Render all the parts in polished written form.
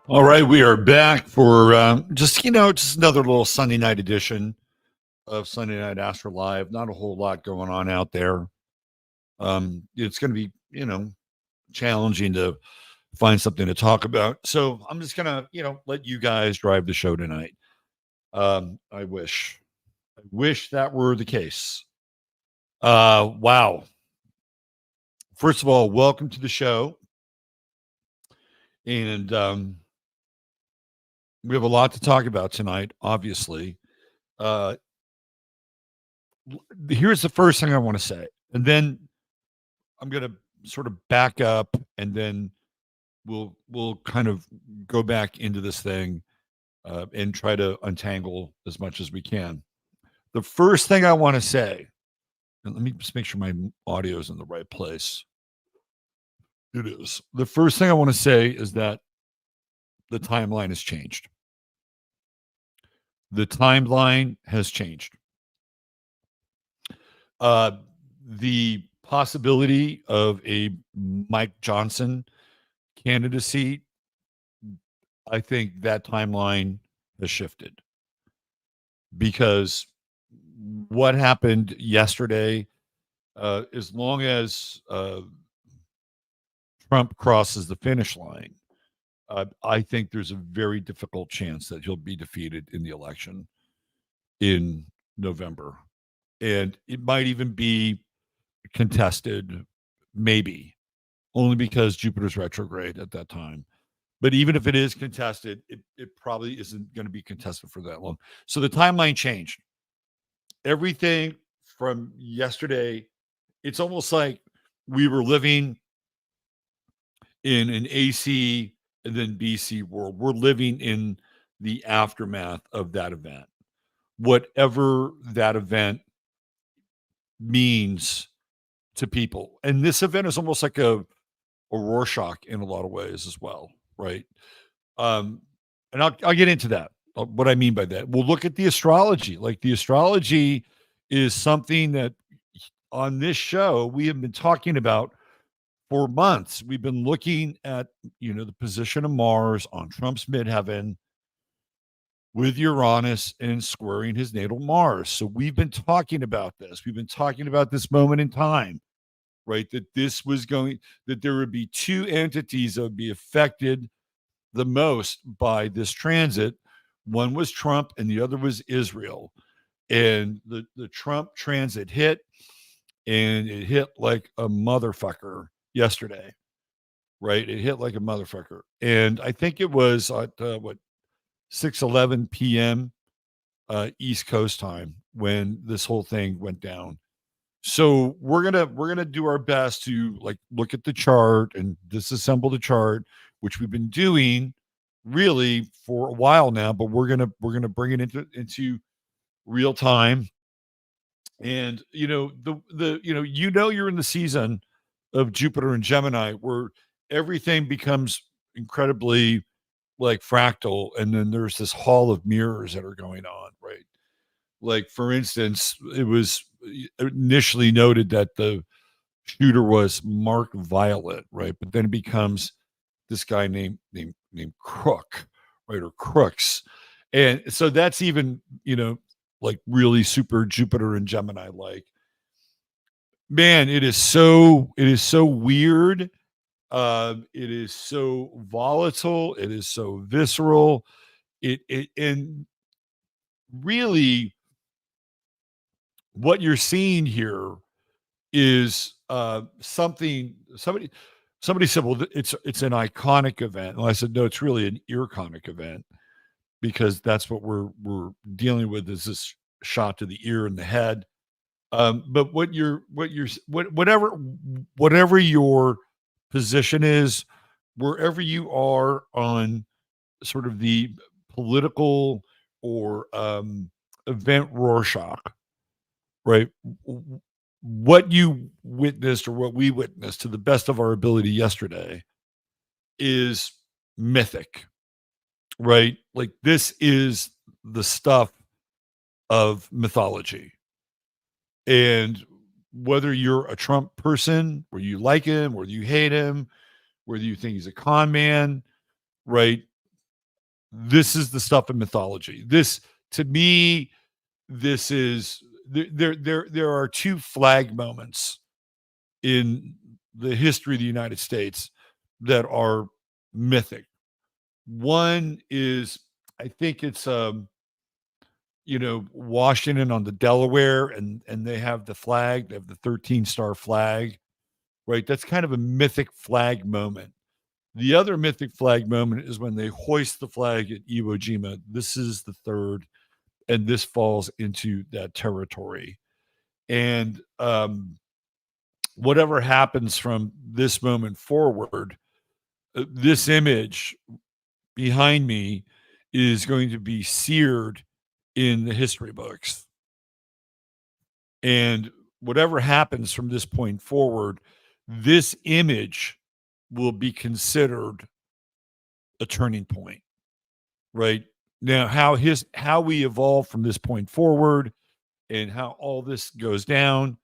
All right, we are back for just another little Sunday night edition of Sunday Night AstroLive. Not a whole lot going on out there. It's going to be challenging to find something to talk about. So I'm just gonna let you guys drive the show tonight. I wish that were the case. Wow. First of all, welcome to the show, and we have a lot to talk about tonight, obviously. Here's the first thing I want to say, and then I'm going to sort of back up, and then we'll kind of go back into this thing and try to untangle as much as we can. The first thing I want to say, and let me just make sure my audio is in the right place. It is. The first thing I want to say is that the timeline has changed. The timeline has changed. The possibility of a Mike Johnson candidacy, I think that timeline has shifted, because what happened yesterday, as long as Trump crosses the finish line, I think there's a very difficult chance that he'll be defeated in the election in November. And it might even be contested, maybe, only because Jupiter's retrograde at that time. But even if it is contested, it probably isn't going to be contested for that long. So the timeline changed. Everything from yesterday, it's almost like we were living in an AC and then BC world. We're living in the aftermath of that event. Whatever that event means to people. And this event is almost like a Rorschach in a lot of ways as well, right? And I'll get into that, what I mean by that. We'll look at the astrology. Like, the astrology is something that on this show we have been talking about for months. We've been looking at, the position of Mars on Trump's midheaven with Uranus and squaring his natal Mars. So we've been talking about this. We've been talking about this moment in time, right? That there would be two entities that would be affected the most by this transit. One was Trump and the other was Israel. And the Trump transit hit, and it hit like a motherfucker yesterday, right? It hit like a motherfucker. And I think it was at 6:11 p.m. East Coast time when this whole thing went down. So we're gonna do our best to look at the chart and disassemble the chart, which we've been doing really for a while now, but we're gonna bring it into real time. And you're in the season of Jupiter and Gemini, where everything becomes incredibly fractal, and then there's this hall of mirrors that are going on, right? Like, for instance, it was initially noted that the shooter was Mark Violet, right? But then it becomes this guy named Crook, right? Or Crooks. And so that's even, really super Jupiter and Gemini. Man, it is so weird. It is so volatile. It is so visceral. And really, what you're seeing here is something. Somebody said, "Well, it's an iconic event." And I said, "No, it's really an irconic event, because that's what we're dealing with, is this shot to the ear and the head." But whatever your position is, wherever you are on sort of the political or event Rorschach, right? What you witnessed, or what we witnessed to the best of our ability yesterday, is mythic, right? Like, this is the stuff of mythology. And whether you're a Trump person, whether you like him, whether you hate him, whether you think he's a con man, right? This is the stuff in mythology. This, to me, this is there are two flag moments in the history of the United States that are mythic. One is, I think it's Washington on the Delaware, and they have the flag, they have the 13-star flag, right? That's kind of a mythic flag moment. The other mythic flag moment is when they hoist the flag at Iwo Jima. This is the third, and this falls into that territory. And whatever happens from this moment forward, this image behind me is going to be seared in the history books. And whatever happens from this point forward, this image will be considered a turning point, right? Now, how we evolve from this point forward and how all this goes down,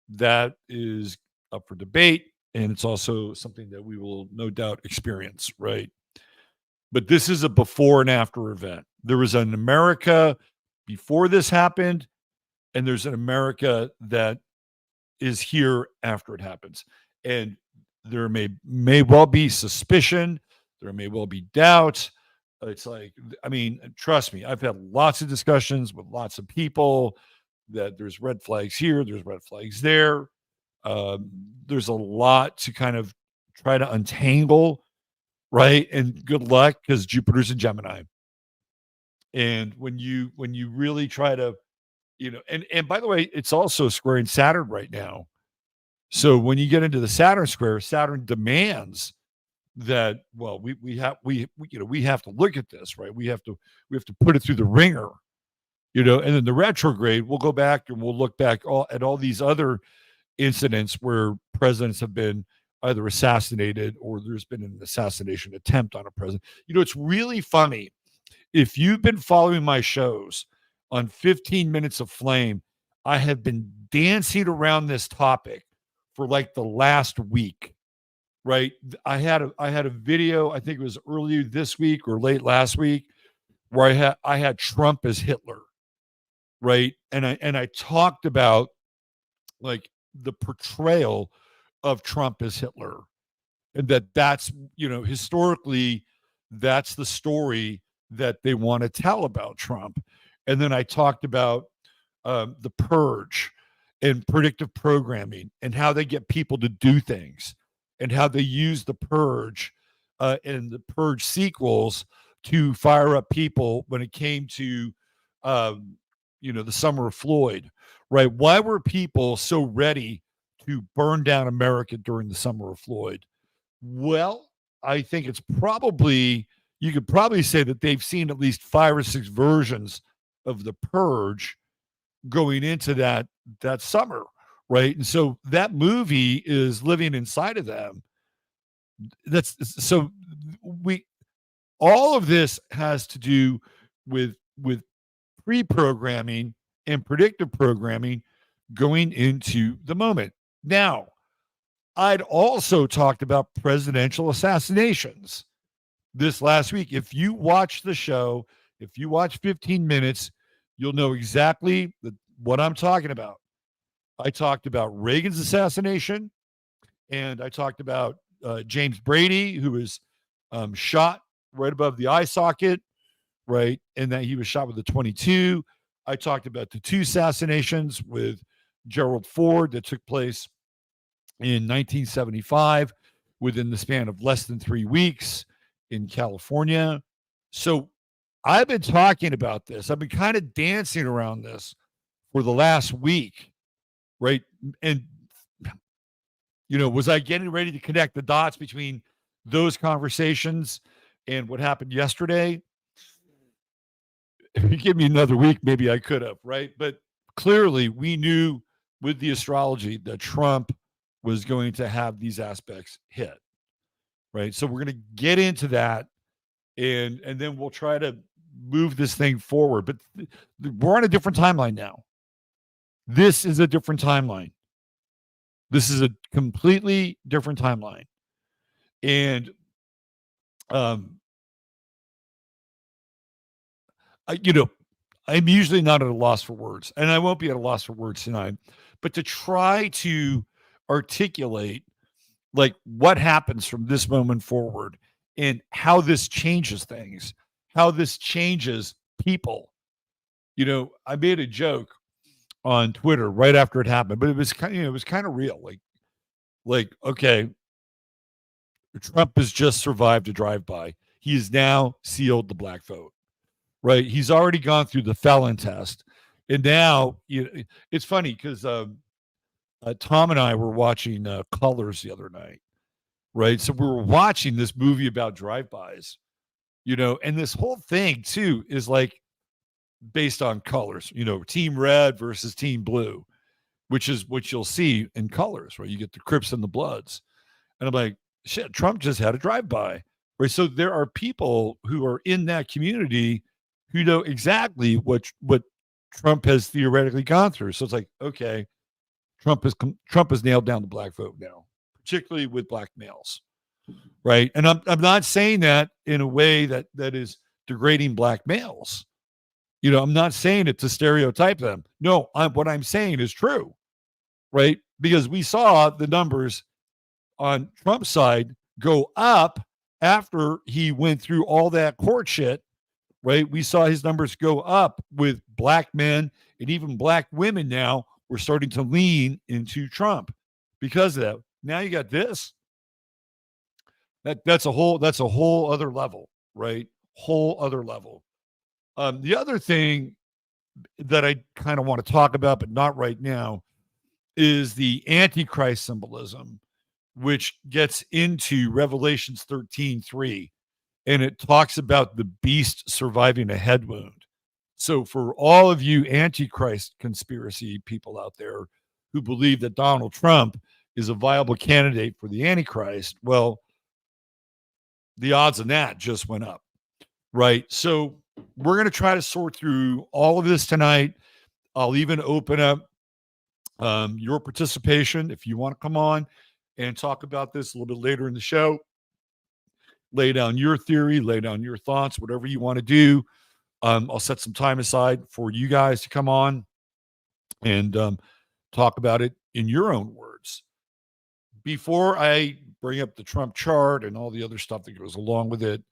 that is up for debate. And it's also something that we will no doubt experience, right? But this is a before and after event. There was an America before this happened, and there's an America that is here after it happens. And there may well be suspicion, there may well be doubt. It's like, I mean, trust me, I've had lots of discussions with lots of people that there's red flags here, there's red flags there. There's a lot to kind of try to untangle, right? And good luck, because Jupiter's in Gemini. And when you really try to, and by the way, it's also squaring Saturn right now. So when you get into the Saturn square, Saturn demands that, well, we have to look at this, right? We have to put it through the ringer, and then the retrograde, we'll go back and we'll look back at all these other incidents where presidents have been either assassinated or there's been an assassination attempt on a president. It's really funny. If you've been following my shows on 15 Minutes of Flame, I have been dancing around this topic for like the last week, right? I had a video, I think it was earlier this week or late last week, where I had Trump as Hitler, right? And I talked about like the portrayal of Trump as Hitler, and that's historically that's the story that they want to tell about Trump. And then I talked about the purge and predictive programming and how they get people to do things and how they use the purge and the purge sequels to fire up people when it came to the summer of Floyd, right? Why were people so ready to burn down America during the summer of Floyd? Well, I think you could probably say that they've seen at least 5 or 6 versions of the purge going into that summer, right? And so that movie is living inside of them. All of this has to do with pre-programming and predictive programming going into the moment. Now, I'd also talked about presidential assassinations this last week. If you watch the show, if you watch 15 minutes, you'll know exactly what I'm talking about. I talked about Reagan's assassination, and I talked about James Brady, who was shot right above the eye socket, right? And that he was shot with a 22. I talked about the 2 assassinations with Gerald Ford that took place in 1975 within the span of less than 3 weeks in California. So I've been talking about this. I've been kind of dancing around this for the last week, right? And, was I getting ready to connect the dots between those conversations and what happened yesterday? If you give me another week, maybe I could have, right? But clearly we knew with the astrology that Trump was going to have these aspects hit, right? So we're going to get into that, and then we'll try to move this thing forward. But we're on a different timeline now. This is a different timeline. This is a completely different timeline. And you know, I'm usually not at a loss for words, and I won't be at a loss for words tonight. But to try to articulate like what happens from this moment forward and how this changes things, how this changes people. I made a joke on Twitter right after it happened, but it was kind of, it was kind of real. Okay, Trump has just survived a drive-by. He has now sealed the black vote, right? He's already gone through the felon test, and now it's funny because Tom and I were watching Colors the other night, right? So we were watching this movie about drive-bys, and this whole thing too is like based on colors, team red versus team blue, which is what you'll see in Colors, right? You get the Crips and the Bloods. And I'm like, shit, Trump just had a drive-by, right? So there are people who are in that community who know exactly what Trump has theoretically gone through. So it's like, okay, Trump has nailed down the black vote now, particularly with black males, right? And I'm not saying that in a way that is degrading black males. I'm not saying it to stereotype them. No, what I'm saying is true, right? Because we saw the numbers on Trump's side go up after he went through all that court shit, right? We saw his numbers go up with black men and even black women now were starting to lean into Trump because of that. Now you got this. That's a whole other level, right? Whole other level. The other thing that I kind of want to talk about, but not right now, is the Antichrist symbolism, which gets into Revelations 13:3, and it talks about the beast surviving a head wound. So for all of you Antichrist conspiracy people out there who believe that Donald Trump is a viable candidate for the Antichrist, well, the odds on that just went up, right? So we're going to try to sort through all of this tonight. I'll even open up your participation if you want to come on and talk about this a little bit later in the show. Lay down your theory, lay down your thoughts, whatever you want to do. I'll set some time aside for you guys to come on and talk about it in your own words. Before I bring up the Trump chart and all the other stuff that goes along with it,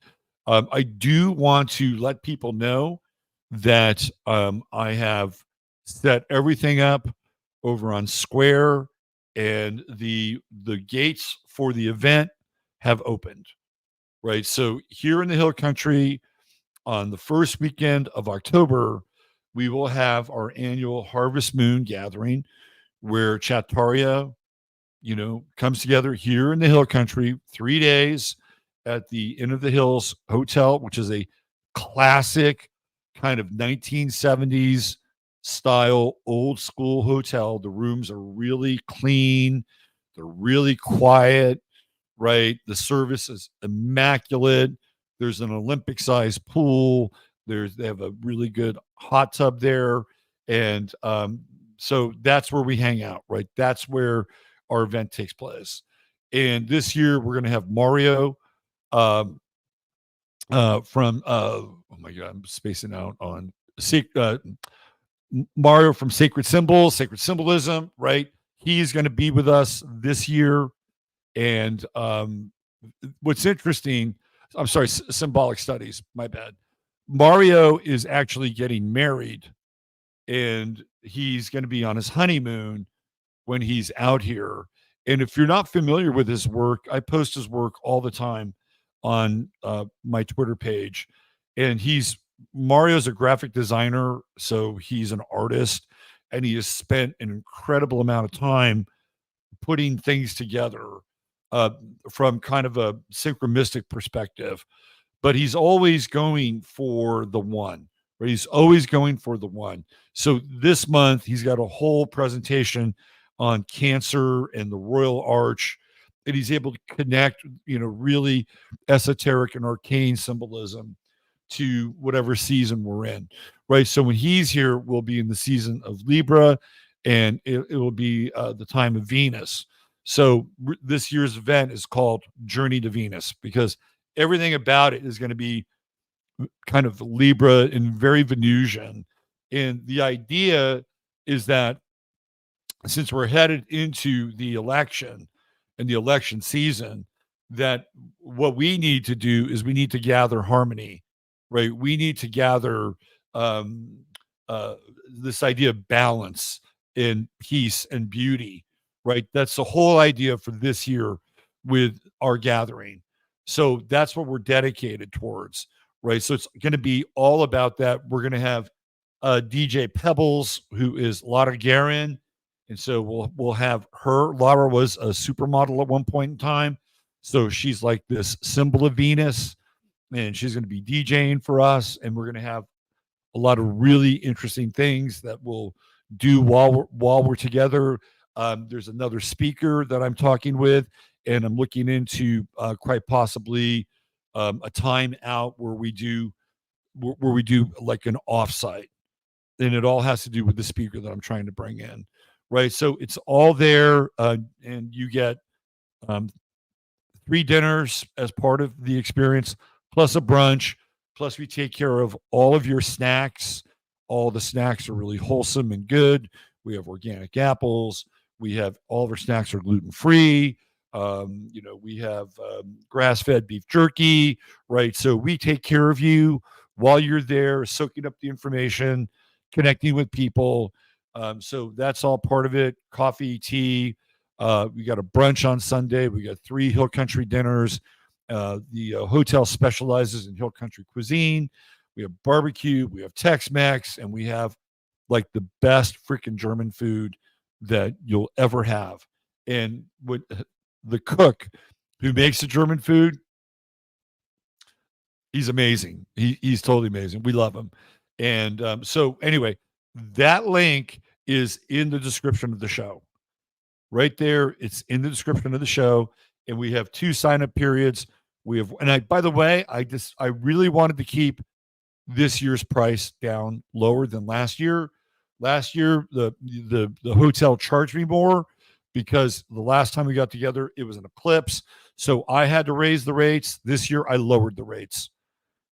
I do want to let people know that I have set everything up over on Square, and the gates for the event have opened. Right. So here in the Hill Country, on the first weekend of October, we will have our annual Harvest Moon gathering, where Chattaria, comes together here in the Hill Country, 3 days at the Inn of the Hills Hotel, which is a classic kind of 1970s style, old school hotel. The rooms are really clean. They're really quiet, right? The service is immaculate. There's an Olympic sized pool. They have a really good hot tub there. And so that's where we hang out, right? That's where our event takes place. And this year we're going to have Mario from oh my God, I'm spacing out on Mario from Sacred Symbolism, right? He's going to be with us this year. And what's interesting, I'm sorry, Symbolic Studies, my bad. Mario is actually getting married, and he's going to be on his honeymoon when he's out here. And if you're not familiar with his work, I post his work all the time on my Twitter page. And Mario's a graphic designer, so he's an artist, and he has spent an incredible amount of time putting things together from kind of a synchromistic perspective. But he's always going for the one, right? He's always going for the one. So this month, he's got a whole presentation on Cancer and the Royal Arch, and he's able to connect, really esoteric and arcane symbolism to whatever season we're in, right? So when he's here, we'll be in the season of Libra, and it will be the time of Venus. So this year's event is called Journey to Venus, because everything about it is going to be kind of Libra and very Venusian. And the idea is that since we're headed into the election and the election season, that what we need to do is we need to gather harmony, right? We need to gather um, uh, this idea of balance and peace and beauty, right? That's the whole idea for this year with our gathering. So that's what we're dedicated towards, right? So it's going to be all about that. We're going to have DJ Pebbles, who is Lara Guerin, and so we'll have her. Lara was a supermodel at one point in time, so she's like this symbol of Venus, and she's going to be DJing for us, and we're going to have a lot of really interesting things that we'll do while we're together. There's another speaker that I'm talking with, and I'm looking into quite possibly a time out where we do like an offsite, and it all has to do with the speaker that I'm trying to bring in, right? So it's all there, and you get um, 3 dinners as part of the experience, plus a brunch, plus we take care of all of your snacks. All the snacks are really wholesome and good. We have organic apples. We have all of our snacks are gluten free. We have grass fed beef jerky, right? So we take care of you while you're there, soaking up the information, connecting with people. So that's all part of it. Coffee, tea, we got a brunch on Sunday. We got 3 Hill Country dinners. The hotel specializes in Hill Country cuisine. We have barbecue. We have Tex-Mex, and we have like the best freaking German food that you'll ever have. And with the cook who makes the German food, he's amazing. He's totally amazing. We love him. And so anyway, that link is in the description of the show. Right there, it's in the description of the show, and we have 2 sign-up periods. We have, and by the way, I really wanted to keep this year's price down lower than last year. Last year, the hotel charged me more because the last time we got together, it was an eclipse. So I had to raise the rates. This year, I lowered the rates.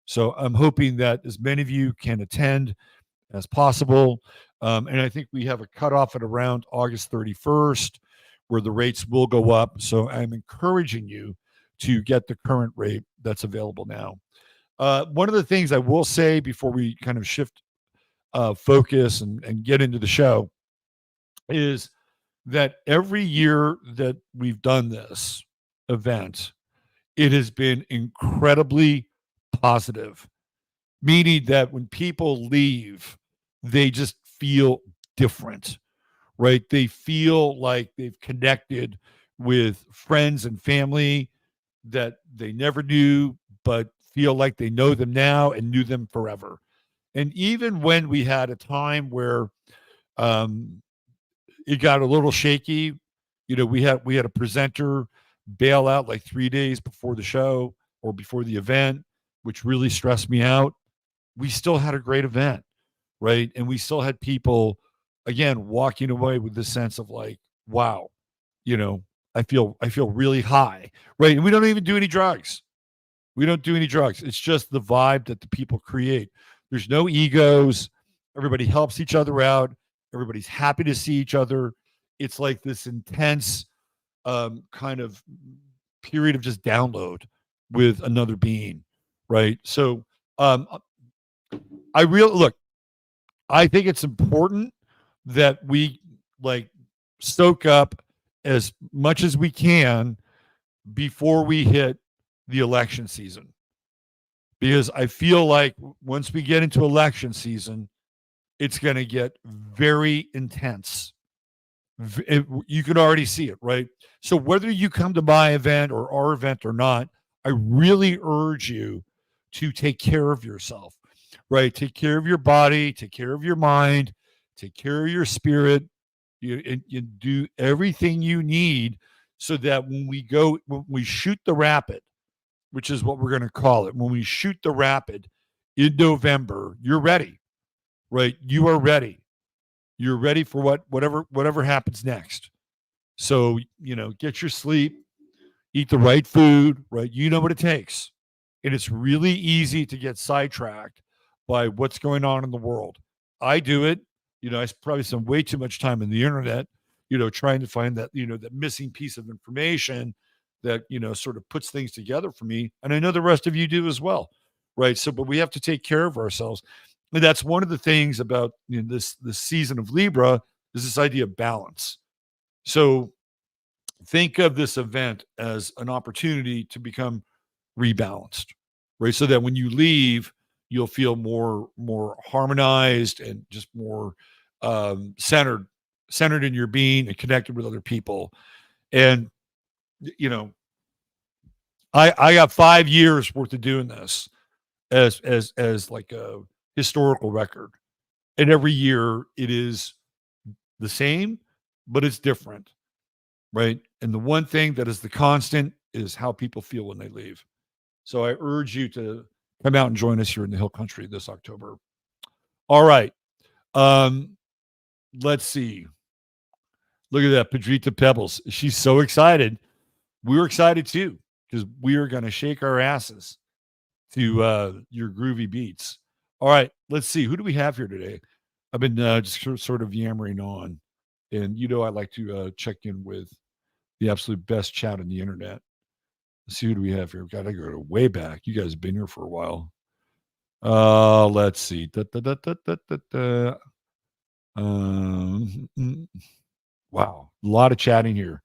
So I'm hoping that as many of you can attend as possible. And I think we have a cutoff at around August 31st where the rates will go up. So I'm encouraging you to get the current rate that's available now. One of the things I will say before we kind of shift focus and get into the show is that every year that we've done this event, it has been incredibly positive, meaning that when people leave, they just feel different, right? They feel like they've connected with friends and family that they never knew, but feel like they know them now and knew them forever. And even when we had a time where um, it got a little shaky, we had a presenter bail out like 3 days before the show or before the event, which really stressed me out. We still had a great event, right? And we still had people again walking away with this sense of like, wow, you know, I feel really high, right? And we don't even do any drugs. We don't do any drugs. It's just the vibe that the people create. There's no egos. Everybody helps each other out. Everybody's happy to see each other. It's like this intense kind of period of just download with another being, right? So I really look. I think it's important that we like soak up as much as we can before we hit the election season. Because I feel like once we get into election season, it's going to get very intense. You can already see it, right? So whether you come to my event or our event or not, I really urge you to take care of yourself, right? Take care of your body, take care of your mind, take care of your spirit. You do everything you need so that when we shoot the rapid, which is what we're going to call it, when we shoot the rapid in November, you're ready, right? You are ready. You're ready for whatever happens next. So, get your sleep, eat the right food, right? You know what it takes. And it's really easy to get sidetracked by what's going on in the world. I do it. I probably spend way too much time on the internet, trying to find that, that missing piece of information that, sort of puts things together for me. And I know the rest of you do as well. Right. So, but we have to take care of ourselves. And that's one of the things about this season of Libra is this idea of balance. So think of this event as an opportunity to become rebalanced, right? So that when you leave, you'll feel more harmonized and just more centered in your being and connected with other people. And I got 5 years worth of doing this as like a historical record, and every year it is the same, but it's different, right? And the one thing that is the constant is how people feel when they leave. So I urge you to come out and join us here in the Hill Country this October. All right. Let's see. Look at that, Pedrita Pebbles. She's so excited. We're excited too, because we are going to shake our asses to your groovy beats. All right. Let's see. Who do we have here today? I've been just sort of yammering on. And I like to check in with the absolute best chat on the internet. Let's see, who do we have here? Got to go way back. You guys have been here for a while. Let's see. Wow, a lot of chatting here.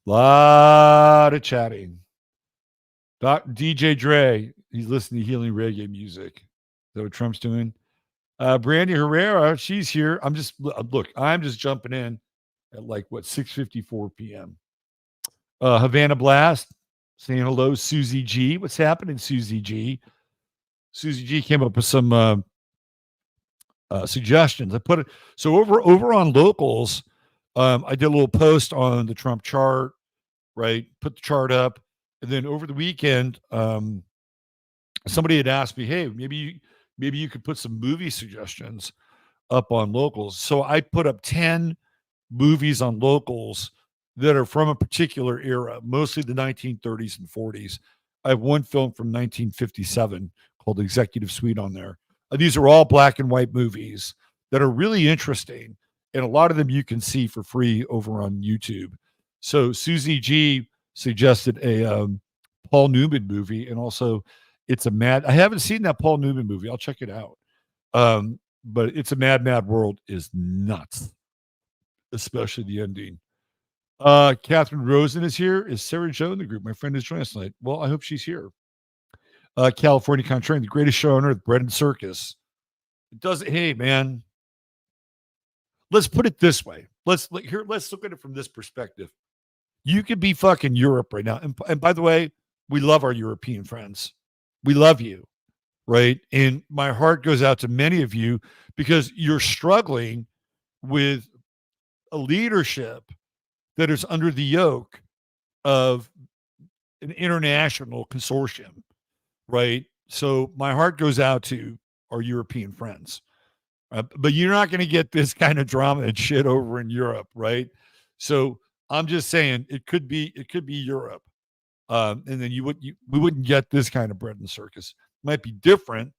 Lot of chatting. DJ Dre, he's listening to healing reggae music. Is that what Trump's doing? Brandy Herrera, she's here. I'm just jumping in at 6:54 p.m. Havana Blast, saying hello. Susie G, what's happening, Susie G? Susie G came up with some suggestions. I put it so over on Locals. I did a little post on the Trump chart, right? Put the chart up, and then over the weekend, somebody had asked me, "Hey, maybe you could put some movie suggestions up on Locals." So I put up 10 movies on Locals that are from a particular era, mostly the 1930s and 40s. I have one film from 1957 called Executive Suite on there. These are all black and white movies that are really interesting. And a lot of them you can see for free over on YouTube. So Susie G suggested a Paul Newman movie. And also I haven't seen that Paul Newman movie. I'll check it out. But It's a Mad, Mad World is nuts, especially the ending. Catherine Rosen is here. Is Sarah Joe in the group? My friend is joining us tonight. Well, I hope she's here. California Contrarian, the greatest show on earth, Bread and Circus. Hey, man. Let's put it this way. Let's look at it from this perspective. You could be fucking Europe right now. And by the way, we love our European friends. We love you, right? And my heart goes out to many of you because you're struggling with a leadership that is under the yoke of an international consortium, right? So my heart goes out to our European friends. But you're not going to get this kind of drama and shit over in Europe, right? So I'm just saying it could be Europe, and then we wouldn't get this kind of bread and circus. It might be different,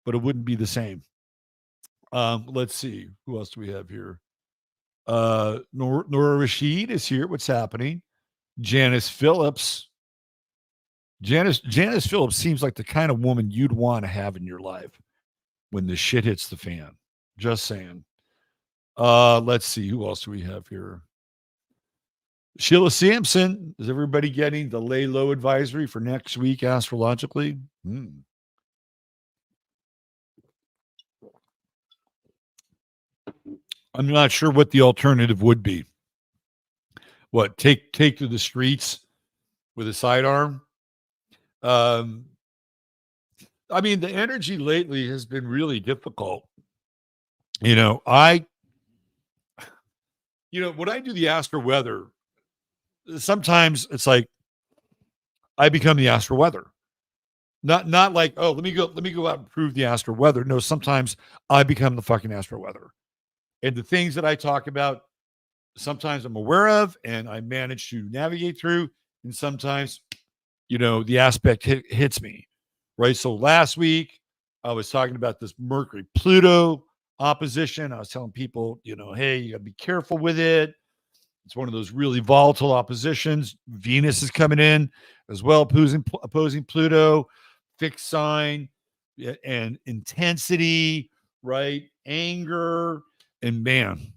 but it wouldn't be the same. Let's see, who else do we have here? Nora Rashid is here. What's happening? Janice Phillips. Janice Phillips seems like the kind of woman you'd want to have in your life when the shit hits the fan. Just saying. Let's see. Who else do we have here? Sheila Sampson. Is everybody getting the lay low advisory for next week astrologically? I'm not sure what the alternative would be. What, take to the streets with a sidearm? I mean, the energy lately has been really difficult. When I do the astro weather, sometimes it's like I become the astro weather. Not like, oh, let me go out and prove the astro weather. No, sometimes I become the fucking astro weather. And the things that I talk about, sometimes I'm aware of and I manage to navigate through. And sometimes, the aspect hits me. right? So last week, I was talking about this Mercury Pluto opposition. I was telling people, hey, you got to be careful with it. It's one of those really volatile oppositions. Venus is coming in as well, opposing Pluto, fixed sign, and intensity, right? Anger, and man,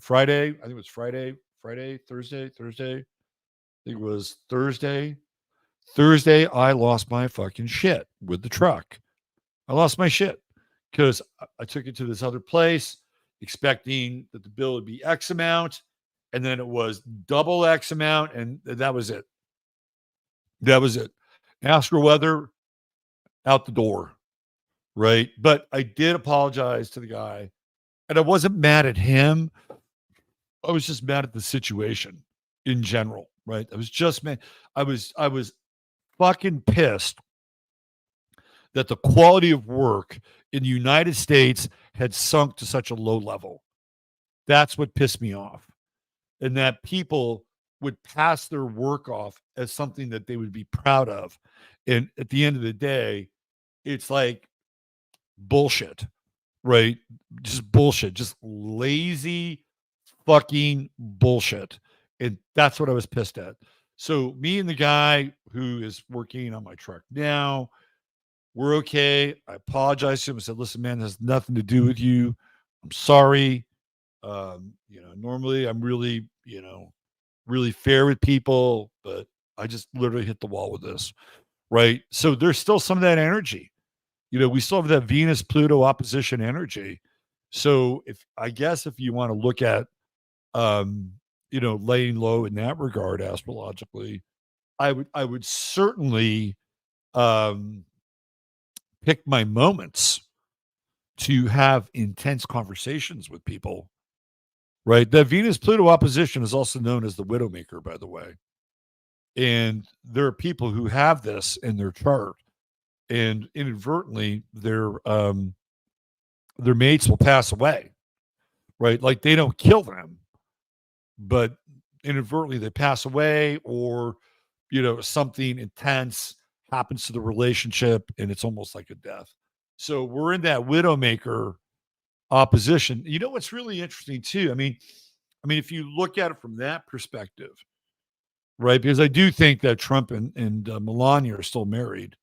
Friday, I think it was Thursday. I think it was Thursday. Thursday, I lost my fucking shit with the truck. I lost my shit because I took it to this other place expecting that the bill would be X amount. And then it was double X amount. And that was it. That was it. Astro weather out the door. Right. But I did apologize to the guy. And I wasn't mad at him. I was just mad at the situation in general. Right. I was just mad. I was fucking pissed that the quality of work in the United States had sunk to such a low level. That's what pissed me off. And that people would pass their work off as something that they would be proud of. And at the end of the day, it's like bullshit, right? Just bullshit, just lazy fucking bullshit. And that's what I was pissed at. So me and the guy who is working on my truck now, we're okay. I apologized to him. I said, listen, man, this has nothing to do with you. I'm sorry. Normally I'm really, really fair with people, but I just literally hit the wall with this. Right. So there's still some of that energy. We still have that Venus Pluto opposition energy. So if you want to look at, laying low in that regard, astrologically, I would certainly, pick my moments to have intense conversations with people, right? The Venus Pluto opposition is also known as the Widowmaker, by the way. And there are people who have this in their chart, and inadvertently their mates will pass away, right? Like they don't kill them, but inadvertently they pass away, or something intense happens to the relationship and it's almost like a death. So we're in that Widowmaker opposition. You know what's really interesting too? I mean, if you look at it from that perspective, right? Because I do think that Trump and Melania are still married.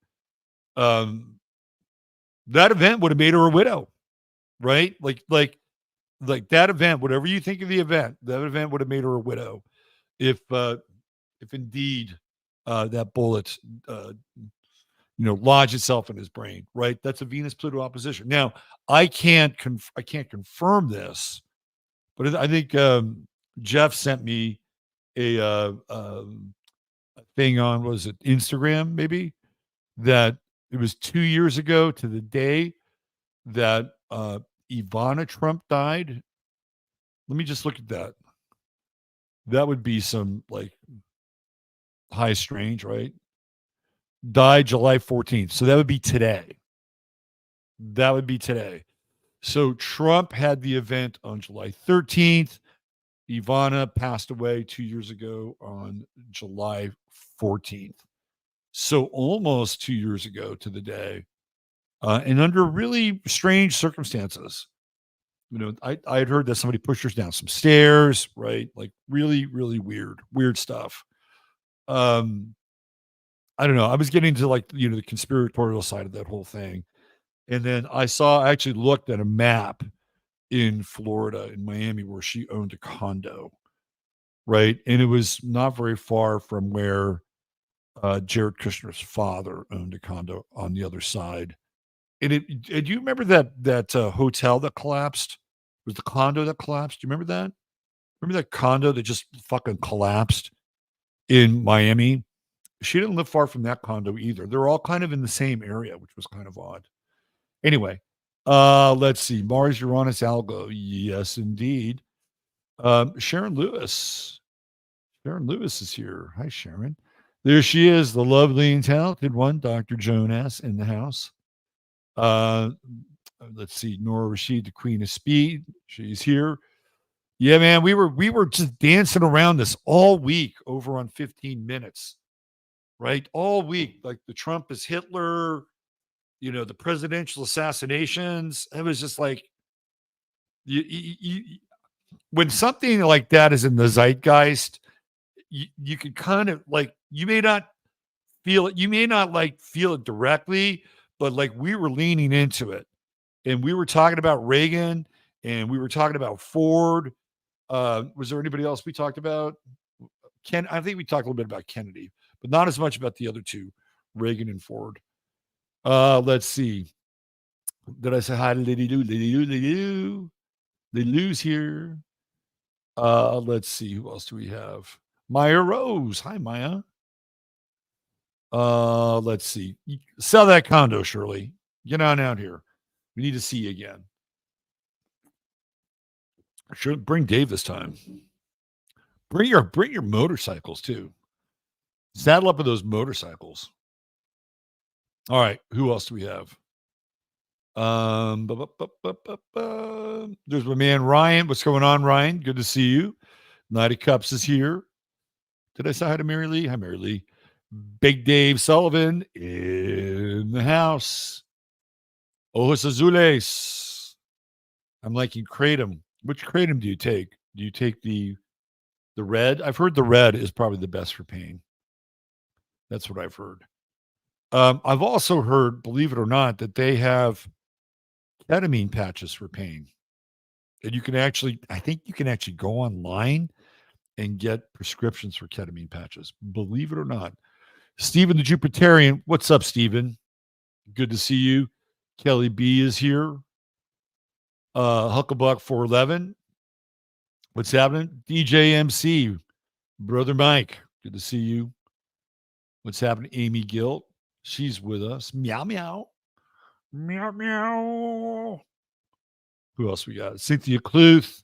That event would have made her a widow, right? Like that event, whatever you think of the event, that event would have made her a widow if indeed that bullet lodge itself in his brain, right? That's a Venus Pluto opposition. Now, I can't confirm this, but I think Jeff sent me a thing on, was it Instagram maybe, that it was 2 years ago to the day that Ivana Trump died. Let me just look at that. That would be some like high strange, right? Died July 14th. So that would be today. That would be today. So Trump had the event on July 13th. Ivana passed away 2 years ago on July 14th. So almost 2 years ago to the day, and under really strange circumstances. I had heard that somebody pushed her down some stairs, right? Like really, really weird stuff. I don't know. I was getting to the conspiratorial side of that whole thing. And then I actually looked at a map in Florida, in Miami, where she owned a condo, right? And it was not very far from where Jared Kushner's father owned a condo on the other side. And do you remember that hotel that collapsed? It was the condo that collapsed. Do you remember that? Remember that condo that just fucking collapsed in Miami? She didn't live far from that condo either. They're all kind of in the same area, which was kind of odd. Anyway, let's see. Mars, Uranus, Algo. Yes, indeed. Sharon Lewis. Sharon Lewis is here. Hi, Sharon. There she is, the lovely and talented one, Dr. Joan S. in the house. Let's see. Nora Rashid, the Queen of Speed. She's here. Yeah, man, we were just dancing around this all week over on 15 minutes. right? All week, like the Trump is Hitler, the presidential assassinations. It was just like you when something like that is in the zeitgeist, you can kind of like you may not feel it, you may not like feel it directly, but like we were leaning into it, and we were talking about Reagan, and we were talking about Ford. Was there anybody else we talked about? I think we talked a little bit about Kennedy, but not as much about the other two, Reagan and Ford. Let's see. Did I say hi to Lady Lou? Lady Lou, Lady Lou. Lady Lou's here. Let's see. Who else do we have? Maya Rose. Hi, Maya. Let's see. Sell that condo, Shirley. Get on out here. We need to see you again. Sure, bring Dave this time. Bring your motorcycles too. Saddle up with those motorcycles. All right. Who else do we have? There's my man Ryan. What's going on, Ryan? Good to see you. Knight of Cups is here. Did I say hi to Mary Lee? Hi, Mary Lee. Big Dave Sullivan in the house. Ojos Azules. I'm liking Kratom. Which Kratom do you take? Do you take the red? I've heard the red is probably the best for pain. That's what I've heard. I've also heard, believe it or not, that they have ketamine patches for pain. And you can actually, I think you can actually go online and get prescriptions for ketamine patches. Believe it or not. Stephen the Jupiterian. What's up, Stephen? Good to see you. Kelly B is here. Hucklebuck 411. What's happening? DJ MC. Brother Mike. Good to see you. What's happening? Amy Gill. She's with us. Meow, meow. Meow, meow. Who else we got? Cynthia Cluth.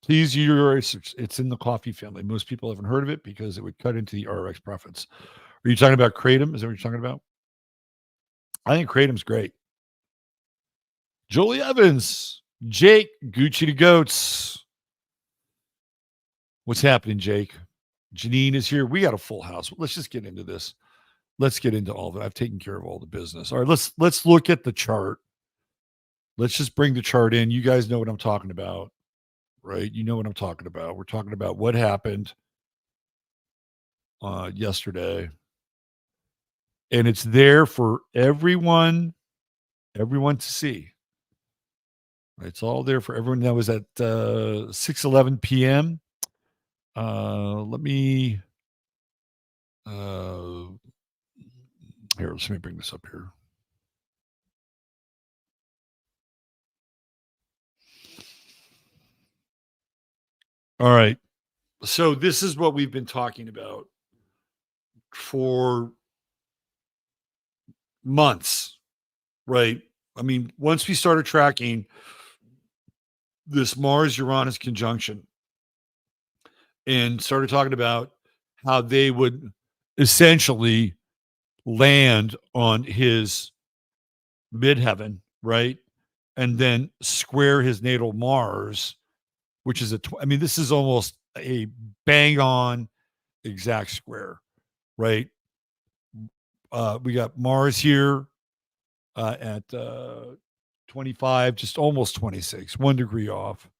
Please use your research. It's in the coffee family. Most people haven't heard of it because it would cut into the RX profits. Are you talking about Kratom? Is that what you're talking about? I think Kratom's great. Jolie Evans. Jake. Gucci the Goats. What's happening, Jake? Janine is here. We got a full house. Let's just get into this. Let's get into all of it. I've taken care of all the business. All right, let's look at the chart. Let's just bring the chart in. You guys know what I'm talking about, right? You know what I'm talking about. We're talking about what happened yesterday. And it's there for everyone to see. It's all there for everyone. That was at 6:11 p.m. Let me here, let me bring this up here. All right. So this is what we've been talking about for months, right? I mean, once we started tracking this Mars Uranus conjunction and started talking about how they would essentially land on his midheaven, right? And then square his natal Mars, which is I mean, this is almost a bang on exact square, right? We got Mars here at 25, just almost 26, 1 degree off.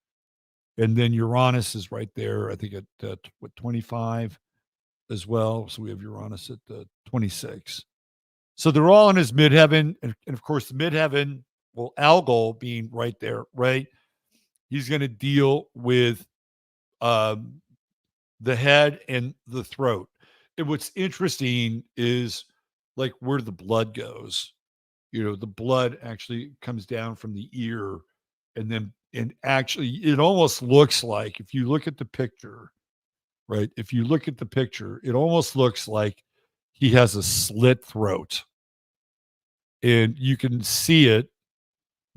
And then Uranus is right there, I think at 25 as well. So we have Uranus at 26. So they're all in his midheaven. And of course, the midheaven, well, Algol being right there, right? He's going to deal with the head and the throat. And what's interesting is like where the blood goes. The blood actually comes down from the ear, and actually it almost looks like, if you look at the picture, right? If you look at the picture, it almost looks like he has a slit throat. And you can see it.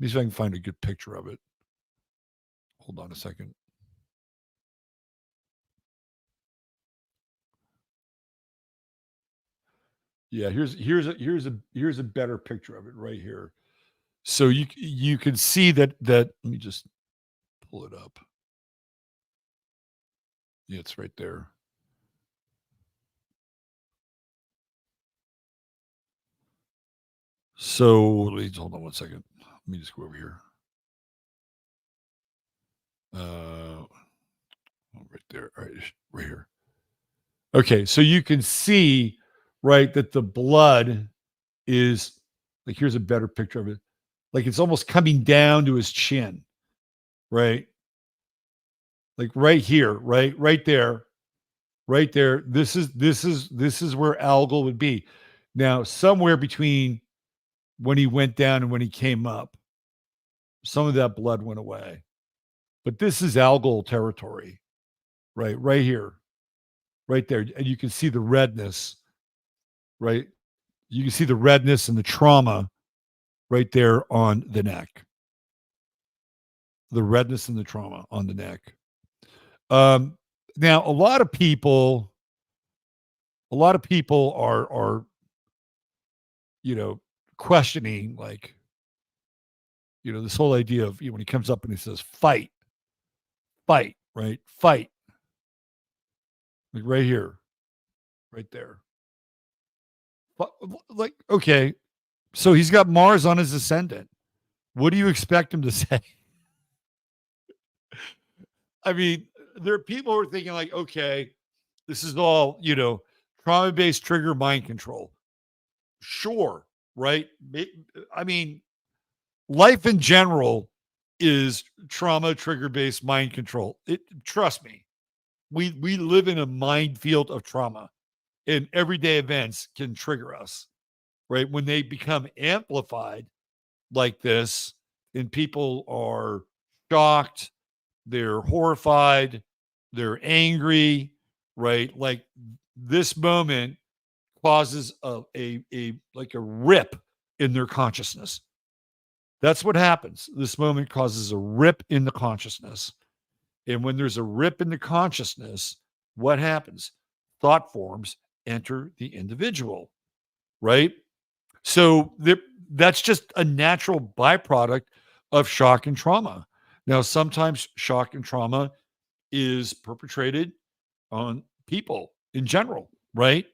Let me see if I can find a good picture of it. Hold on a second. Yeah, here's a better picture of it right here. So you can see that let me just pull it up. Yeah, it's right there. So hold on one second. Let me just go over here. Right there. All right, right here. Okay, so you can see, right, that the blood is like, here's a better picture of it. Like it's almost coming down to his chin, right? Like right here, right there, right there. This is where algal would be. Now, somewhere between when he went down and when he came up, some of that blood went away. But this is algal territory, right here, right there. And you can see the redness, right? You can see the redness and the trauma right there on the neck. The redness and the trauma on the neck. Now a lot of people are questioning, like, this whole idea of, when he comes up and he says fight, right? Fight. Like right here, right there. But like, okay, so he's got Mars on his ascendant. What do you expect him to say? I mean, there are people who are thinking like, okay, this is all, trauma-based trigger mind control. Sure, right? I mean, life in general is trauma trigger-based mind control. Trust me, we live in a minefield of trauma, and everyday events can trigger us, right? When they become amplified like this, and people are shocked, they're horrified, they're angry, right? Like this moment causes a like a rip in their consciousness. That's what happens. This moment causes a rip in the consciousness. And when there's a rip in the consciousness, what happens? Thought forms enter the individual, right? So that's just a natural byproduct of shock and trauma. Now, sometimes shock and trauma is perpetrated on people in general, right?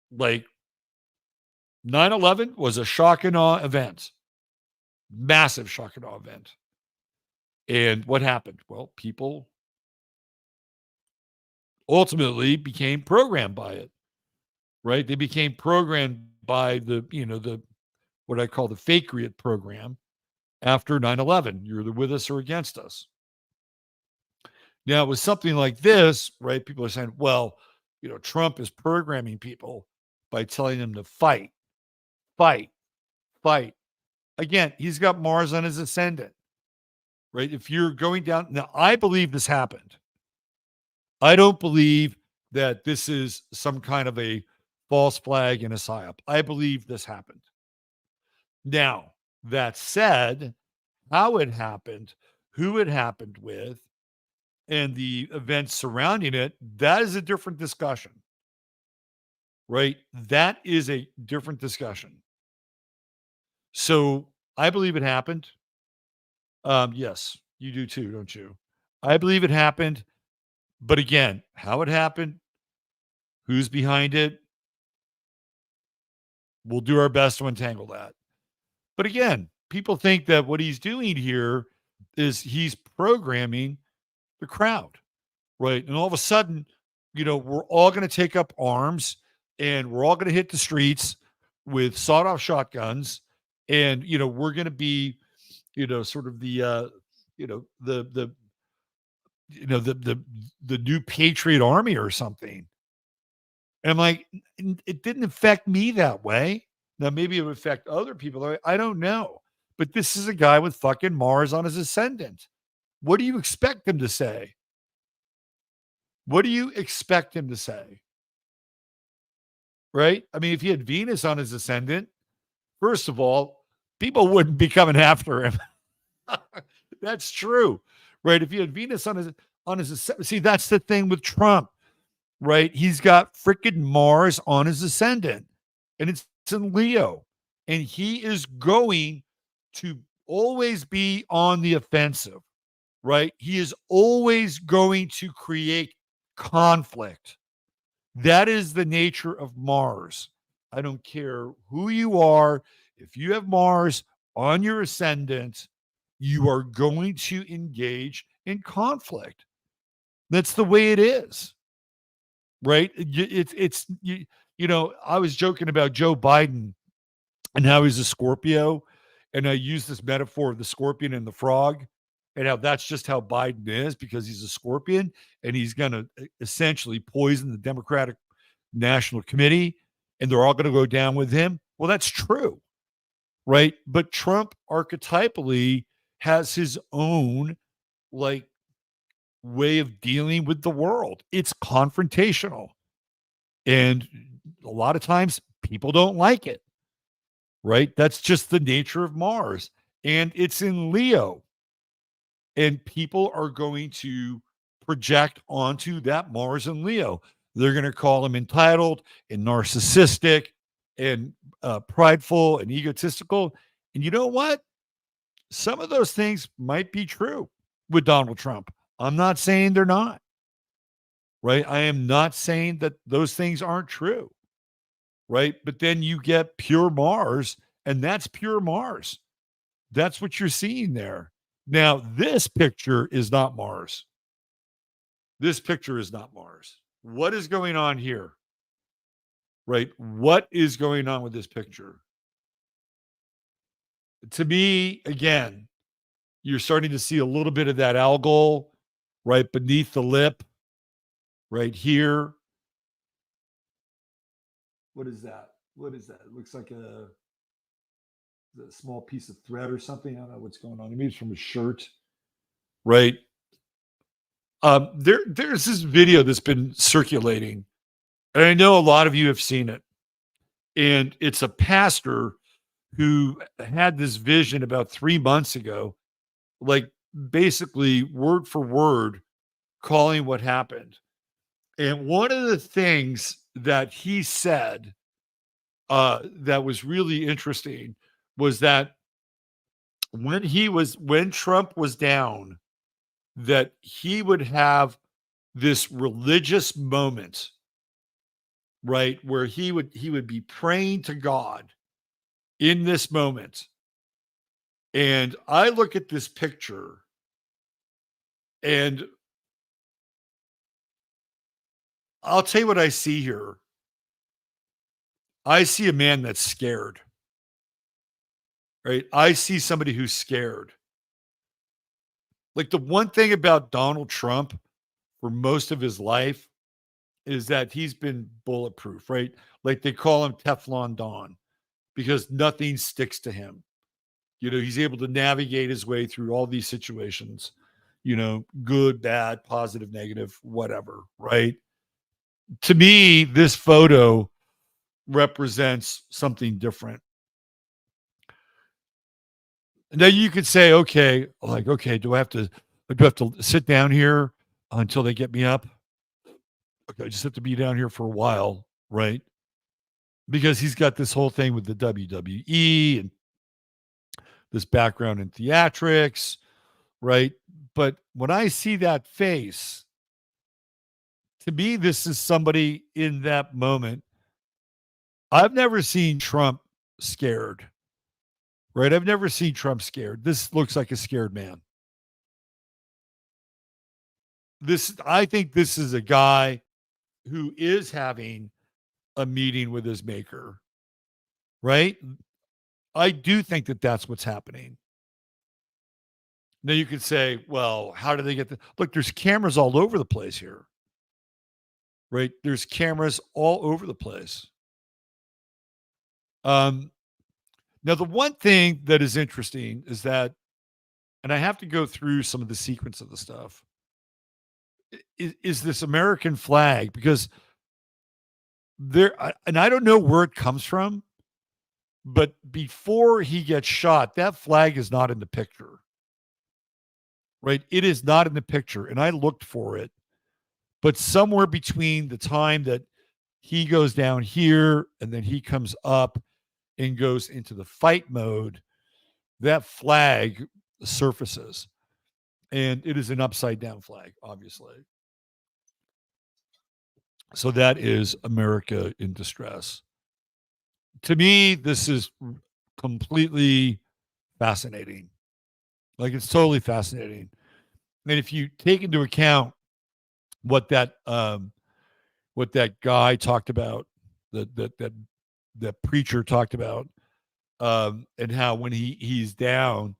Like 9/11 was a shock and awe event, massive shock and awe event. And what happened? Well, people ultimately became programmed by it, right? They became programmed by the what I call the Fakery program after 9/11. You're either with us or against us. Now, with something like this, right, people are saying, well, Trump is programming people by telling them to fight, fight, fight. Again, he's got Mars on his ascendant, right? If you're going down, now I believe this happened. I don't believe that this is some kind of a false flag and a psyop. I believe this happened. Now, that said, how it happened, who it happened with, and the events surrounding it, that is a different discussion, right? That is a different discussion. So I believe it happened. Yes, you do too, don't you? I believe it happened. But again, how it happened, who's behind it, we'll do our best to untangle that. But again, people think that what he's doing here is he's programming the crowd, right? And all of a sudden, we're all going to take up arms and we're all going to hit the streets with sawed-off shotguns, and we're going to be, sort of the the the new patriot army or something. And I'm like, it didn't affect me that way. Now maybe it would affect other people. I don't know. But this is a guy with fucking Mars on his ascendant. What do you expect him to say? What do you expect him to say? Right? I mean, if he had Venus on his ascendant, first of all, people wouldn't be coming after him. That's true. Right? If he had Venus on his ascendant, see, that's the thing with Trump, right? He's got freaking Mars on his ascendant, and it's in Leo, and he is going to always be on the offensive, right? He is always going to create conflict. That is the nature of Mars. I don't care who you are. if you have Mars on your ascendant, you are going to engage in conflict. That's the way it is, right? I was joking about Joe Biden and how he's a Scorpio, and I use this metaphor of the scorpion and the frog, and how that's just how Biden is because he's a scorpion and he's going to essentially poison the Democratic National Committee, and they're all going to go down with him. Well, that's true, right? But Trump archetypally has his own like way of dealing with the world. It's confrontational. And a lot of times people don't like it, right? That's just the nature of Mars. And it's in Leo. And people are going to project onto that Mars and Leo. They're going to call him entitled and narcissistic and prideful and egotistical. And you know what? Some of those things might be true with Donald Trump. I'm not saying they're not, right? I am not saying that those things aren't true, right? But then you get pure Mars, and that's pure Mars. That's what you're seeing there. Now, this picture is not Mars. This picture is not Mars. What is going on here? Right? What is going on with this picture? To me, again, you're starting to see a little bit of that algol right beneath the lip, right here. What is that? What is that? It looks like a small piece of thread or something. I don't know what's going on. Maybe it's from a shirt, right? There's this video that's been circulating, and I know a lot of you have seen it. And it's a pastor who had this vision about 3 months ago, like basically word for word calling what happened. And one of the things that he said that was really interesting was that when Trump was down, that he would have this religious moment, right, where he would be praying to God in this moment. And I look at this picture and I'll tell you what I see here. I see a man that's scared, right? I see somebody who's scared. Like the one thing about Donald Trump for most of his life is that he's been bulletproof, right? Like they call him Teflon Don because nothing sticks to him. He's able to navigate his way through all these situations, good, bad, positive, negative, whatever, right? To me, this photo represents something different. Now you could say, okay, do I have to sit down here until they get me up? Okay, I just have to be down here for a while, right? Because he's got this whole thing with the WWE and this background in theatrics, right? But when I see that face, to me, this is somebody in that moment. I've never seen Trump scared, right? I've never seen Trump scared. This looks like a scared man. I think this is a guy who is having a meeting with his maker, right? I do think that that's what's happening. Now you could say, well, how do they get look, there's cameras all over the place here, right? There's cameras all over the place. Now the one thing that is interesting is that, and I have to go through some of the sequence of the stuff, is this American flag, because and I don't know where it comes from, but before he gets shot, that flag is not in the picture, right? It is not in the picture. And I looked for it, but somewhere between the time that he goes down here and then he comes up and goes into the fight mode, that flag surfaces. And it is an upside down flag, obviously. So that is America in distress. To me, this is completely fascinating. Like, it's totally fascinating. And if you take into account what that guy talked about, that preacher talked about, and how when he's down,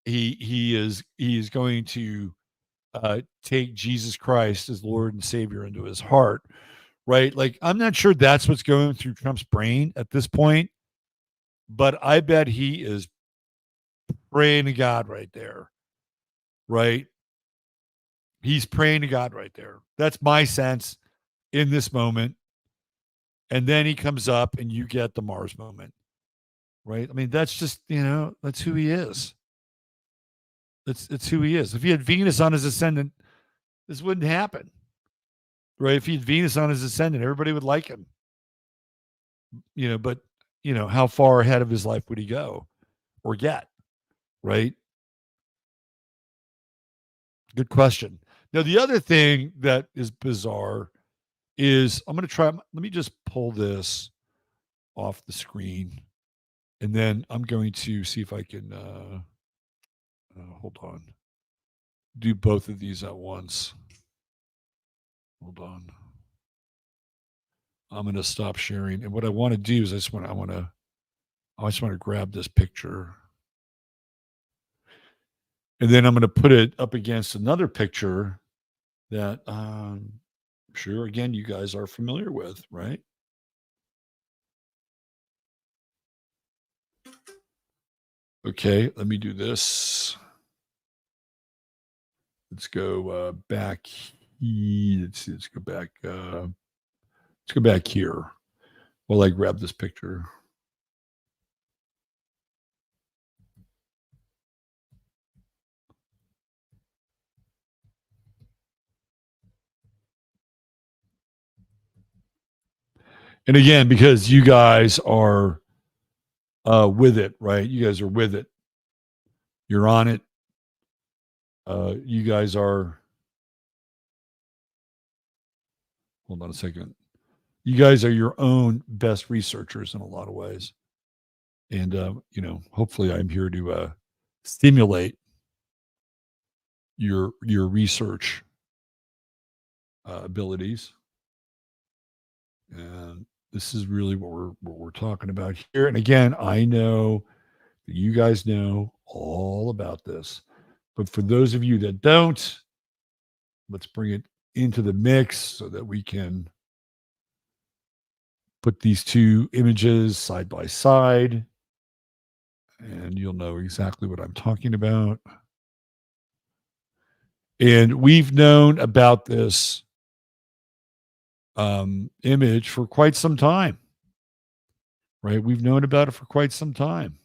he is going to take Jesus Christ as Lord and Savior into his heart, right? Like, I'm not sure that's what's going through Trump's brain at this point, but I bet he is praying to God right there, right? He's praying to God right there. That's my sense in this moment. And then he comes up and you get the Mars moment, right? I mean, that's just, that's who he is. It's who he is. If he had Venus on his ascendant, this wouldn't happen, right? If he had Venus on his ascendant, everybody would like him, but, how far ahead of his life would he go or get, right? Good question. Now, the other thing that is bizarre is I'm going to try, let me just pull this off the screen, and then I'm going to see if I can, hold on, do both of these at once. Hold on. I'm going to stop sharing. And what I want to do is I just want to grab this picture. And then I'm going to put it up against another picture that I'm sure, again, you guys are familiar with, right? Okay, let me do this. Let's go back. Let's see. Let's go back. Let's go back here while I grab this picture. And again, because you guys are with it, right? You guys are with it. You're on it. You guys are. Hold on a second. You guys are your own best researchers in a lot of ways. And, hopefully I'm here to stimulate your research abilities. And this is really what we're talking about here. And again, I know that you guys know all about this, but for those of you that don't, let's bring it into the mix so that we can put these two images side by side, and you'll know exactly what I'm talking about. And we've known about this image for quite some time, right? We've known about it for quite some time.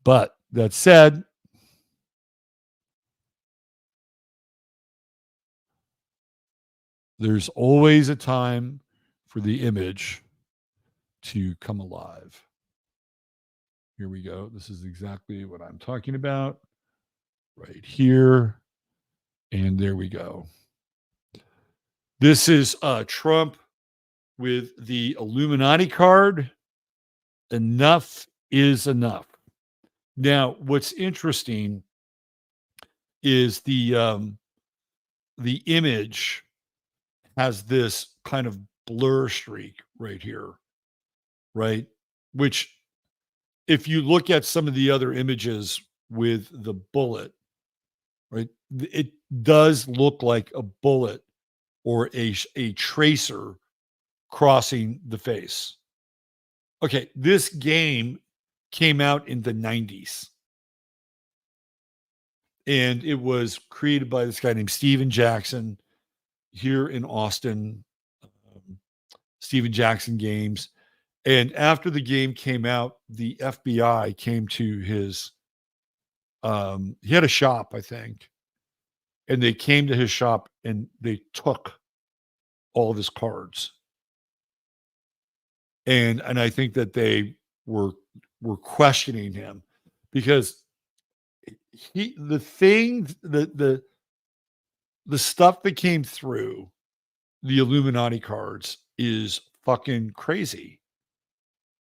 But that said, there's always a time for the image to come alive. Here we go. This is exactly what I'm talking about right here. And there we go. This is Trump with the Illuminati card. Enough is enough. Now, what's interesting is the image has this kind of blur streak right here, right? Which, if you look at some of the other images with the bullet, right, it does look like a bullet or a tracer crossing the face. Okay, this game came out in the 90s. And it was created by this guy named Steven Jackson here in Austin, Steven Jackson Games. And after the game came out, the FBI came to his, he had a shop, I think. And they came to his shop and they took all of his cards. And I think that they were questioning him because the stuff that came through the Illuminati cards is fucking crazy,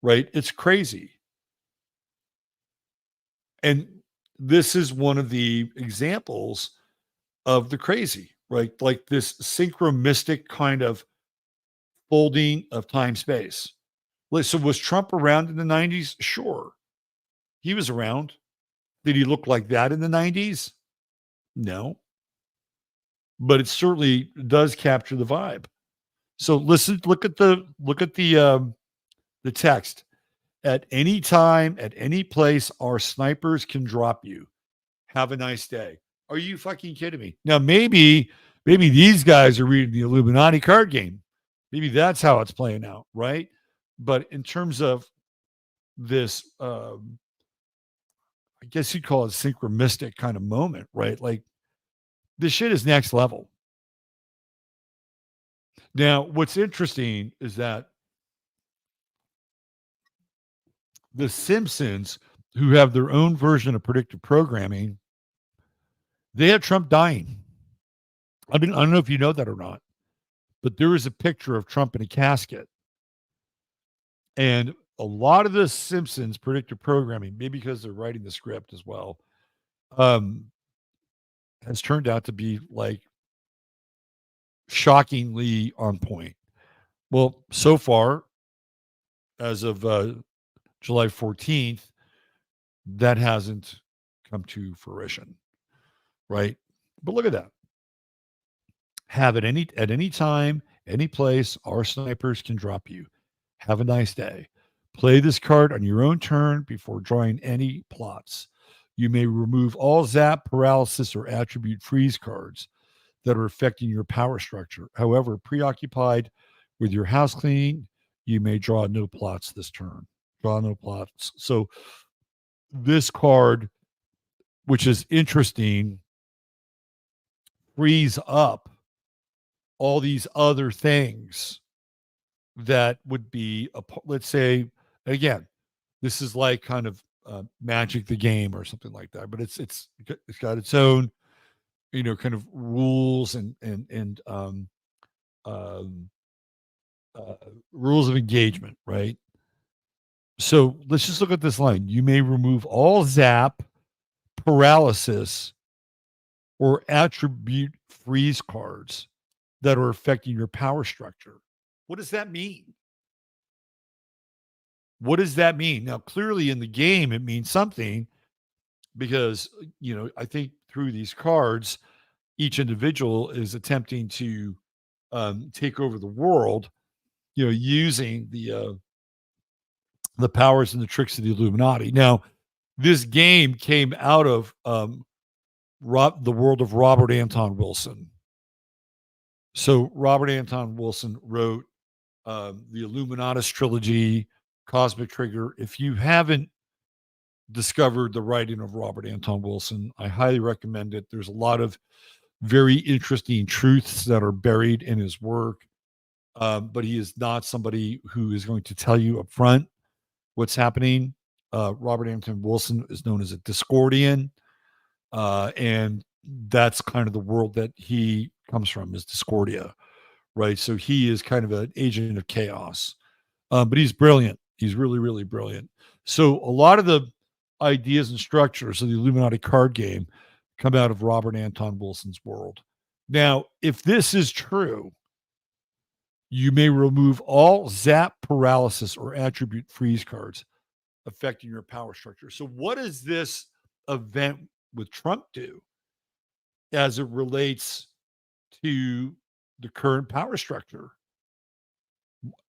right? It's crazy. And this is one of the examples of the crazy, right? Like this synchromistic kind of folding of time space. So was Trump around in the 90s? Sure. He was around. Did he look like that in the 90s? No. But it certainly does capture the vibe. So listen, look at the text. At any time, at any place, our snipers can drop you. Have a nice day. Are you fucking kidding me? Now maybe these guys are reading the Illuminati card game. Maybe that's how it's playing out, right? But in terms of this, I guess you'd call it synchromistic kind of moment, right? Like this shit is next level. Now, what's interesting is that the Simpsons, who have their own version of predictive programming, they had Trump dying. I don't know if you know that or not, but there is a picture of Trump in a casket. And a lot of the Simpsons predictive programming, maybe because they're writing the script as well, um, has turned out to be like shockingly on point. Well, so far, as of July 14th, that hasn't come to fruition, right? But look at that. Have it at any time, any place, our snipers can drop you. Have a nice day. Play this card on your own turn before drawing any plots. You may remove all zap, paralysis, or attribute freeze cards that are affecting your power structure. However, preoccupied with your house cleaning, you may draw no plots this turn. Draw no plots. So this card, which is interesting, frees up all these other things that would be, let's say, again, this is like kind of Magic the Game or something like that, but it's got its own, kind of rules and um, uh, rules of engagement, right? So let's just look at this line. You may remove all zap, paralysis, or attribute freeze cards that are affecting your power structure. What does that mean? What does that mean? Now, clearly in the game, it means something because, I think through these cards, each individual is attempting to take over the world, using the powers and the tricks of the Illuminati. Now, this game came out of the world of Robert Anton Wilson. So Robert Anton Wilson wrote the Illuminatus trilogy, Cosmic Trigger. If you haven't discovered the writing of Robert Anton Wilson, I highly recommend it. There's a lot of very interesting truths that are buried in his work, but he is not somebody who is going to tell you up front what's happening. Robert Anton Wilson is known as a Discordian, and that's kind of the world that he comes from, is Discordia, right? So he is kind of an agent of chaos, but he's brilliant. He's really, really brilliant. So a lot of the ideas and structures of the Illuminati card game come out of Robert Anton Wilson's world. Now, if this is true, you may remove all zap, paralysis, or attribute freeze cards affecting your power structure. So, what does this event with Trump do as it relates to the current power structure?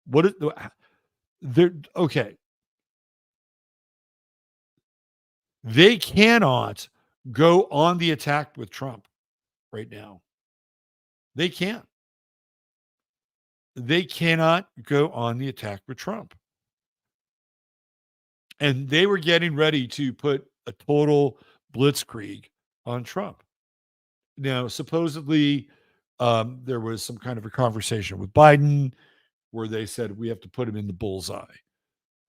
What is there? Okay, they cannot go on the attack with Trump right now. They can't. They cannot go on the attack with Trump. And they were getting ready to put a total blitzkrieg on Trump. Now, supposedly, there was some kind of a conversation with Biden where they said we have to put him in the bullseye,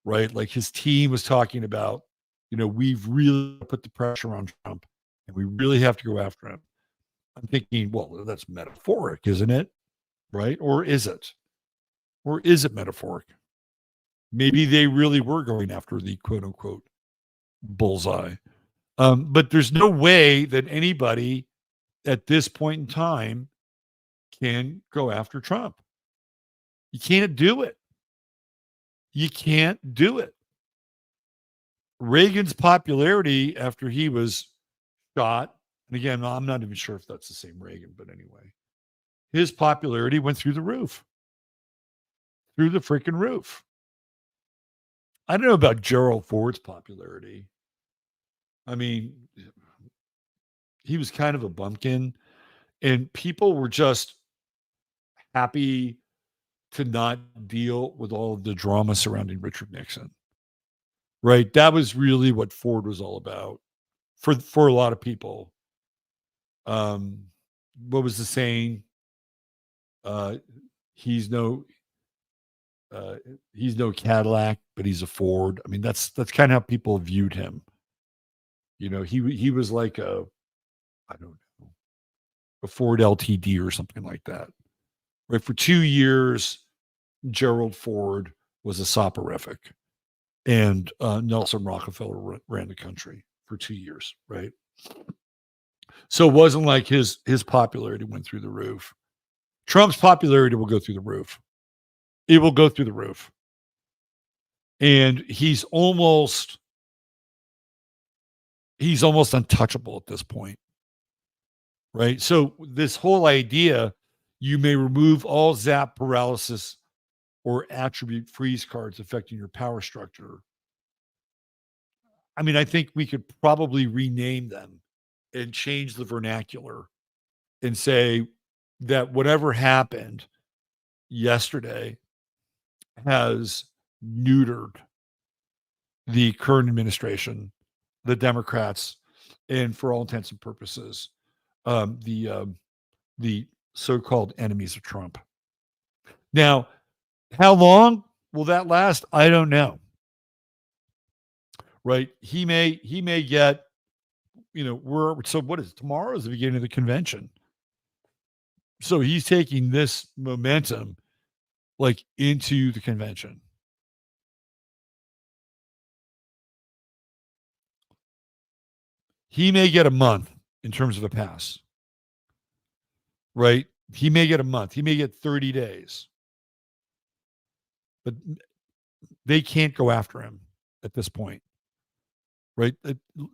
right? Like his team was talking about, we've really put the pressure on Trump and we really have to go after him. I'm thinking, well, that's metaphoric, isn't it? Right? Or is it? Or is it metaphoric? Maybe they really were going after the quote unquote bullseye. But there's no way that anybody at this point in time can go after Trump. You can't do it. You can't do it. Reagan's popularity after he was shot, and again, I'm not even sure if that's the same Reagan, but anyway, his popularity went through the roof, through the freaking roof. I don't know about Gerald Ford's popularity. I mean, he was kind of a bumpkin, and people were just happy to not deal with all of the drama surrounding Richard Nixon. Right? That was really what Ford was all about for a lot of people. What was the saying? Uh, he's no uh, he's no Cadillac, but he's a Ford. I mean, that's kind of how people viewed him. He was like I don't know, a Ford LTD or something like that. Right? For 2 years, Gerald Ford was a soporific, and Nelson Rockefeller ran the country for 2 years. Right? So it wasn't like his popularity went through the roof. Trump's popularity will go through the roof. It will go through the roof. And he's almost untouchable at this point. Right? So this whole idea, you may remove all zap paralysis or attribute freeze cards affecting your power structure. I mean, I think we could probably rename them and change the vernacular and say that whatever happened yesterday has neutered the current administration, the Democrats, and for all intents and purposes, the so-called enemies of Trump. Now, how long will that last? I don't know. Right? He may get, so what is tomorrow is the beginning of the convention. So he's taking this momentum like into the convention. He may get a month in terms of a pass. Right? He may get a month. He may get 30 days. But they can't go after him at this point. Right?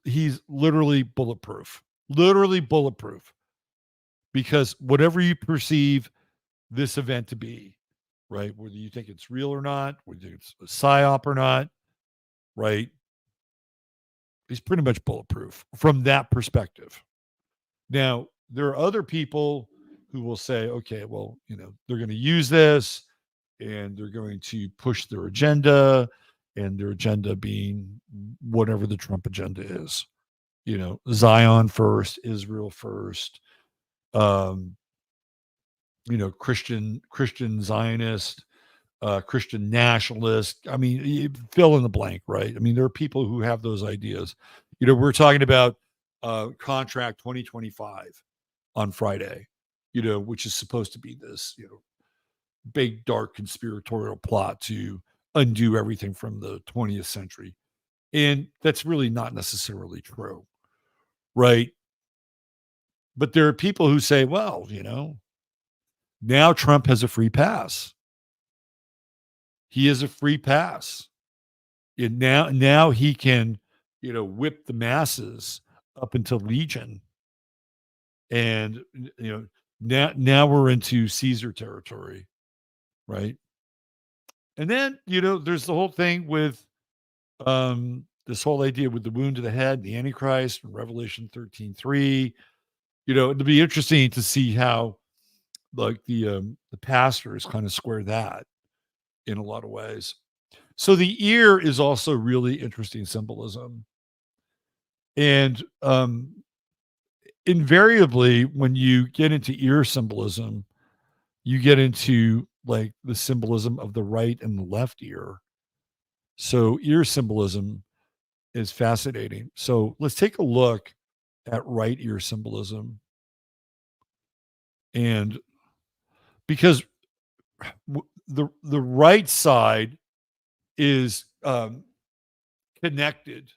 He's literally bulletproof. Literally bulletproof. Because whatever you perceive this event to be, right? Whether you think it's real or not, whether it's a psyop or not, right? He's pretty much bulletproof from that perspective. Now, there are other people who will say, okay, well, they're going to use this and they're going to push their agenda, and their agenda being whatever the Trump agenda is. Zion first, Israel first, Christian Zionist, Christian nationalist. I mean, you fill in the blank, right? I mean, there are people who have those ideas. We're talking about contract 2025 on Friday, which is supposed to be this, big dark conspiratorial plot to undo everything from the 20th century. And that's really not necessarily true, right? But there are people who say, well, now Trump has a free pass. He has a free pass. And now he can, whip the masses up into legion. And, now we're into Caesar territory, right? And then, there's the whole thing with this whole idea with the wound to the head, the Antichrist, and Revelation 13:3. It'll be interesting to see how like the pastors kind of square that in a lot of ways. So the ear is also really interesting symbolism. And invariably, when you get into ear symbolism, you get into like the symbolism of the right and the left ear. So ear symbolism is fascinating. So let's take a look at right ear symbolism. And because the right side is connected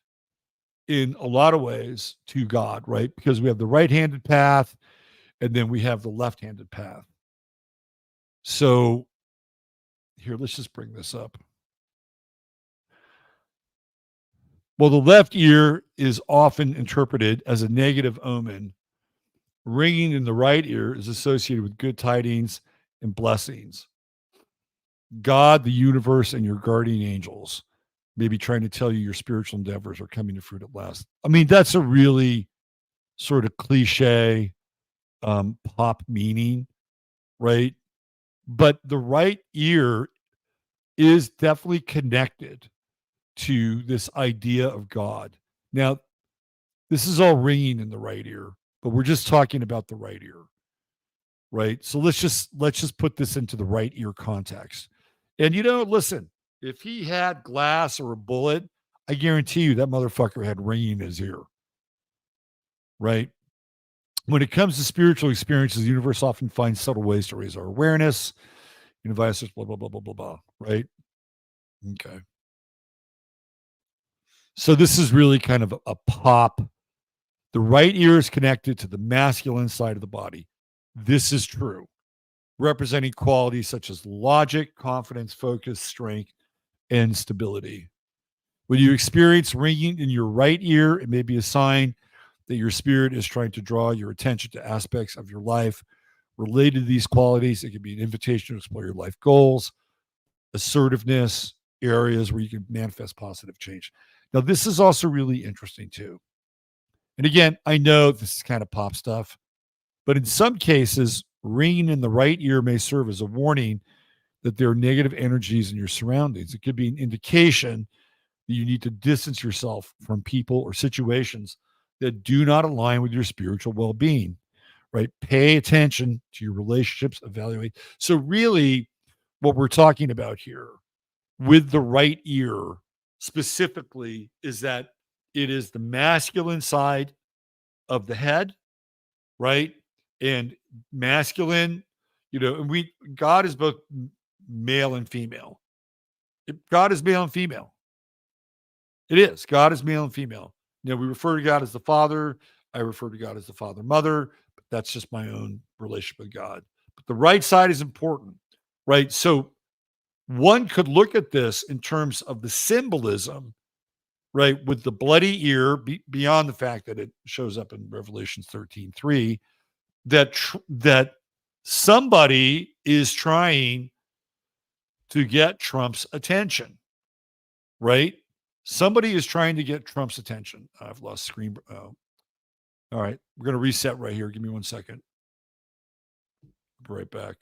in a lot of ways to God, right? Because we have the right-handed path and then we have the left-handed path. So here, let's just bring this up. Well, the left ear is often interpreted as a negative omen. Ringing in the right ear is associated with good tidings and blessings. God, the universe, and your guardian angels may be trying to tell you your spiritual endeavors are coming to fruit at last. I mean, that's a really sort of cliche pop meaning, right? But the right ear is definitely connected to this idea of God. Now, this is all ringing in the right ear, but we're just talking about the right ear, right? So let's just put this into the right ear context. And listen, if he had glass or a bullet, I guarantee you that motherfucker had ringing in his ear, right? When it comes to spiritual experiences, the universe often finds subtle ways to raise our awareness. Universe, blah, blah, blah, blah, blah, blah, right? Okay. So this is really kind of a pop. The right ear is connected to the masculine side of the body. This is true, representing qualities such as logic, confidence, focus, strength, and stability. When you experience ringing in your right ear, it may be a sign that your spirit is trying to draw your attention to aspects of your life related to these qualities. It can be an invitation to explore your life goals, assertiveness, areas where you can manifest positive change. Now, this is also really interesting too. And again, I know this is kind of pop stuff, but in some cases, ringing in the right ear may serve as a warning that there are negative energies in your surroundings. It could be an indication that you need to distance yourself from people or situations that do not align with your spiritual well-being, right? Pay attention to your relationships, evaluate. So really what we're talking about here with the right ear specifically is that it is the masculine side of the head, right? And masculine, and God is both male and female. God is male and female. It is. God is male and female. We refer to God as the Father. I refer to God as the Father, Mother. But that's just my own relationship with God. But the right side is important, right? So one could look at this in terms of the symbolism, right, with the bloody ear, beyond the fact that it shows up in Revelation 13:3, that somebody is trying to get Trump's attention, right? Somebody is trying to get Trump's attention. I've lost screen. Oh. All right. We're going to reset right here. Give me 1 second. Be right back.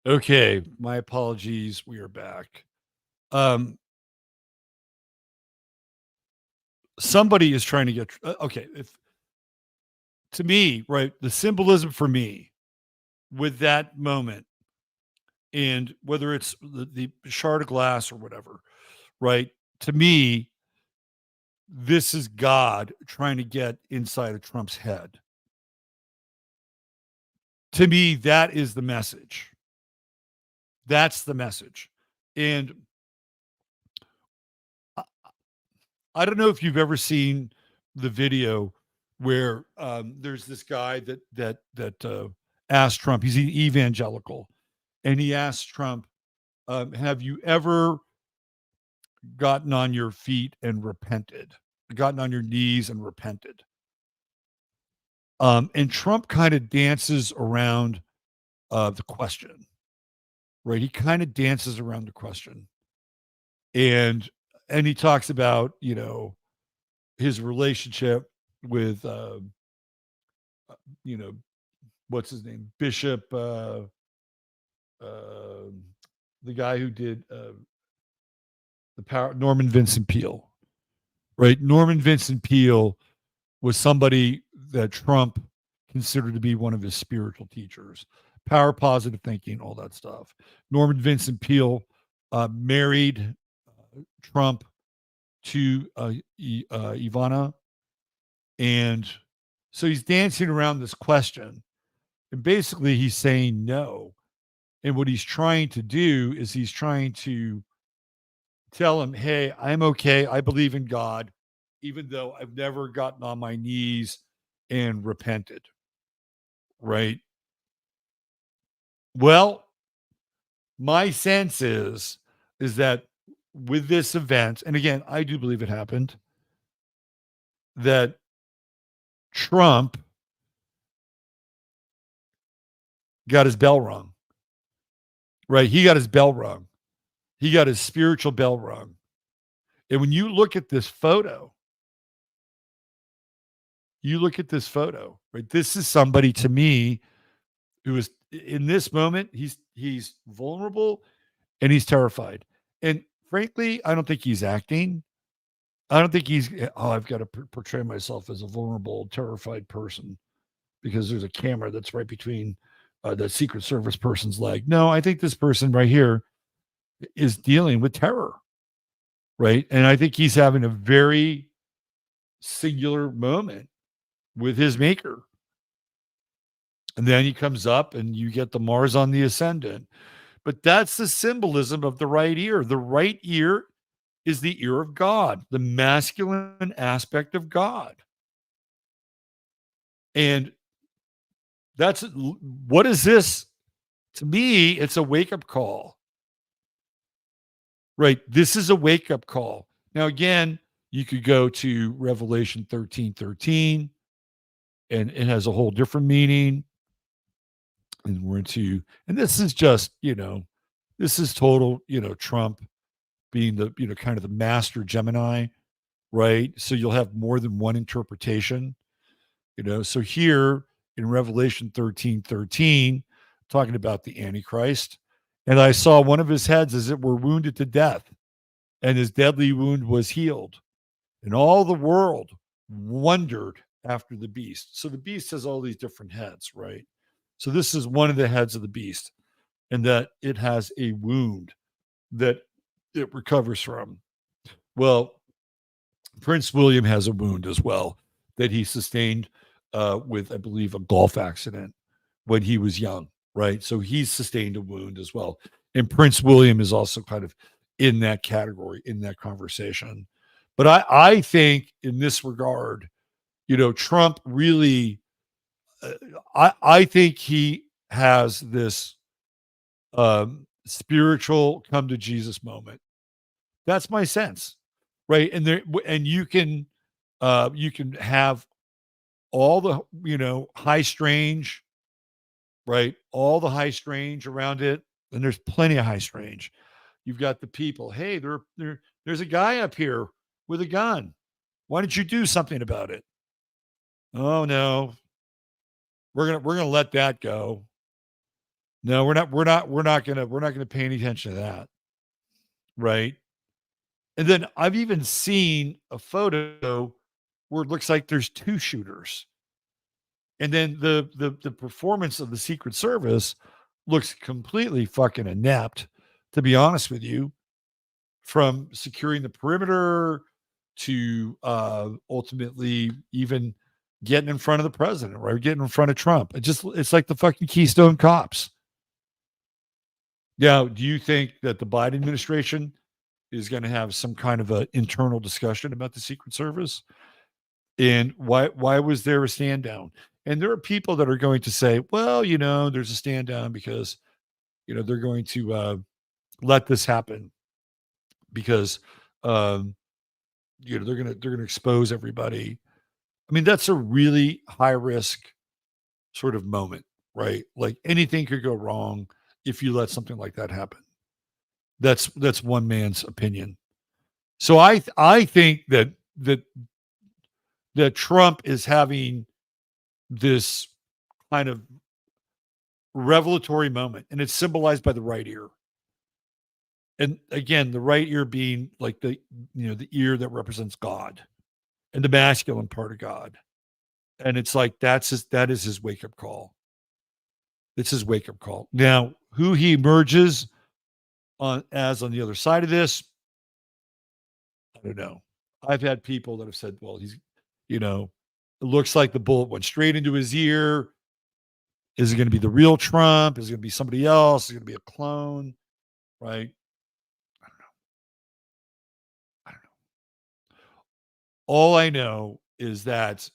Okay, my apologies. We are back. Um, Somebody is trying to get. Okay, if to me, right, the symbolism for me with that moment, and whether it's the shard of glass or whatever, right? To me, this is God trying to get inside of Trump's head. To me, that is the message. That's the message. And I don't know if you've ever seen the video where there's this guy that asked Trump. He's an evangelical, and he asked Trump, "Have you ever gotten on your feet and repented? Gotten on your knees and repented?" And Trump kind of dances around the question, right? He kind of dances around the question, and he talks about his relationship with you know what's his name, Bishop, uh, the guy who did the power, Norman Vincent Peale, right? Norman Vincent Peale was somebody that Trump considered to be one of his spiritual teachers. Power, positive thinking, all that stuff. Norman Vincent Peale married Trump to Ivana, and so he's dancing around this question, and basically he's saying no. And what he's trying to do is he's trying to tell him, "Hey, I'm okay. I believe in God, even though I've never gotten on my knees and repented." Right. Well, my sense is that with this event, and again, I do believe it happened, that Trump got his bell rung. Right. He got his bell rung. He got his spiritual bell rung. And when you look at this photo, right? This is somebody to me who is in this moment, he's vulnerable and he's terrified. And frankly, I don't think he's acting. I don't think he's, oh, I've got to portray myself as a vulnerable, terrified person because there's a camera that's right between the Secret Service person's leg. No, I think this person right here is dealing with terror, right? And I think he's having a very singular moment with his maker. And then he comes up and you get the Mars on the ascendant. But that's the symbolism of the right ear. The right ear is the ear of God, the masculine aspect of God. And that's what is this? To me, it's a wake-up call. Right? This is a wake-up call. Now, again, you could go to Revelation 13:13, and it has a whole different meaning. And we're into, and this is just, this is total, Trump being the, kind of the master Gemini, right? So you'll have more than one interpretation, So here in Revelation 13:13, talking about the Antichrist, and I saw one of his heads as it were wounded to death, and his deadly wound was healed. And all the world wondered after the beast. So the beast has all these different heads, right? So this is one of the heads of the beast, and that it has a wound that it recovers from. Well, Prince William has a wound as well that he sustained with, I believe, a golf accident when he was young, right? So he's sustained a wound as well. And Prince William is also kind of in that category, in that conversation. But I think in this regard, Trump really, I think he has this spiritual come to Jesus moment. That's my sense, right? And you can have all the high strange, right? All the high strange around it, and there's plenty of high strange. You've got the people. Hey, there's a guy up here with a gun. Why don't you do something about it? Oh no, we're gonna let that go. No, we're not gonna pay any attention to that, right? And then I've even seen a photo where it looks like there's two shooters. And then the performance of the Secret Service looks completely fucking inept, to be honest with you, from securing the perimeter, to ultimately even getting in front of the president, right? Getting in front of Trump. It's like the fucking Keystone Cops. Now, do you think that the Biden administration is going to have some kind of an internal discussion about the Secret Service? And why was there a stand down? And there are people that are going to say, well, there's a stand down because, they're going to let this happen because, they're going to expose everybody. I mean, that's a really high risk sort of moment, right? Like anything could go wrong if you let something like that happen. That's one man's opinion. So I think that Trump is having this kind of revelatory moment, and it's symbolized by the right ear. And again, the right ear being like the ear that represents God and the masculine part of God. And it's like that is his wake up call. It's his wake up call. Now, who he emerges on the other side of this, I don't know. I've had people that have said, well, it looks like the bullet went straight into his ear. Is it going to be the real Trump? Is it going to be somebody else? Is it going to be a clone? Right? I don't know. I don't know. All I know is that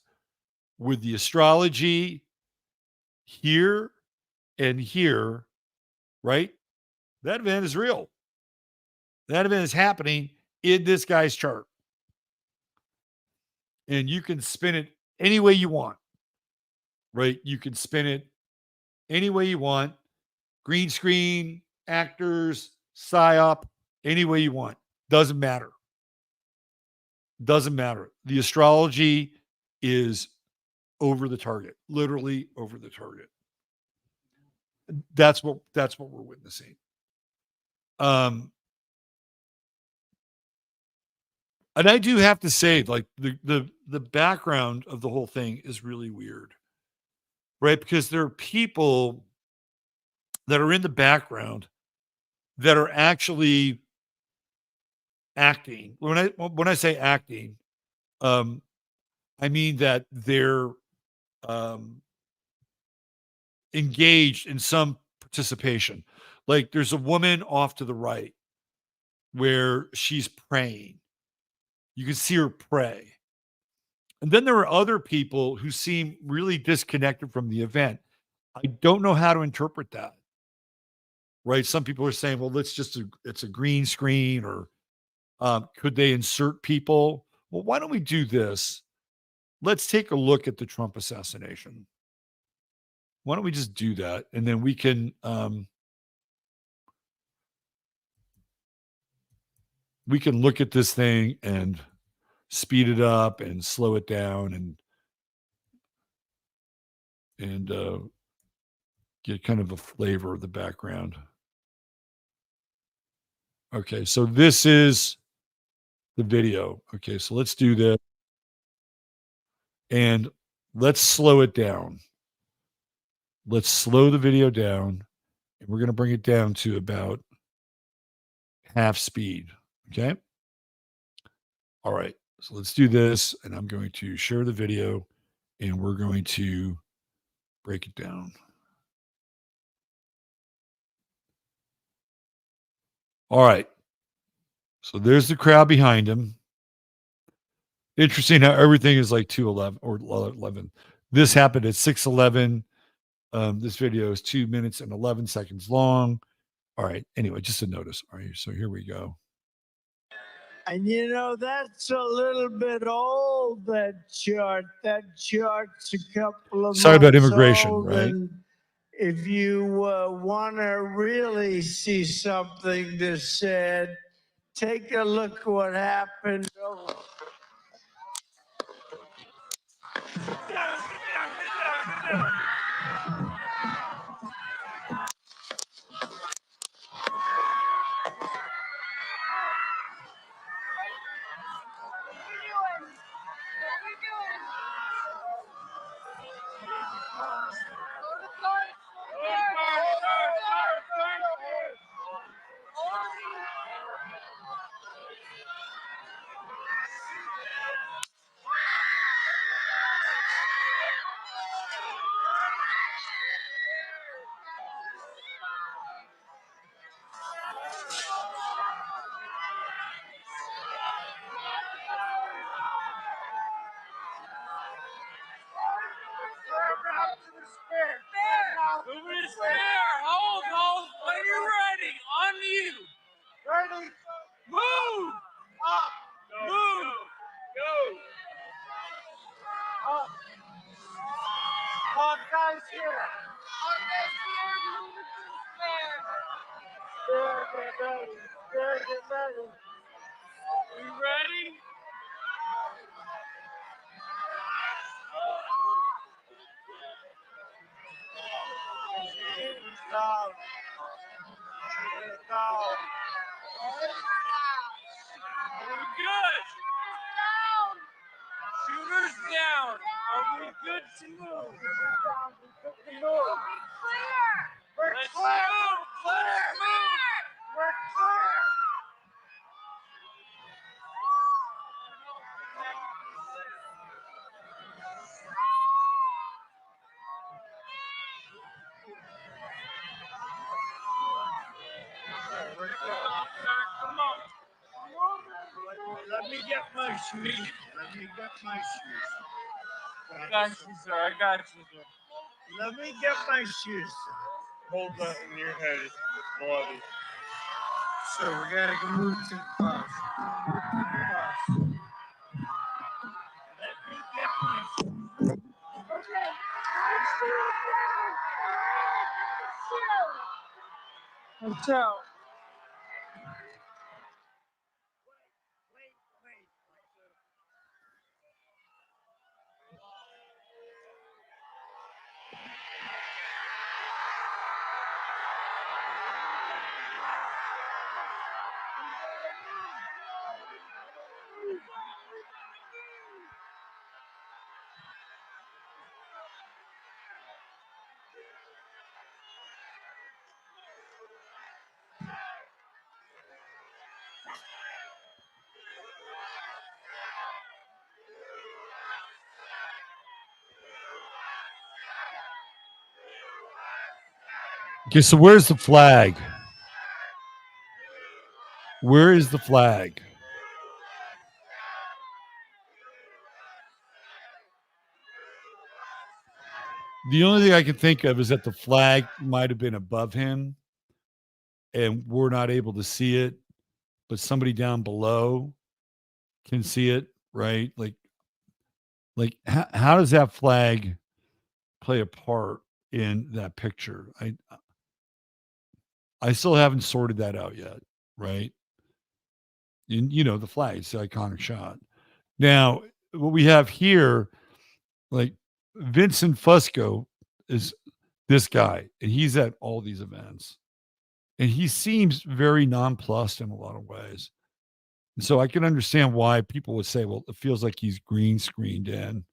with the astrology here and here, right? That event is real. That event is happening in this guy's chart. And you can spin it any way you want, right? You can spin it any way you want. Green screen, actors, psyop, any way you want. Doesn't matter. Doesn't matter. The astrology is over the target, literally over the target. That's what we're witnessing. And I do have to say, like the background of the whole thing is really weird, right? Because there are people that are in the background that are actually acting. When I say acting, I mean that they're um, engaged in some participation. Like there's a woman off to the right where she's praying. You can see her pray. And then there are other people who seem really disconnected from the event. I don't know how to interpret that. Right? Some people are saying, well, it's a green screen, or could they insert people? Well, why don't we do this? Let's take a look at the Trump assassination. Why don't we just do that? And then we can look at this thing and speed it up and slow it down and get kind of a flavor of the background. Okay, so this is the video. Okay, so let's do this. And let's slow it down. Let's slow the video down. And we're going to bring it down to about half speed. Okay. All right. So let's do this. And I'm going to share the video and we're going to break it down. All right. So there's the crowd behind him. Interesting how everything is like 2:11 or 11. This happened at 6:11. This video is 2 minutes and 11 seconds long. All right. Anyway, just a notice. All right. So here we go. And that's a little bit old, that chart. That chart's a couple of Sorry about months immigration, old, right? And if you want to really see something that's said, take a look what happened. Moving to spare. Hold. When you're ready, on you. Ready? Move. Up. Move. Go. Up. Hawk guys here. Spare, get ready. You ready? Down. We're good. Shooters down. Are we good to move? We're clear. We're clear. Come on. Let me get my shoes. I got you, sir. Let me get my shoes. Hold that in your head. It's bloody. So we gotta go move to the bus. Let me get my shoes. Watch out. Okay, so where's the flag? Where is the flag? The only thing I can think of is that the flag might have been above him and we're not able to see it, but somebody down below can see it, right? Like how does that flag play a part in that picture? I still haven't sorted that out yet, right? And you know, the flag, it's the iconic shot. Now, what we have here, like Vincent Fusco is this guy, and he's at all these events. And he seems very nonplussed in a lot of ways. And so I can understand why people would say, well, it feels like he's green screened in.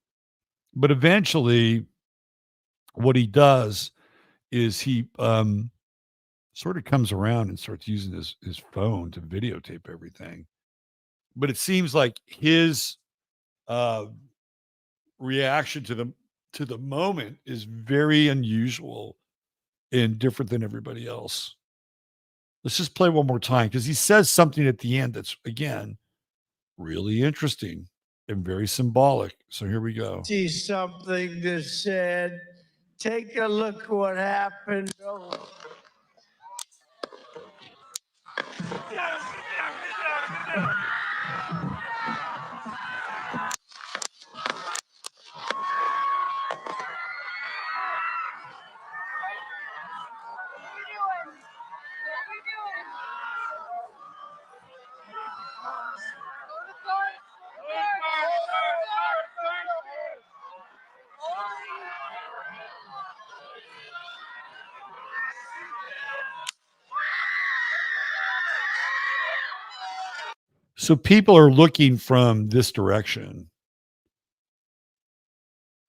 But eventually, what he does is he sort of comes around and starts using his phone to videotape everything. But it seems like his uh, reaction to the moment is very unusual and different than everybody else. Let's just play one more time because he says something at the end that's again really interesting and very symbolic. So here we go. See something that said, take a look what happened. Oh. So people are looking from this direction,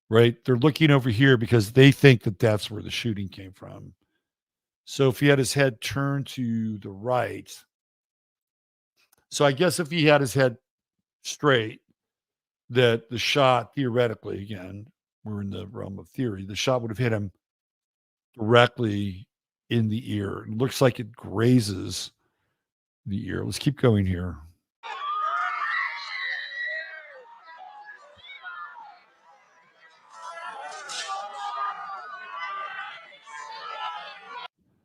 right? They're looking over here because they think that that's where the shooting came from. So if he had his head turned to the right, so I guess if he had his head straight, that the shot theoretically, again, we're in the realm of theory, the shot would have hit him directly in the ear. It looks like it grazes the ear. Let's keep going here.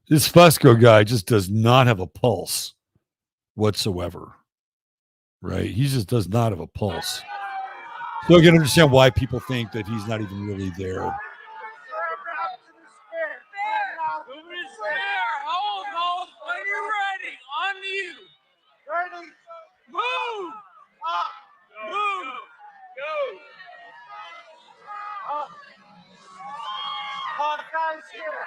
This Fusco guy just does not have a pulse whatsoever, right? He just does not have a pulse. So I can understand why people think that he's not even really there. Hold. When you're ready, on you. Ready? Move! Up! Move! Go! Up! Hawkeye's here!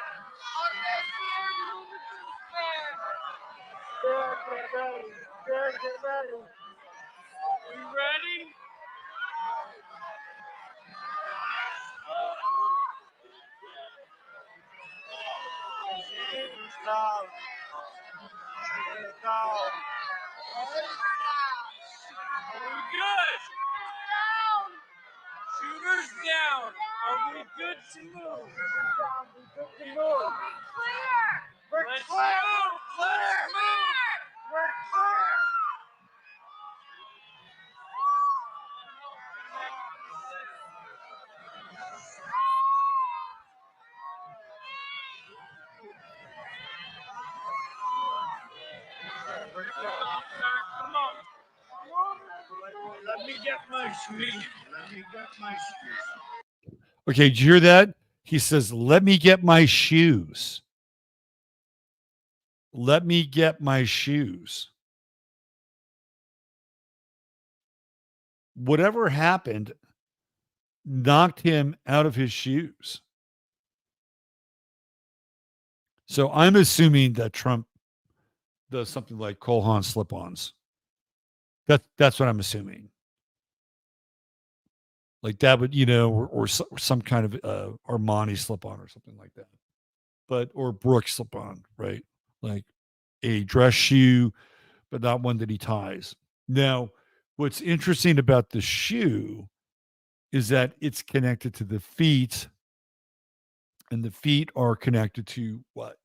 Get ready! Get ready! You ready? Stop! Stop! Are we good? Shooters down. Are we good to move? Good to move. Clear. Let's move. Let's move. We're clear. Come on. Let me get my shoes. Let me get my shoes. Okay, did you hear that? He says, let me get my shoes. Let me get my shoes. Whatever happened knocked him out of his shoes. So I'm assuming that Trump does something like Cole Haan slip-ons. That's what I'm assuming. Like that would, or some kind of Armani slip-on or something like that. Or Brooks slip-on, right? Like a dress shoe, but not one that he ties. Now, what's interesting about the shoe is that it's connected to the feet, and the feet are connected to what?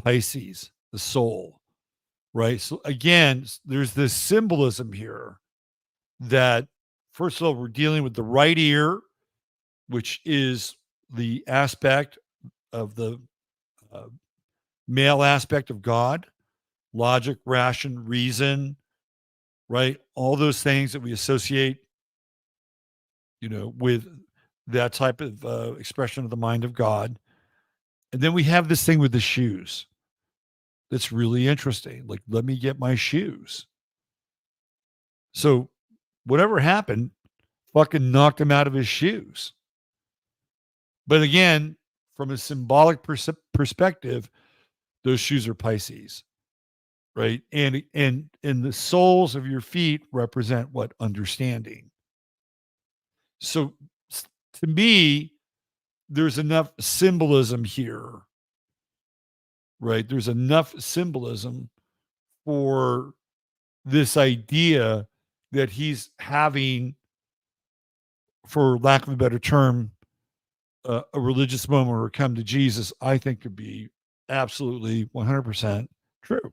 Pisces, the soul, right? So again, there's this symbolism here that, first of all, we're dealing with the right ear, which is the aspect of the male aspect of God, logic, ration, reason, right? All those things that we associate, with that type of expression of the mind of God. And then we have this thing with the shoes. That's really interesting. Like, let me get my shoes. So whatever happened, fucking knocked him out of his shoes. But again, from a symbolic perspective, those shoes are Pisces, right? And the soles of your feet represent what? Understanding. So to me, there's enough symbolism here, right? There's enough symbolism for this idea that he's having, for lack of a better term, a religious moment or come to Jesus, I think could be absolutely 100% true.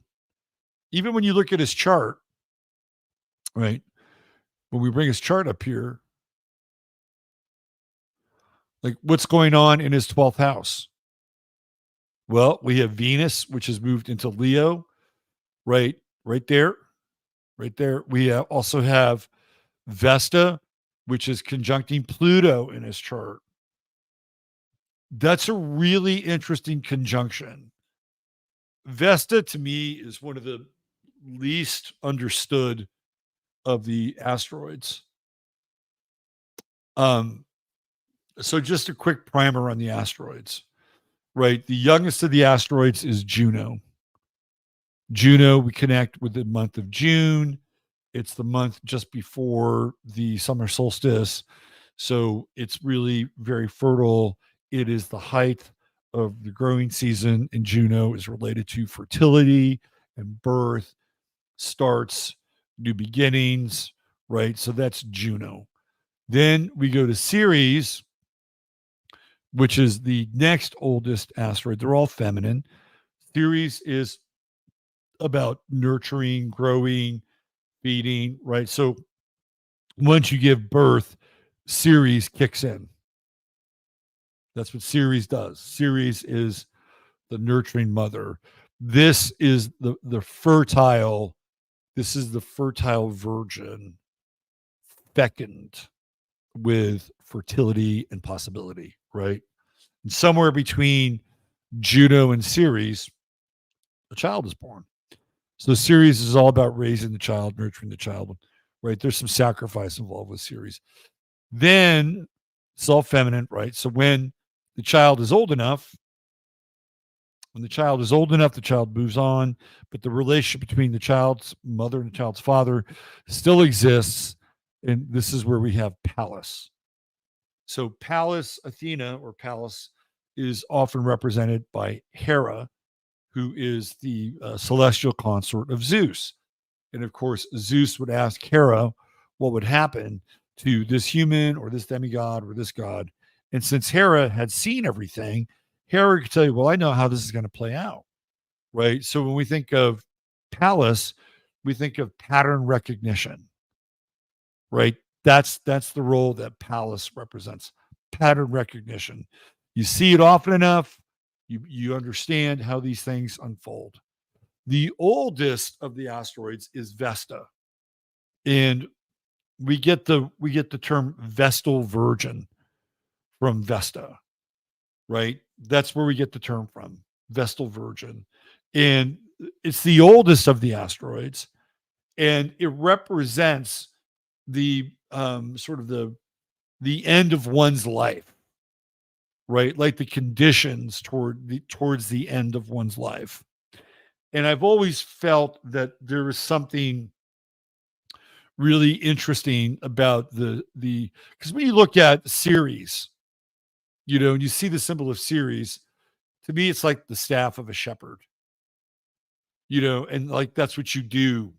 Even when you look at his chart, right? When we bring his chart up here, like what's going on in his 12th house? Well, we have Venus, which has moved into Leo, right there. We also have Vesta, which is conjuncting Pluto in his chart. That's a really interesting conjunction. Vesta, to me, is one of the least understood of the asteroids. So just a quick primer on the asteroids, right? The youngest of the asteroids is Juno. Juno, we connect with the month of June. It's the month just before the summer solstice. So it's really very fertile. It is the height of the growing season, and Juno is related to fertility and birth, starts, new beginnings, right? So that's Juno. Then we go to Ceres, which is the next oldest asteroid. They're all feminine. Ceres is about nurturing, growing, feeding, right? So once you give birth, Ceres kicks in. That's what Ceres does. Ceres is the nurturing mother. This is the fertile. This is the fertile virgin beckoned with fertility and possibility, right? And somewhere between Juno and Ceres, a child is born. So Ceres is all about raising the child, nurturing the child, right? There's some sacrifice involved with Ceres. Then it's all feminine, right? So when the child is old enough, the child moves on, but the relationship between the child's mother and the child's father still exists. And this is where we have Pallas. So Pallas, Athena, or Pallas, is often represented by Hera, who is the celestial consort of Zeus. And of course, Zeus would ask Hera what would happen to this human or this demigod or this god. And since Hera had seen everything, Hera could tell you, well, I know how this is going to play out, right? So when we think of Pallas, we think of pattern recognition, right? That's the role that Pallas represents, pattern recognition. You see it often enough, you understand how these things unfold. The oldest of the asteroids is Vesta, and we get the term Vestal Virgin from Vesta, right? That's where we get the term from, Vestal Virgin. And it's the oldest of the asteroids, and it represents the sort of the end of one's life, right? Like the conditions towards the end of one's life. And I've always felt that there is something really interesting about the because when you look at Ceres, and you see the symbol of Ceres, to me it's like the staff of a shepherd, and like that's what you do,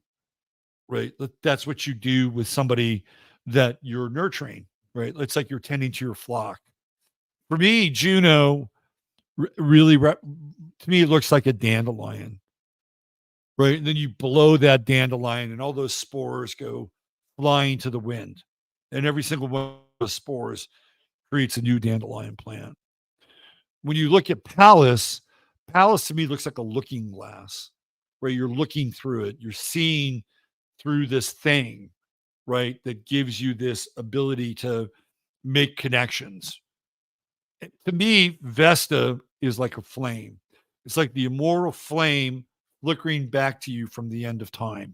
right? That's what you do with somebody that you're nurturing, right? It's like you're tending to your flock. For me, Juno really to me it looks like a dandelion, right? And then you blow that dandelion and all those spores go flying to the wind. And every single one of those spores creates a new dandelion plant. When you look at Pallas, Pallas to me looks like a looking glass, where you're looking through it. You're seeing through this thing, right? That gives you this ability to make connections. To me, Vesta is like a flame. It's like the immortal flame flickering back to you from the end of time.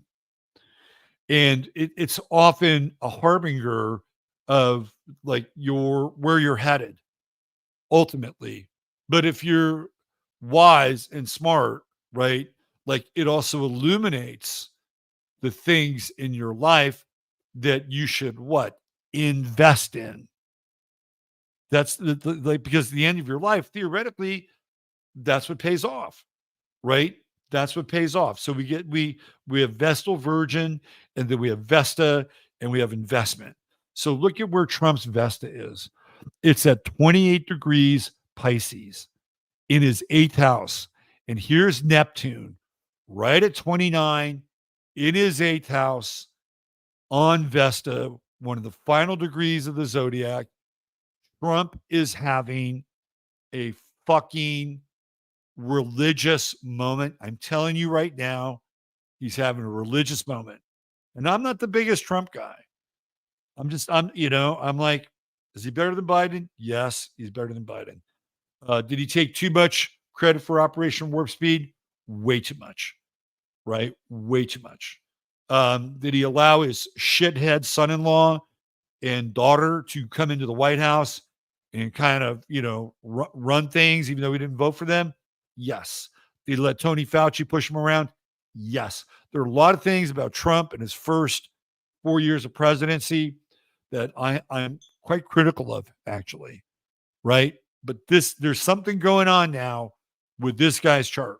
And it's often a harbinger of like where you're headed ultimately. But if you're wise and smart, right, like it also illuminates the things in your life that you should what? Invest in. That's like, because at the end of your life, theoretically, that's what pays off, right? That's what pays off. So we have Vestal Virgin, and then we have Vesta, and we have investment. So look at where Trump's Vesta is. It's at 28 degrees Pisces in his 8th house. And here's Neptune right at 29 in his 8th house on Vesta, one of the final degrees of the zodiac. Trump is having a fucking religious moment. I'm telling you right now, he's having a religious moment. And I'm not the biggest Trump guy. I'm like, is he better than Biden? Yes, he's better than Biden. Did he take too much credit for Operation Warp Speed? Way too much, right? Way too much. Did he allow his shithead son-in-law and daughter to come into the White House and kind of, run things, even though we didn't vote for them? Yes. Did he let Tony Fauci push him around? Yes. There are a lot of things about Trump and his first 4 years of presidency that I'm quite critical of, actually, right? But there's something going on now with this guy's chart,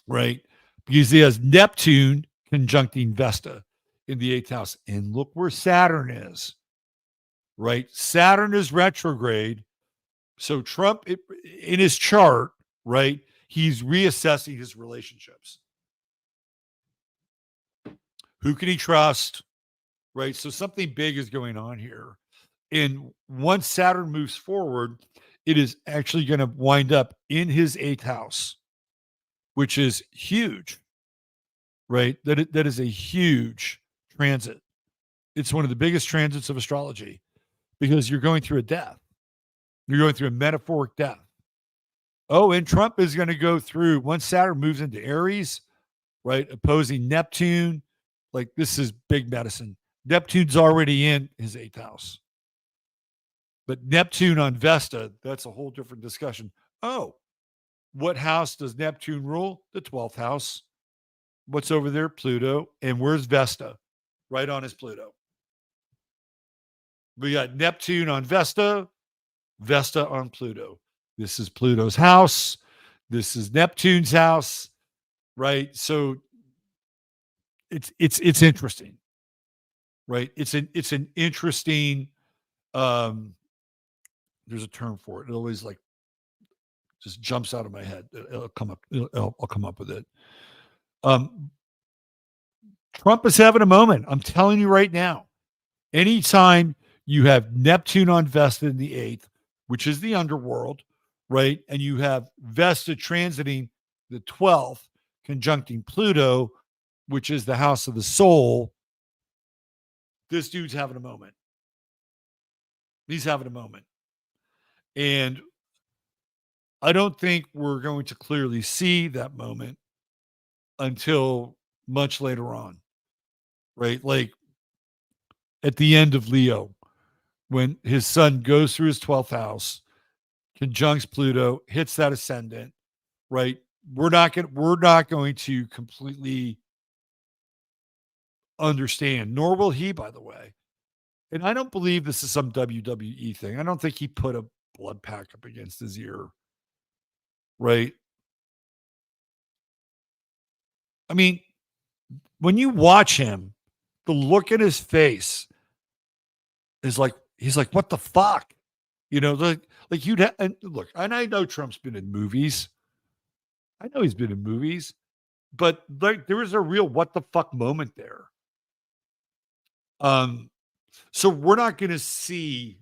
right? Because he has Neptune conjuncting Vesta in the 8th house. And look where Saturn is, right? Saturn is retrograde. So Trump, in his chart, right, he's reassessing his relationships. Who can he trust, right? So something big is going on here. And once Saturn moves forward, it is actually going to wind up in his 8th house, which is huge, right? That is a huge transit. It's one of the biggest transits of astrology because you're going through a death. You're going through a metaphoric death. Oh, and Trump is going to go through, once Saturn moves into Aries, right, opposing Neptune. Like, this is big medicine. Neptune's already in his 8th house. But Neptune on Vesta, that's a whole different discussion. Oh, what house does Neptune rule? The 12th house. What's over there? Pluto. And where's Vesta? Right on his Pluto. We got Neptune on Vesta, Vesta on Pluto. This is Pluto's house. This is Neptune's house, right? So it's interesting, right? It's an interesting. There's a term for it. It always like just jumps out of my head. It'll come up. I'll come up with it. Trump is having a moment. I'm telling you right now. Anytime you have Neptune on Vesta in the 8th, which is the underworld, right? And you have Vesta transiting the 12th, conjuncting Pluto, which is the house of the soul. This dude's having a moment. He's having a moment. And I don't think we're going to clearly see that moment until much later on, right? Like at the end of Leo, when his sun goes through his 12th house, conjuncts Pluto, hits that ascendant, right? We're not going to completely understand, nor will he, by the way. And I don't believe this is some WWE thing. I don't think he put a blood pack up against his ear, right? I mean, when you watch him, the look in his face is like, he's like, what the fuck? You know, like you'd and look, and I know Trump's been in movies. I know he's been in movies, but like there was a real what the fuck moment there. So we're not going to see,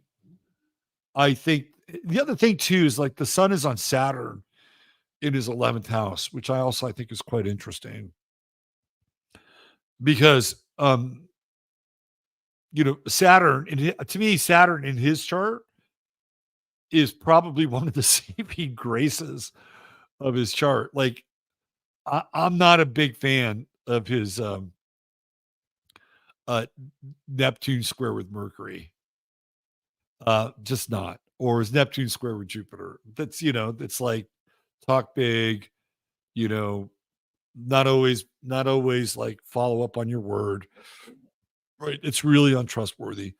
I think the other thing too is like the sun is on Saturn in his 11th house, which I think is quite interesting because, Saturn, to me, Saturn in his chart is probably one of the saving graces of his chart. Like, I'm not a big fan of his Neptune square with Mercury. Just not. Or his Neptune square with Jupiter. That's, it's like talk big, not always like follow up on your word. Right. It's really untrustworthy.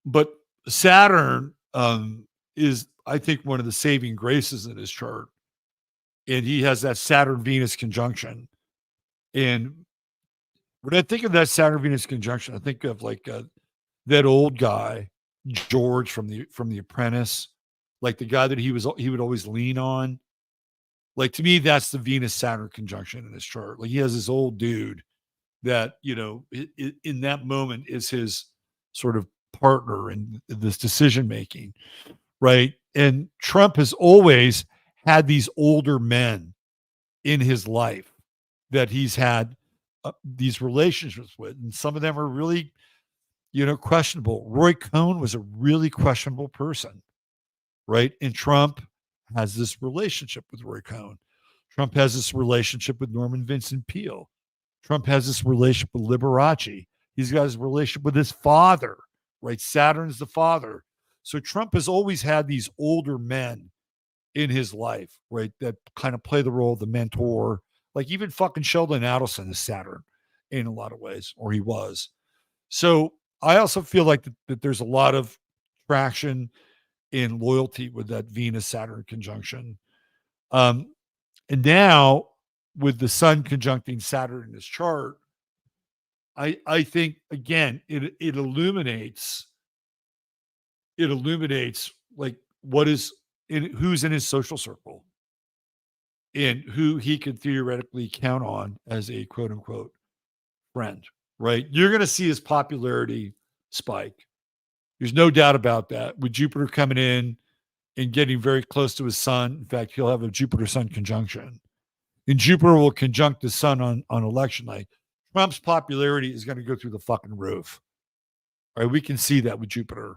But Saturn is, I think, one of the saving graces in his chart. And he has that Saturn-Venus conjunction. And when I think of that Saturn-Venus conjunction, I think of like that old guy, George from the Apprentice, like the guy that he would always lean on. Like, to me, that's the Venus-Saturn conjunction in his chart. Like, he has this old dude that, in that moment is his sort of partner in this decision-making, right? And Trump has always had these older men in his life that he's had these relationships with. And some of them are really, questionable. Roy Cohn was a really questionable person, right? And Trump has this relationship with Roy Cohn. Trump has this relationship with Norman Vincent Peale. Trump has this relationship with Liberace. He's got his relationship with his father, right? Saturn's the father. So Trump has always had these older men in his life, right, that kind of play the role of the mentor. Like even fucking Sheldon Adelson is Saturn in a lot of ways, or he was. So I also feel like that there's a lot of traction in loyalty with that Venus-Saturn conjunction. And now with the sun conjuncting Saturn in his chart, I think, again, it illuminates like what is who's in his social circle and who he can theoretically count on as a quote unquote friend, right? You're going to see his popularity spike. There's no doubt about that. With Jupiter coming in and getting very close to his sun. In fact, he'll have a Jupiter-Sun conjunction. And Jupiter will conjunct the sun on election night. Trump's popularity is going to go through the fucking roof. All right, we can see that with Jupiter.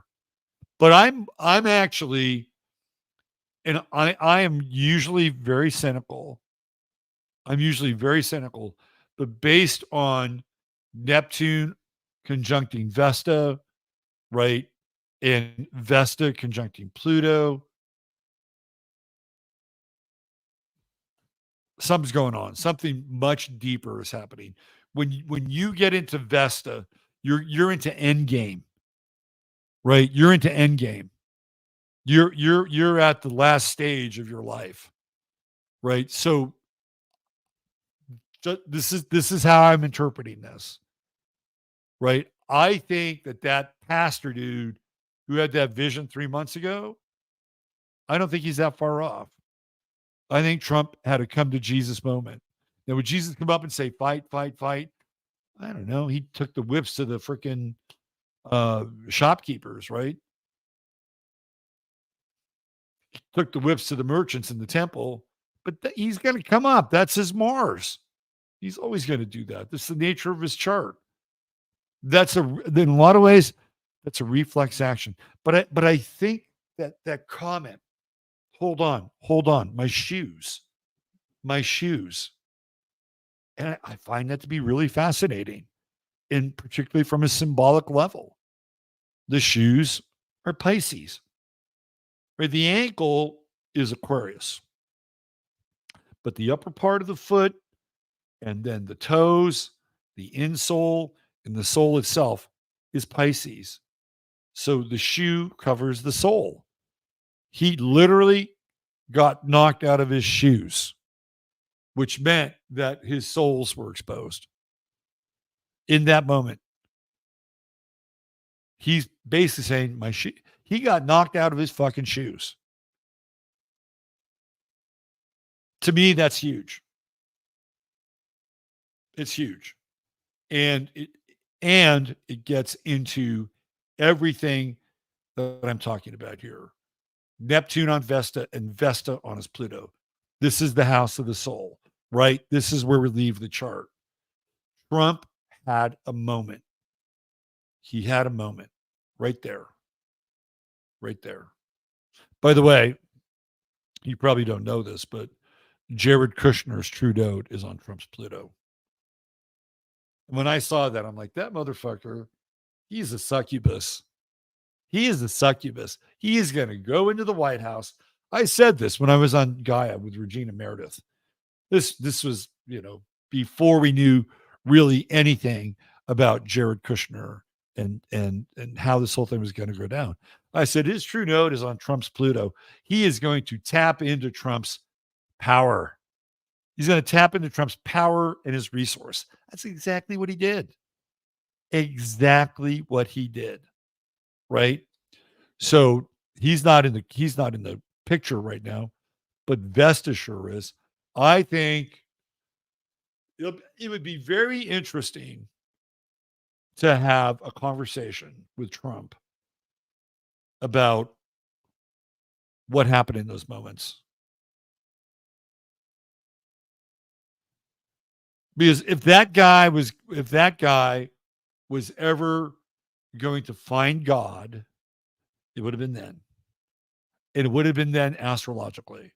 But I'm actually, and I am usually very cynical. I'm usually very cynical, but based on Neptune conjuncting Vesta, right? And Vesta conjuncting Pluto, something's going on. Something much deeper is happening. When you get into Vesta, you're into endgame, right? You're into endgame. You're at the last stage of your life, right? So this is how I'm interpreting this, right? I think that pastor dude who had that vision 3 months ago, I don't think he's that far off. I think Trump had a come to Jesus moment. Now, would Jesus come up and say, fight, fight, fight? I don't know. He took the whips to the freaking shopkeepers, right? He took the whips to the merchants in the temple, but he's going to come up. That's his Mars. He's always going to do that. This is the nature of his chart. In a lot of ways, that's a reflex action. But I think that comment, hold on, my shoes. And I find that to be really fascinating, and particularly from a symbolic level. The shoes are Pisces, right? The ankle is Aquarius, but the upper part of the foot and then the toes, the insole, and the sole itself is Pisces. So the shoe covers the sole. He literally got knocked out of his shoes, which meant that his soles were exposed. In that moment, he's basically saying, he got knocked out of his fucking shoes. To me, that's huge. It's huge. And it gets into everything that I'm talking about here. Neptune on Vesta and Vesta on his Pluto. This is the house of the soul, right? This is where we leave the chart. Trump had a moment. He had a moment right there. Right there. By the way, you probably don't know this, but Jared Kushner's true node is on Trump's Pluto. When I saw that, I'm like, that motherfucker, he's a succubus. He is a succubus. He is going to go into the White House. I said this when I was on Gaia with Regina Meredith. This was, before we knew really anything about Jared Kushner and how this whole thing was going to go down. I said his true node is on Trump's Pluto. He is going to tap into Trump's power. He's going to tap into Trump's power and his resource. That's exactly what he did. Exactly what he did. Right? So he's not in the picture right now, but Vesta sure is. I think it would be very interesting to have a conversation with Trump about what happened in those moments. Because if that guy was ever going to find God, it would have been then. And it would have been then astrologically.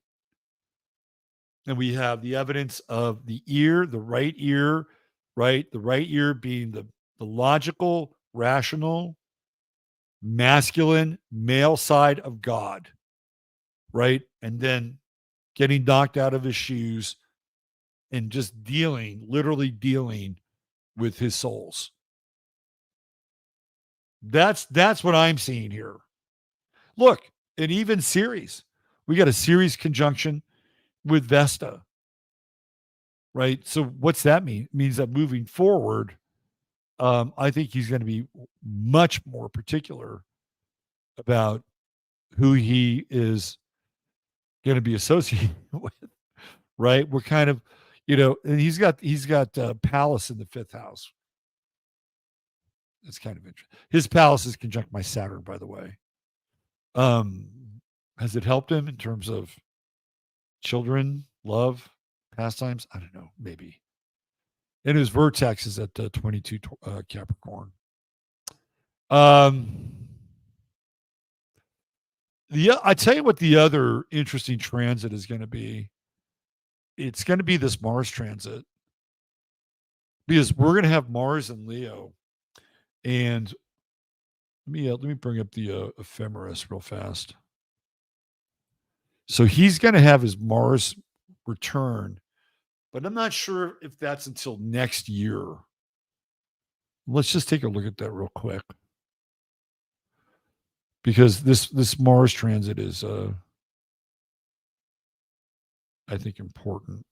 And we have the evidence of the ear, the right ear, right? The right ear being the logical, rational, masculine, male side of God, right? And then getting knocked out of his shoes and just literally dealing with his souls. That's what I'm seeing here. Look, and even Ceres. We got a Ceres conjunction with Vesta, right? So what's that mean? It means that moving forward, I think he's going to be much more particular about who he is going to be associated with, right? We're kind of, and he's got Pallas in the 5th house. It's kind of interesting. His Pallas is conjunct my Saturn, by the way. Has it helped him in terms of children, love, pastimes? I don't know, maybe. And his vertex is at 22 Capricorn. I tell you what, the other interesting transit is going to be. It's going to be this Mars transit, because we're going to have Mars and Leo, and let me bring up the ephemeris real fast. So he's going to have his Mars return, but I'm not sure if that's until next year. Let's just take a look at that real quick, because this Mars transit is, I think, important.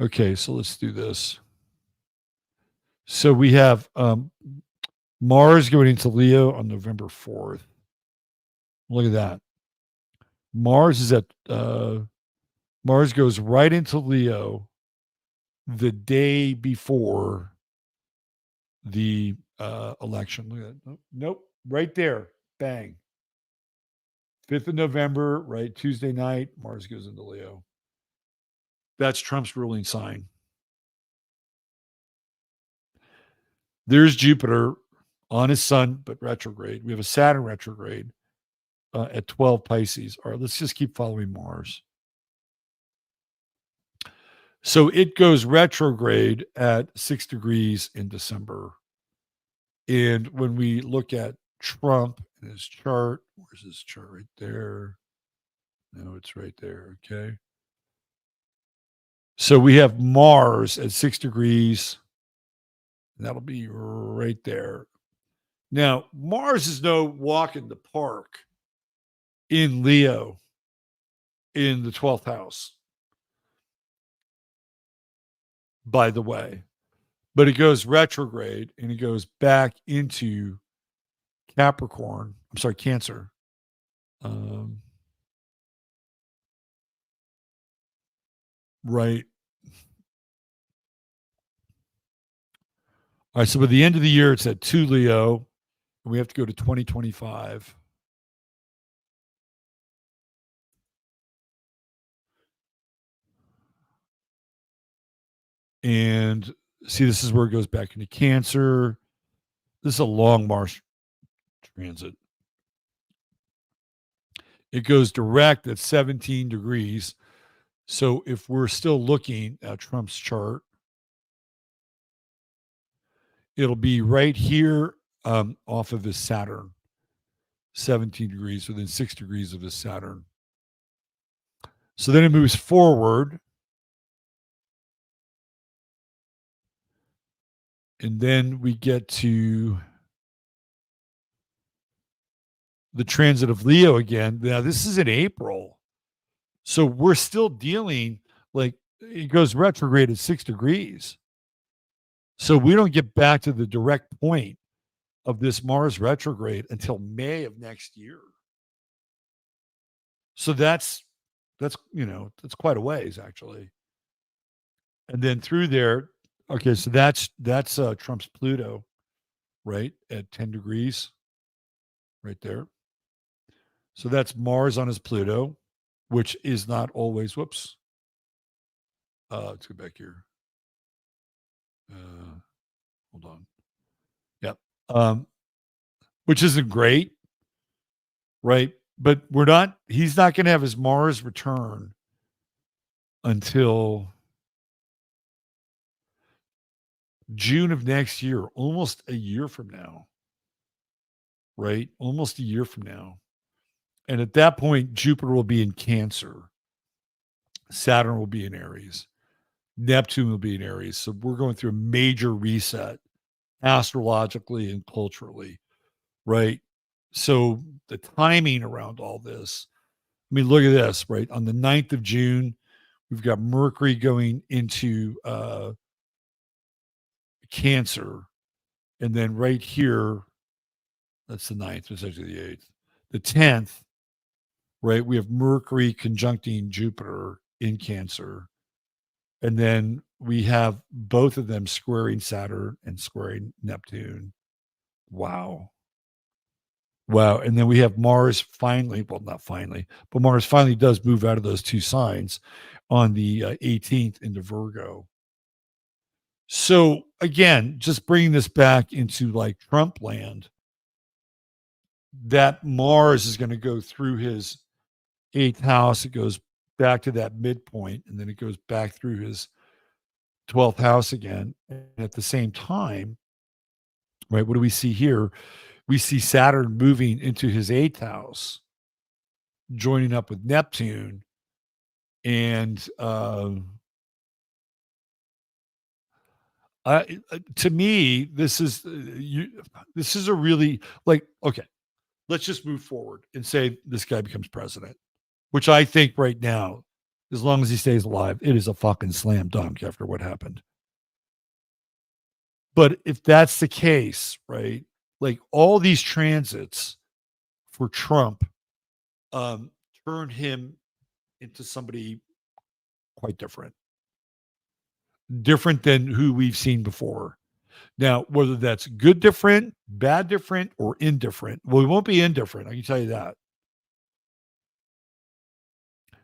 Okay, so let's do this. So we have Mars going into Leo on November 4th. Look at that. Mars is at Mars goes right into Leo the day before the election. Look at that. Nope, right there. Bang. 5th of November, right? Tuesday night, Mars goes into Leo. That's Trump's ruling sign. There's Jupiter on his sun, but retrograde. We have a Saturn retrograde at 12 Pisces. All right, let's just keep following Mars. So it goes retrograde at 6 degrees in December. And when we look at Trump and his chart, where's his chart? Right there. No, it's right there. Okay. So we have Mars at 6 degrees. And that'll be right there. Now, Mars is no walk in the park in Leo in the 12th house, by the way. But it goes retrograde and it goes back into Capricorn. I'm sorry, Cancer. Right. All right. So by the end of the year, it's at 2 Leo. And we have to go to 2025. And see, this is where it goes back into Cancer. This is a long Mars transit. It goes direct at 17 degrees. So if we're still looking at Trump's chart, it'll be right here off of his Saturn, 17 degrees, within 6 degrees of his Saturn. So then it moves forward. And then we get to the transit of Leo again. Now, this is in April. So we're still dealing, like, it goes retrograde at 6 degrees. So we don't get back to the direct point of this Mars retrograde until May of next year. So that's quite a ways, actually. And then through there, okay, so that's Trump's Pluto, right, at 10 degrees, right there. So that's Mars on his Pluto, which is not always, whoops. Let's go back here. Hold on. Yep. Which isn't great, right? But he's not going to have his Mars return until June of next year, almost a year from now, right? Almost a year from now. And at that point, Jupiter will be in Cancer. Saturn will be in Aries. Neptune will be in Aries. So we're going through a major reset astrologically and culturally, right? So the timing around all this, I mean, look at this, right? On the 9th of June, we've got Mercury going into Cancer. And then right here, that's the 9th, it's actually the 8th. The 10th, right? We have Mercury conjuncting Jupiter in Cancer. And then we have both of them squaring Saturn and squaring Neptune. Wow. Wow. And then we have Mars finally, well, not finally, but Mars finally does move out of those two signs on the 18th into Virgo. So again, just bringing this back into like Trump land, that Mars is going to go through his 8th house. It goes back to that midpoint, and then it goes back through his 12th house again. And at the same time, right, what do we see here? We see Saturn moving into his 8th house, joining up with Neptune. And to me, this is a really like, okay, let's just move forward and say this guy becomes president, which I think right now, as long as he stays alive, it is a fucking slam dunk after what happened. But if that's the case, right, like all these transits for Trump turn him into somebody quite different than who we've seen before. Now, whether that's good different, bad different, or indifferent, well, he won't be indifferent. I can tell you that.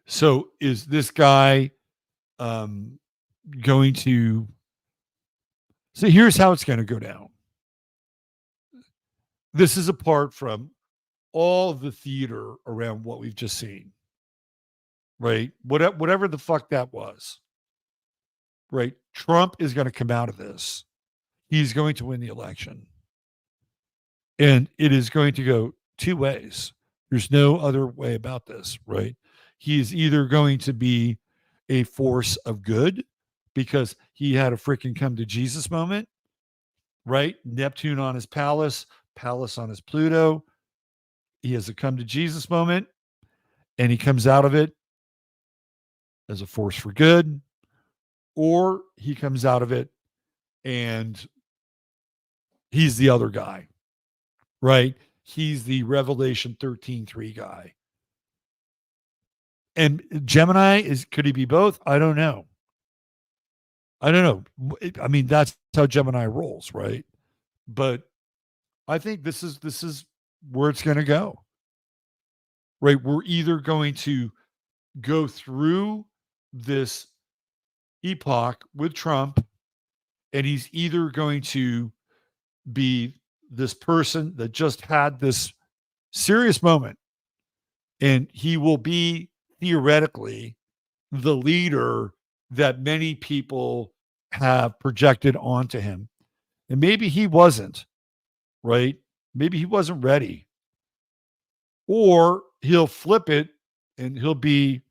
So is this guy going to... So here's how it's going to go down. This is apart from all of the theater around what we've just seen, right? Whatever the fuck that was, right? Trump is going to come out of this. He's going to win the election. And it is going to go two ways. There's no other way about this, right? He is either going to be a force of good because he had a freaking come to Jesus moment, right? Neptune on his Pallas on his Pluto. He has a come to Jesus moment, and he comes out of it as a force for good, or he comes out of it and he's the other guy, right? He's the Revelation 13:3 guy. And Gemini could he be both? I don't know. I mean, that's how Gemini rolls, right? But I think this is where it's going to go. Right? We're either going to go through this epoch with Trump, and he's either going to be this person that just had this serious moment, and he will be theoretically the leader that many people have projected onto him. And maybe he wasn't, right? Maybe he wasn't ready. Or he'll flip it and he'll be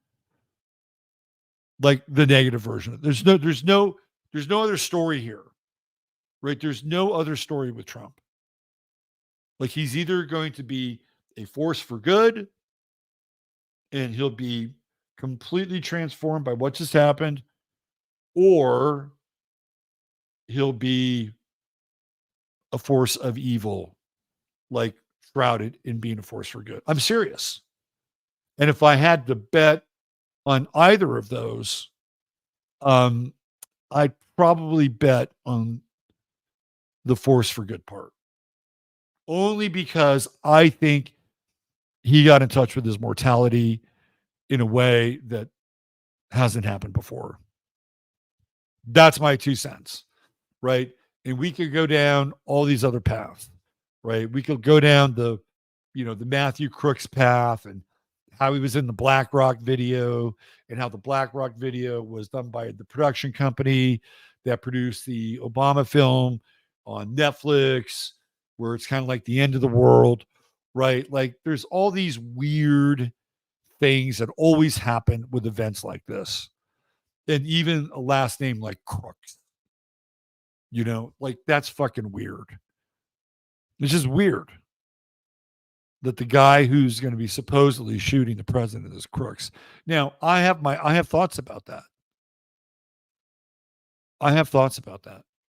like the negative version. There's no other story here, right? There's no other story with Trump. Like he's either going to be a force for good and he'll be completely transformed by what just happened, or he'll be a force of evil, like shrouded in being a force for good. I'm serious. And if I had to bet on either of those, I'd probably bet on the force for good part. Only because I think he got in touch with his mortality in a way that hasn't happened before. That's my 2 cents, right? And we could go down all these other paths, right? We could go down the Matthew Crooks path and how he was in the BlackRock video and how the BlackRock video was done by the production company that produced the Obama film on Netflix, where it's kind of like the end of the world, right? Like there's all these weird things that always happen with events like this. And even a last name like Crooks, like that's fucking weird. It's just weird that the guy who's going to be supposedly shooting the president is Crooks. Now, I have thoughts about that. All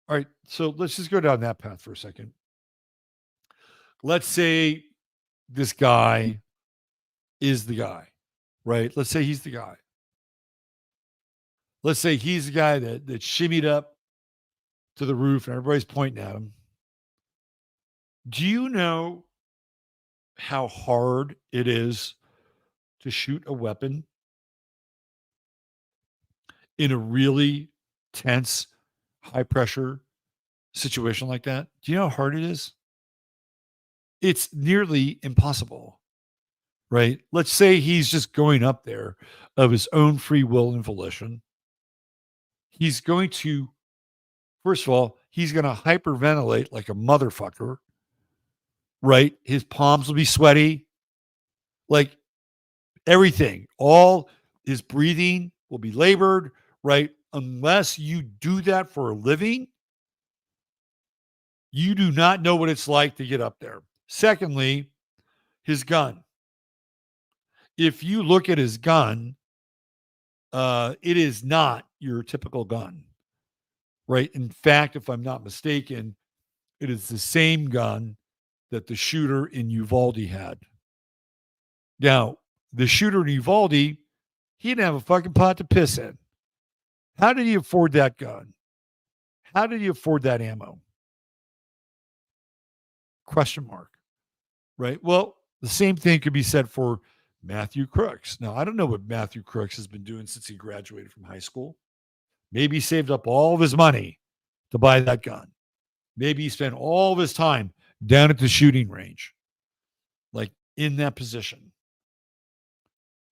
right, so let's just go down that path for a second. Let's say this guy is the guy, right? Let's say he's the guy. let's say he's the guy that shimmied up to the roof and everybody's pointing at him. Do you know how hard it is to shoot a weapon in a really tense, high pressure situation like that? Do you know how hard it is? It's nearly impossible, right? Let's say he's just going up there of his own free will and volition. He's going to, first of all, he's going to hyperventilate like a motherfucker, right? His palms will be sweaty, like everything. All his breathing will be labored, right? Unless you do that for a living, you do not know what it's like to get up there. Secondly, his gun. If you look at his gun, it is not your typical gun, right? In fact, if I'm not mistaken, it is the same gun that the shooter in Uvalde had. Now, the shooter in Uvalde, he didn't have a fucking pot to piss in. How did he afford that gun? How did he afford that ammo? Question mark. Right? Well, the same thing could be said for Matthew Crooks. Now, I don't know what Matthew Crooks has been doing since he graduated from high school. Maybe he saved up all of his money to buy that gun. Maybe he spent all of his time down at the shooting range, like in that position,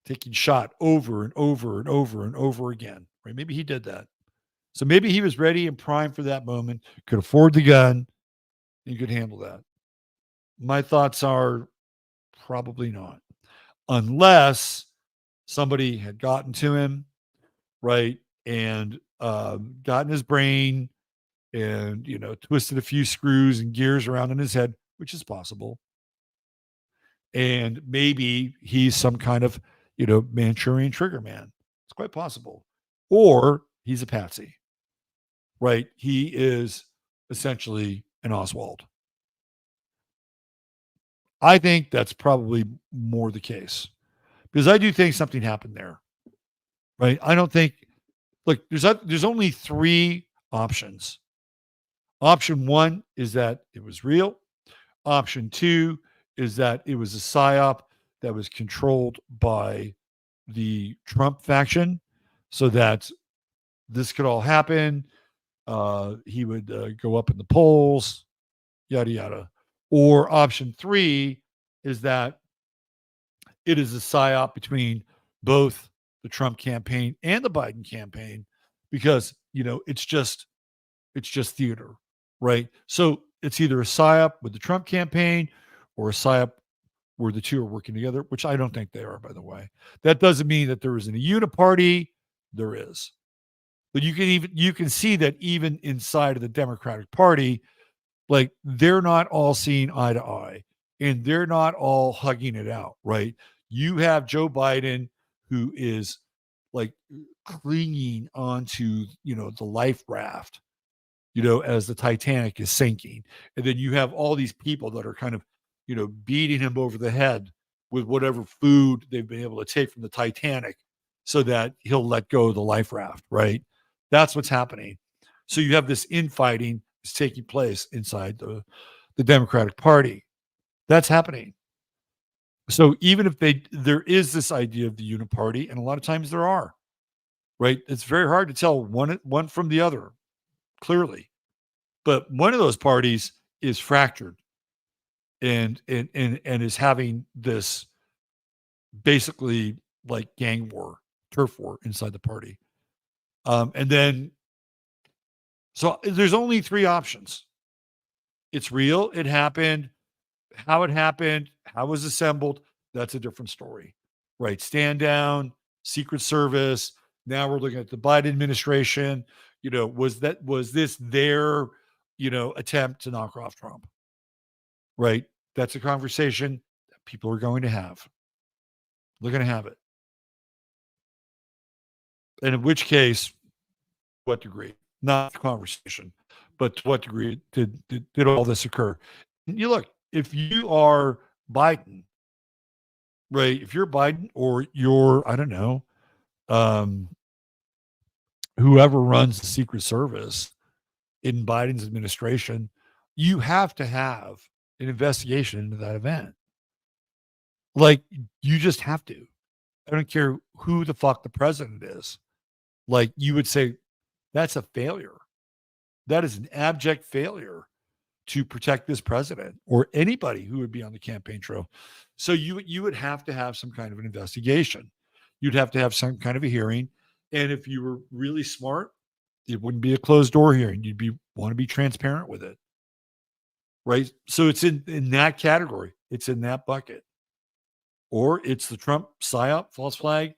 taking shot over and over and over and over again. Right? Maybe he did that. So maybe he was ready and primed for that moment, could afford the gun, and could handle that. My thoughts are probably not, unless somebody had gotten to him, right, and gotten his brain and, twisted a few screws and gears around in his head, which is possible. And maybe he's some kind of, Manchurian trigger man. It's quite possible. Or he's a patsy, right? He is essentially an Oswald. I think that's probably more the case because I do think something happened there, right? I don't think, look, there's only three options. Option one is that it was real. Option two is that it was a psyop that was controlled by the Trump faction so that this could all happen. He would go up in the polls, yada, yada. Or option three is that it is a psyop between both the Trump campaign and the Biden campaign because, it's just theater, right? So it's either a psyop with the Trump campaign or a psyop where the two are working together, which I don't think they are, by the way. That doesn't mean that there isn't a uniparty. There is. But you can see that even inside of the Democratic Party, like they're not all seeing eye to eye and they're not all hugging it out, right? You have Joe Biden who is like clinging onto, the life raft, as the Titanic is sinking. And then you have all these people that are kind of, beating him over the head with whatever food they've been able to take from the Titanic so that he'll let go of the life raft, right? That's what's happening. So you have this infighting that's taking place inside the Democratic Party. That's happening. So even if there is this idea of the uniparty, and a lot of times there are, right? It's very hard to tell one from the other clearly. But one of those parties is fractured and is having this basically like gang war, turf war inside the party. And then, so there's only three options. It's real. It happened. How it happened, how it was assembled, that's a different story, right? Stand down, Secret Service. Now we're looking at the Biden administration. Was this their, attempt to knock off Trump? Right? That's a conversation that people are going to have. They're going to have it. And in which case, what degree? Not the conversation, but to what degree did all this occur? And you look, if you are Biden, right? If you're Biden or you're, I don't know, whoever runs the Secret Service in Biden's administration, you have to have an investigation into that event. Like, you just have to. I don't care who the fuck the president is. Like, you would say, that's a failure. That is an abject failure to protect this president or anybody who would be on the campaign trail. So you would have to have some kind of an investigation. You'd have to have some kind of a hearing. And if you were really smart, it wouldn't be a closed door hearing. You'd want to be transparent with it. Right. So it's in that category. It's in that bucket. Or it's the Trump psyop, false flag.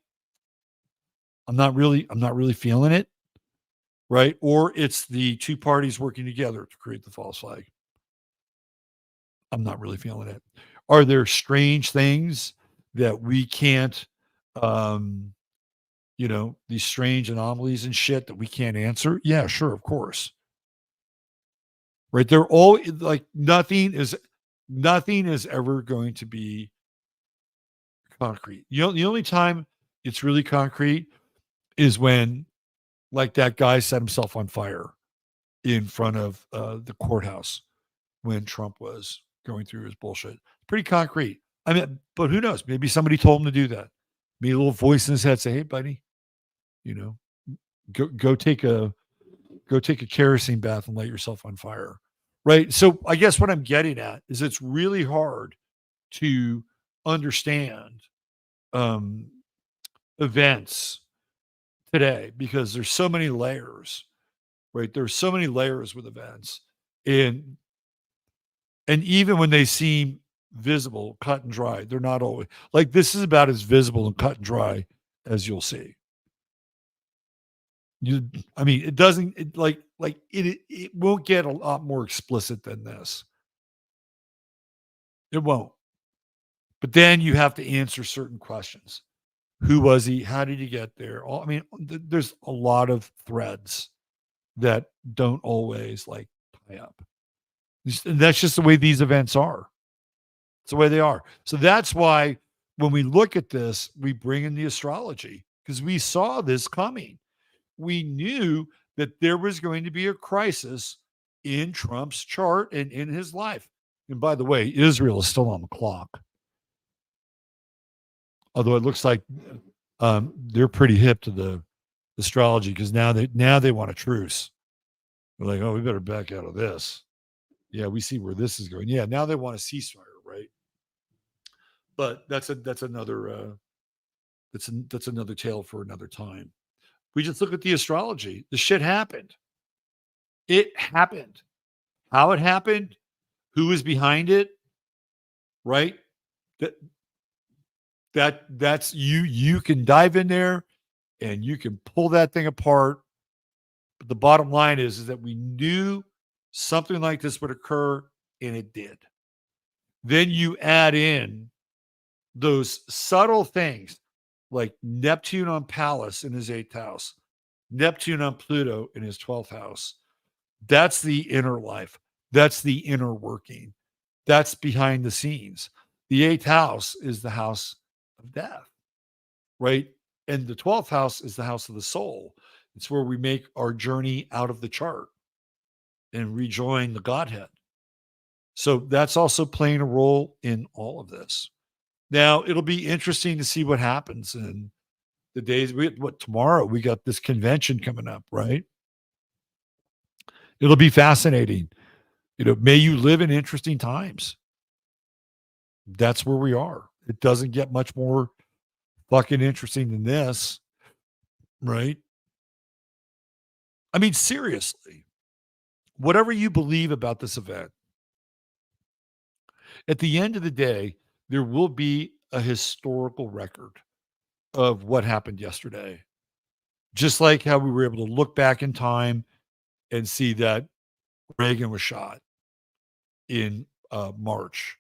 I'm not really feeling it. Right. Or it's the two parties working together to create the false flag. I'm not really feeling it. Are there strange things that we can't, these strange anomalies and shit that we can't answer? Yeah, sure, of course. Right? They're all like nothing is ever going to be concrete. The only time it's really concrete is when, like, that guy set himself on fire in front of the courthouse when Trump was going through his bullshit. Pretty concrete. I mean, but who knows? Maybe somebody told him to do that. Maybe a little voice in his head say, "Hey, buddy, go take a kerosene bath and light yourself on fire." Right. So I guess what I'm getting at is it's really hard to understand events today because there's so many layers. Right. There's so many layers with events. And even when they seem visible, cut and dry, they're not always like, this is about as visible and cut and dry as you'll see. It doesn't it won't get a lot more explicit than this. It won't. But then you have to answer certain questions. Who was he? How did he get there? There's a lot of threads that don't always tie up. That's just the way these events are. It's the way they are. So that's why when we look at this, we bring in the astrology because we saw this coming. We knew that there was going to be a crisis in Trump's chart and in his life. And by the way, Israel is still on the clock. Although it looks like they're pretty hip to the astrology because now they want a truce. They're like, oh, we better back out of this. Yeah, we see where this is going. Yeah, now they want a ceasefire, right? But that's another tale for another time. We just look at the astrology. The shit happened. It happened. How it happened, who is behind it, right? That's you can dive in there and you can pull that thing apart. But the bottom line is that we knew something like this would occur, and it did. Then you add in those subtle things like Neptune on Pallas in his 8th house, Neptune on Pluto in his 12th house. That's the inner life. That's the inner working. That's behind the scenes. The 8th house is the house of death, right? And the 12th house is the house of the soul. It's where we make our journey out of the chart and rejoin the Godhead. So that's also playing a role in all of this. Now, it'll be interesting to see what happens in the days. Tomorrow we got this convention coming up, right? It'll be fascinating. May you live in interesting times. That's where we are. It doesn't get much more fucking interesting than this, right? Seriously, whatever you believe about this event, at the end of the day, there will be a historical record of what happened yesterday. Just like how we were able to look back in time and see that Reagan was shot in March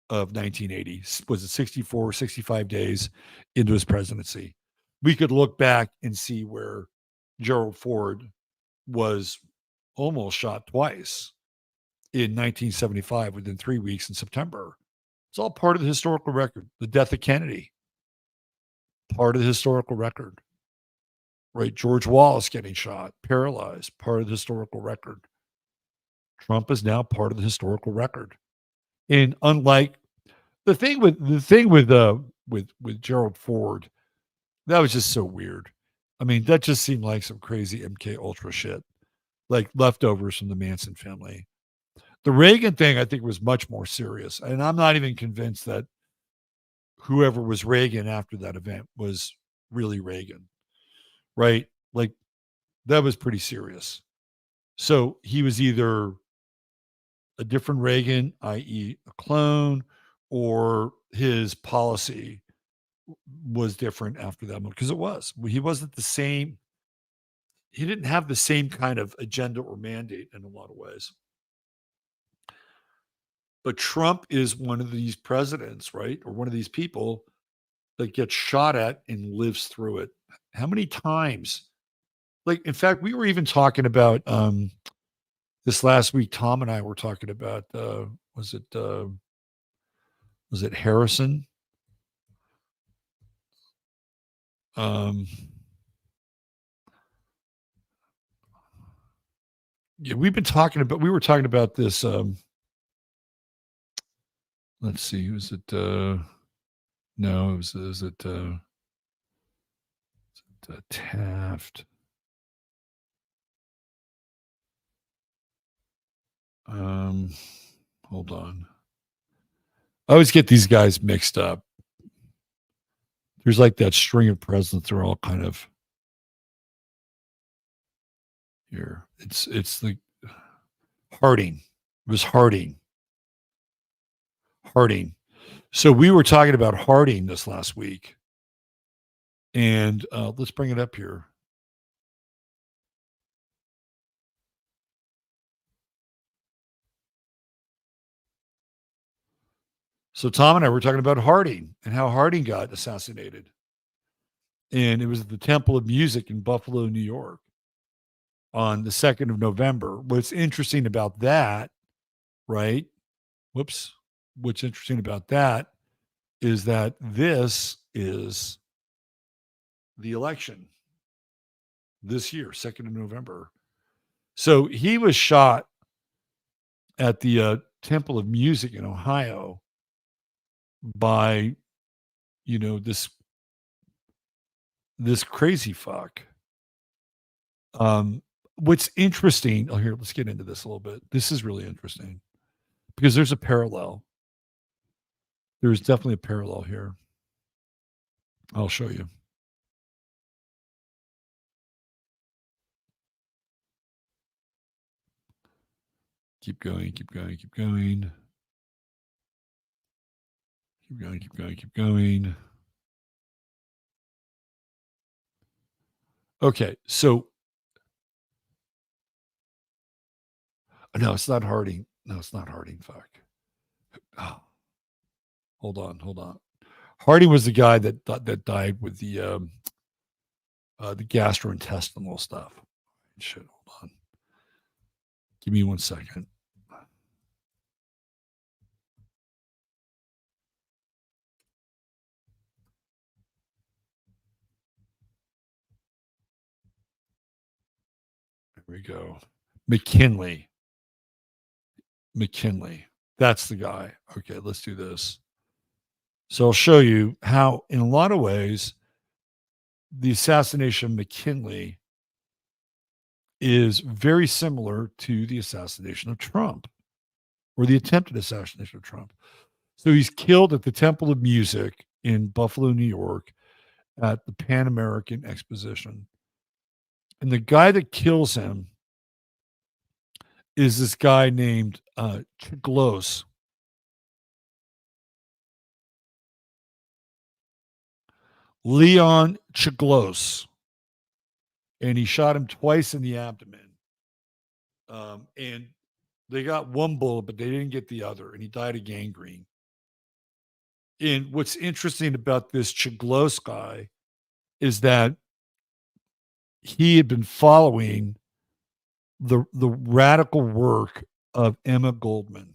of 1980. Was it 64, 65 days into his presidency? We could look back and see where Gerald Ford was almost shot twice in 1975 within 3 weeks in September. It's all part of the historical record. The death of Kennedy, part of the historical record. right? George Wallace getting shot, paralyzed, part of the historical record. Trump is now part of the historical record. And unlike the thing with Gerald Ford, that was just so weird. I mean, that just seemed like some crazy MK Ultra shit, like leftovers from the Manson family. The Reagan thing, I think, was much more serious. And I'm not even convinced that whoever was Reagan after that event was really Reagan, right? Like, that was pretty serious. So he was either a different Reagan, i.e., a clone, or his policy was different after that moment, because it was. He wasn't the same. He didn't have the same kind of agenda or mandate in a lot of ways. But Trump is one of these presidents, right? Or one of these people that gets shot at and lives through it. How many times? Like, in fact, we were even talking about this last week. Tom and I were talking about was it Harrison? Yeah, we were talking about this. Let's see, who's it? No, is it Taft? Hold on. I always get these guys mixed up. There's like that string of presidents. They're all kind of here. It's the Harding. It was Harding. Harding. So we were talking about Harding this last week. And let's bring it up here. So Tom and I were talking about Harding and how Harding got assassinated. And it was at the Temple of Music in Buffalo, New York on the 2nd of November. What's interesting about that, right? Whoops. What's interesting about that is that this is the election this year, 2nd of November. So he was shot at the Temple of Music in Ohio by, this crazy fuck. What's interesting, here, let's get into this a little bit. This is really interesting because there's a parallel. There's definitely a parallel here. I'll show you. Keep going, keep going, keep going. Keep going, keep going, keep going. Okay, so no, it's not Harding. No, it's not Harding. Fuck. Oh, hold on. Harding was the guy that died with the gastrointestinal stuff. Shit, hold on. Give me 1 second. There we go. McKinley. That's the guy. Okay, let's do this. So I'll show you how, in a lot of ways, the assassination of McKinley is very similar to the assassination of Trump, or the attempted assassination of Trump. So he's killed at the Temple of Music in Buffalo, New York, at the Pan American Exposition. And the guy that kills him is this guy named Chiglos. Leon Chiglos. And he shot him twice in the abdomen. And they got one bullet, but they didn't get the other. And he died of gangrene. And what's interesting about this Chiglos guy is that he had been following the radical work of Emma Goldman.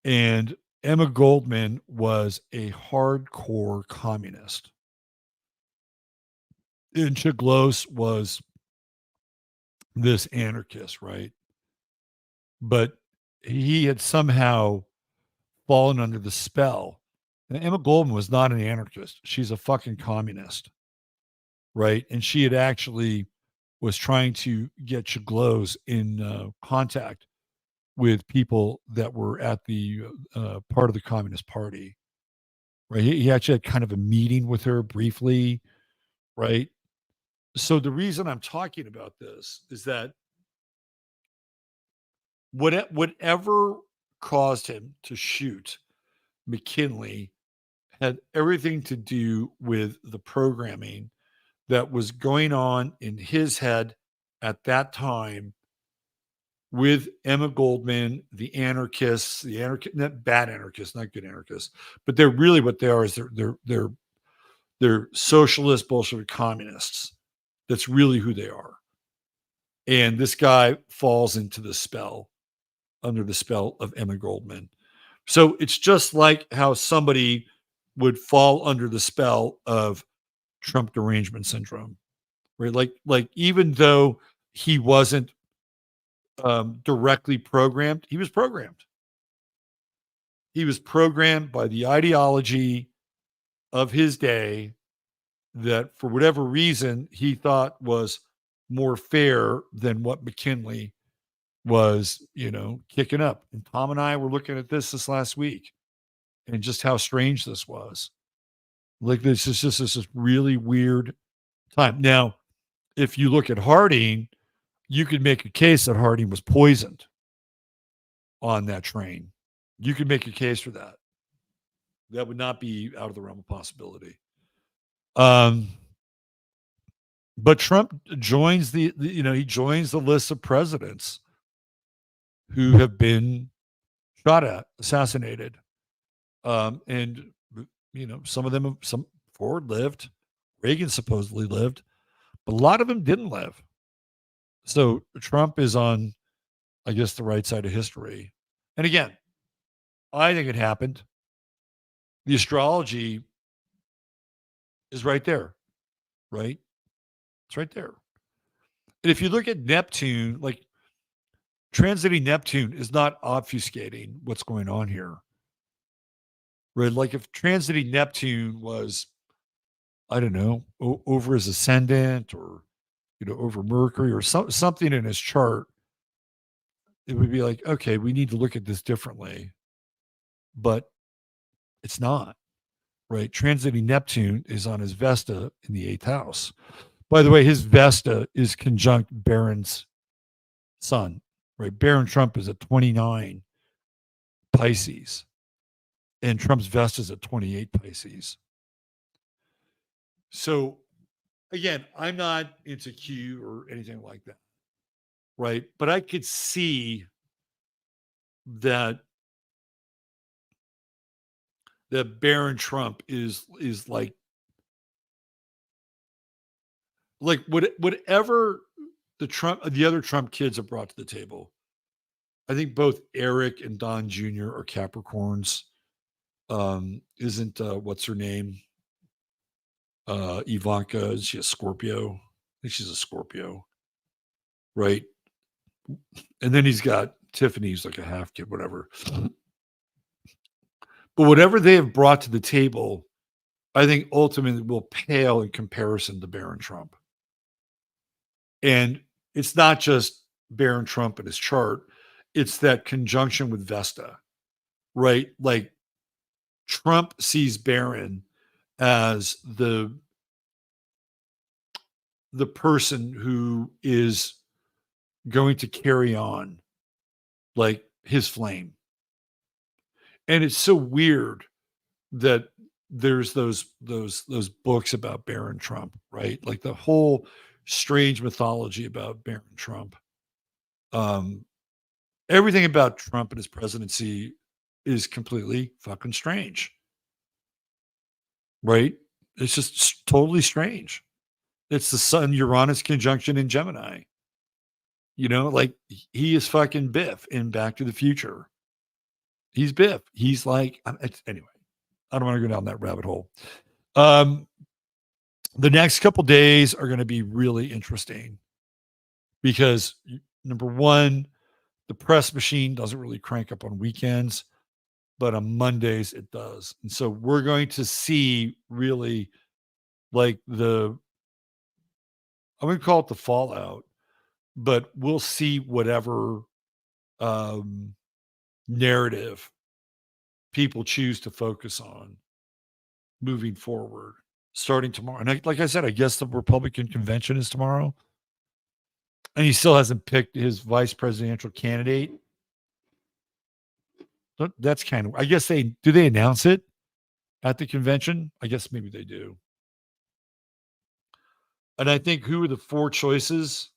And Emma Goldman was a hardcore communist. And Chaglos was this anarchist, right? But he had somehow fallen under the spell. And Emma Goldman was not an anarchist. She's a fucking communist, right? And she had actually was trying to get Chaglos in contact with people that were at the part of the Communist Party, right? He actually had kind of a meeting with her briefly, right? So the reason I'm talking about this is that whatever caused him to shoot McKinley had everything to do with the programming that was going on in his head at that time with Emma Goldman, the anarchists, not bad anarchists, not good anarchists, but they're really what they are is they're socialist Bolshevik communists. That's really who they are. And this guy falls into the spell, under the spell of Emma Goldman. So it's just like how somebody would fall under the spell of Trump derangement syndrome, right? Like even though he wasn't directly programmed, he was programmed. He was programmed by the ideology of his day that for whatever reason he thought was more fair than what McKinley was, kicking up. And Tom and I were looking at this last week and just how strange this was. Like this is just this really weird time. Now, if you look at Harding, you could make a case that Harding was poisoned on that train. You could make a case for that. That would not be out of the realm of possibility. But Trump joins he joins the list of presidents who have been shot at, assassinated. And some of them, some Ford lived, Reagan supposedly lived, but a lot of them didn't live. So Trump is on, I guess, the right side of history. And again, I think it happened. The astrology is right there, right? It's right there. And if you look at Neptune, like transiting Neptune is not obfuscating what's going on here. Right? Like if transiting Neptune was, I don't know, over his ascendant or over Mercury or something in his chart, it would be like, okay, we need to look at this differently. But it's not, right? Transiting Neptune is on his Vesta in the 8th house. By the way, his Vesta is conjunct Barron's sun, right? Barron Trump is at 29 Pisces, and Trump's Vesta is at 28 Pisces. So again, I'm not into Q or anything like that, right? But I could see that Barron Trump is like whatever the other Trump kids have brought to the table. I think both Eric and Don Jr. are Capricorns. Isn't what's her name? Ivanka, is she a Scorpio? I think she's a Scorpio, right? And then he's got Tiffany's like a half kid, whatever. But whatever they have brought to the table, I think ultimately will pale in comparison to Barron Trump. And it's not just Barron Trump and his chart, it's that conjunction with Vesta, right? Like Trump sees Barron as the person who is going to carry on like his flame. And it's so weird that there's those books about Barron Trump, right? Like the whole strange mythology about Barron Trump. Everything about Trump and his presidency is completely fucking strange, right? It's just totally strange. It's the Sun Uranus conjunction in Gemini. Like he is fucking Biff in Back to the Future. He's Biff. He's like, anyway, I don't want to go down that rabbit hole. the next couple days are going to be really interesting because number one, the press machine doesn't really crank up on weekends, but on Mondays it does. And so we're going to see really like I wouldn't call it the fallout, but we'll see whatever narrative people choose to focus on moving forward starting tomorrow. And like I said, I guess the Republican convention is tomorrow. And he still hasn't picked his vice presidential candidate. That's kind of, I guess do they announce it at the convention? I guess maybe they do. And I think who are the four choices?